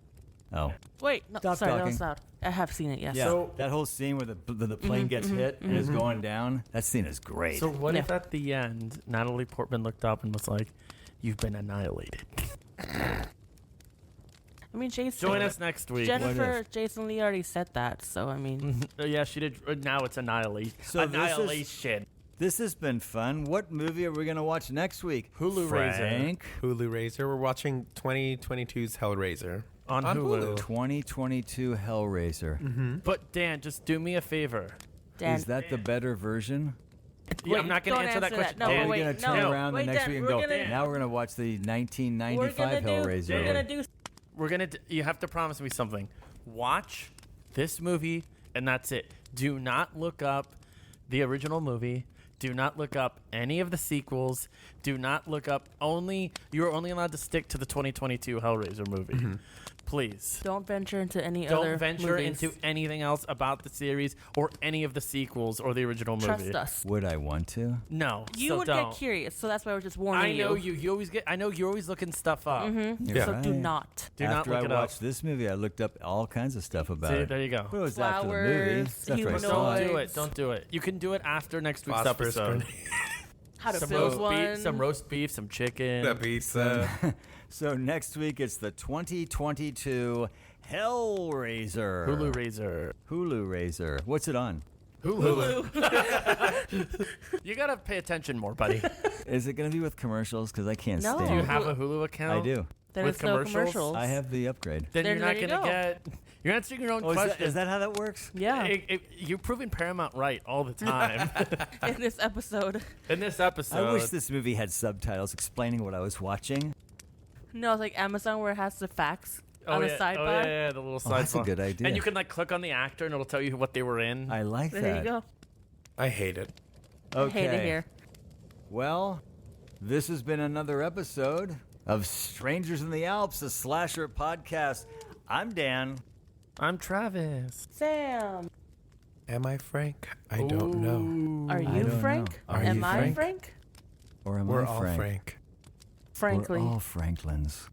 S1: Oh.
S3: Wait, no,
S1: Stop
S3: sorry, that
S1: talking.
S3: was loud. I have seen it, yes.
S1: Yeah,
S5: So-
S1: that whole scene where the plane gets hit and is going down, that scene is great.
S5: So what
S3: Yeah.
S5: if at the end Natalie Portman looked up and was like, "You've been annihilated.
S3: I mean, Jason.
S5: Join us next week."
S3: Jennifer, Jason Leigh already said that, so I mean,
S5: Yeah, she did. Now it's annihilation.
S1: So this is-
S5: Annihilation.
S1: This has been fun. What movie are we going to watch next week?
S5: Hulu Raiser.
S1: Frank?
S4: Hulu Raiser. We're watching 2022's Hellraiser.
S5: On Hulu.
S1: 2022 Hellraiser.
S5: But Dan, just do me a favor.
S3: Dan.
S1: Is that the better version?
S5: Yeah,
S3: Wait,
S5: I'm not going to
S3: don't
S5: answer that
S3: answer
S5: question.
S3: that. No,
S5: Dan,
S1: We're
S3: wait,
S1: going to turn
S3: no.
S1: around
S3: Wait,
S1: the next
S3: Dan,
S1: week and
S3: we're
S1: go,
S3: gonna-
S1: now we're going to watch the
S3: we're
S1: 1995
S3: gonna
S1: Hellraiser.
S3: We're gonna do.
S5: we're gonna. You have to promise me something. Watch this movie, and that's it. Do not look up the original movie. Do not look up any of the sequels. Do not look up You're only allowed to stick to the 2022 Hellraiser movie. Please.
S3: Don't venture into any other
S5: Don't venture
S3: movies.
S5: into anything else about the series or any of the sequels or the original movie.
S3: Trust us.
S1: Would I want to?
S5: No,
S3: You
S5: so
S3: would
S5: don't.
S3: get curious, so that's why we're just warning
S5: I know
S3: you.
S5: you. You always get. I know you're always looking stuff up.
S1: You're
S3: So do
S1: right.
S3: not.
S5: Do not
S1: After
S5: look
S1: I
S5: it up.
S1: watched this movie, I looked up all kinds of stuff about
S5: See,
S1: it.
S5: there you go.
S1: But it was after the movie.
S3: Flowers,
S1: It's after I
S3: humanoids.
S1: saw
S5: Don't
S1: it.
S5: do it. Don't do it. You can do it after next week's
S4: Phosphorus
S5: episode.
S4: grenade.
S3: How to
S5: Some
S3: build
S5: roast,
S3: one.
S5: beef, some roast beef, some chicken.
S4: The pizza.
S1: So next week it's the 2022 Hellraiser.
S5: Hulu Raiser.
S1: Hulu Raiser. What's it on?
S5: Hulu. You gotta pay attention more, buddy.
S1: Is it going to be with commercials? Because I can't
S3: No.
S1: stand
S5: Do you
S1: it.
S5: have a Hulu account?
S1: I do.
S3: There
S5: with
S3: is no
S5: commercials?
S3: commercials.
S1: I have the upgrade.
S5: Then
S3: There-
S5: you're not
S3: there you
S5: gonna
S3: go.
S5: get. You're answering your own
S1: Oh,
S5: question.
S1: is that how that works?
S3: Yeah.
S5: You're proving Paramount right all the time.
S3: In this episode.
S5: In this episode,
S1: I wish this movie had subtitles explaining what I was watching.
S3: No, it's like Amazon where it has the facts on the sidebar.
S5: Oh, yeah, the little sidebar.
S1: that's a good idea.
S5: And you can like click on the actor, and it'll tell you what they were in.
S1: I like
S3: There
S1: that.
S3: you go.
S4: I hate it.
S1: Okay.
S3: I hate it here.
S1: Well, this has been another episode of Strangers in the Alps, a slasher podcast. I'm Dan.
S5: I'm Travis.
S3: Sam.
S4: Am I Frank? I don't know.
S3: Are
S1: I
S3: you
S1: don't
S3: Frank?
S1: know. Are
S3: Am
S1: you
S3: I
S1: Frank?
S3: Frank?
S1: Or am
S4: We're
S1: I
S4: all
S1: Frank?
S4: Frank.
S3: Frankly.
S1: We're all Franklins.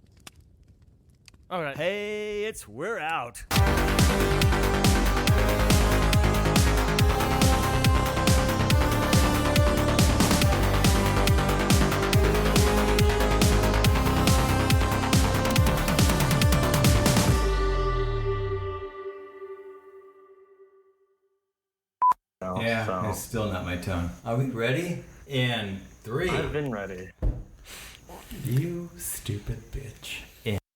S5: All right.
S1: Hey, we're out.
S2: So,
S1: still not my tone. Are we ready? In 3.
S2: I've been ready.
S4: You stupid bitch.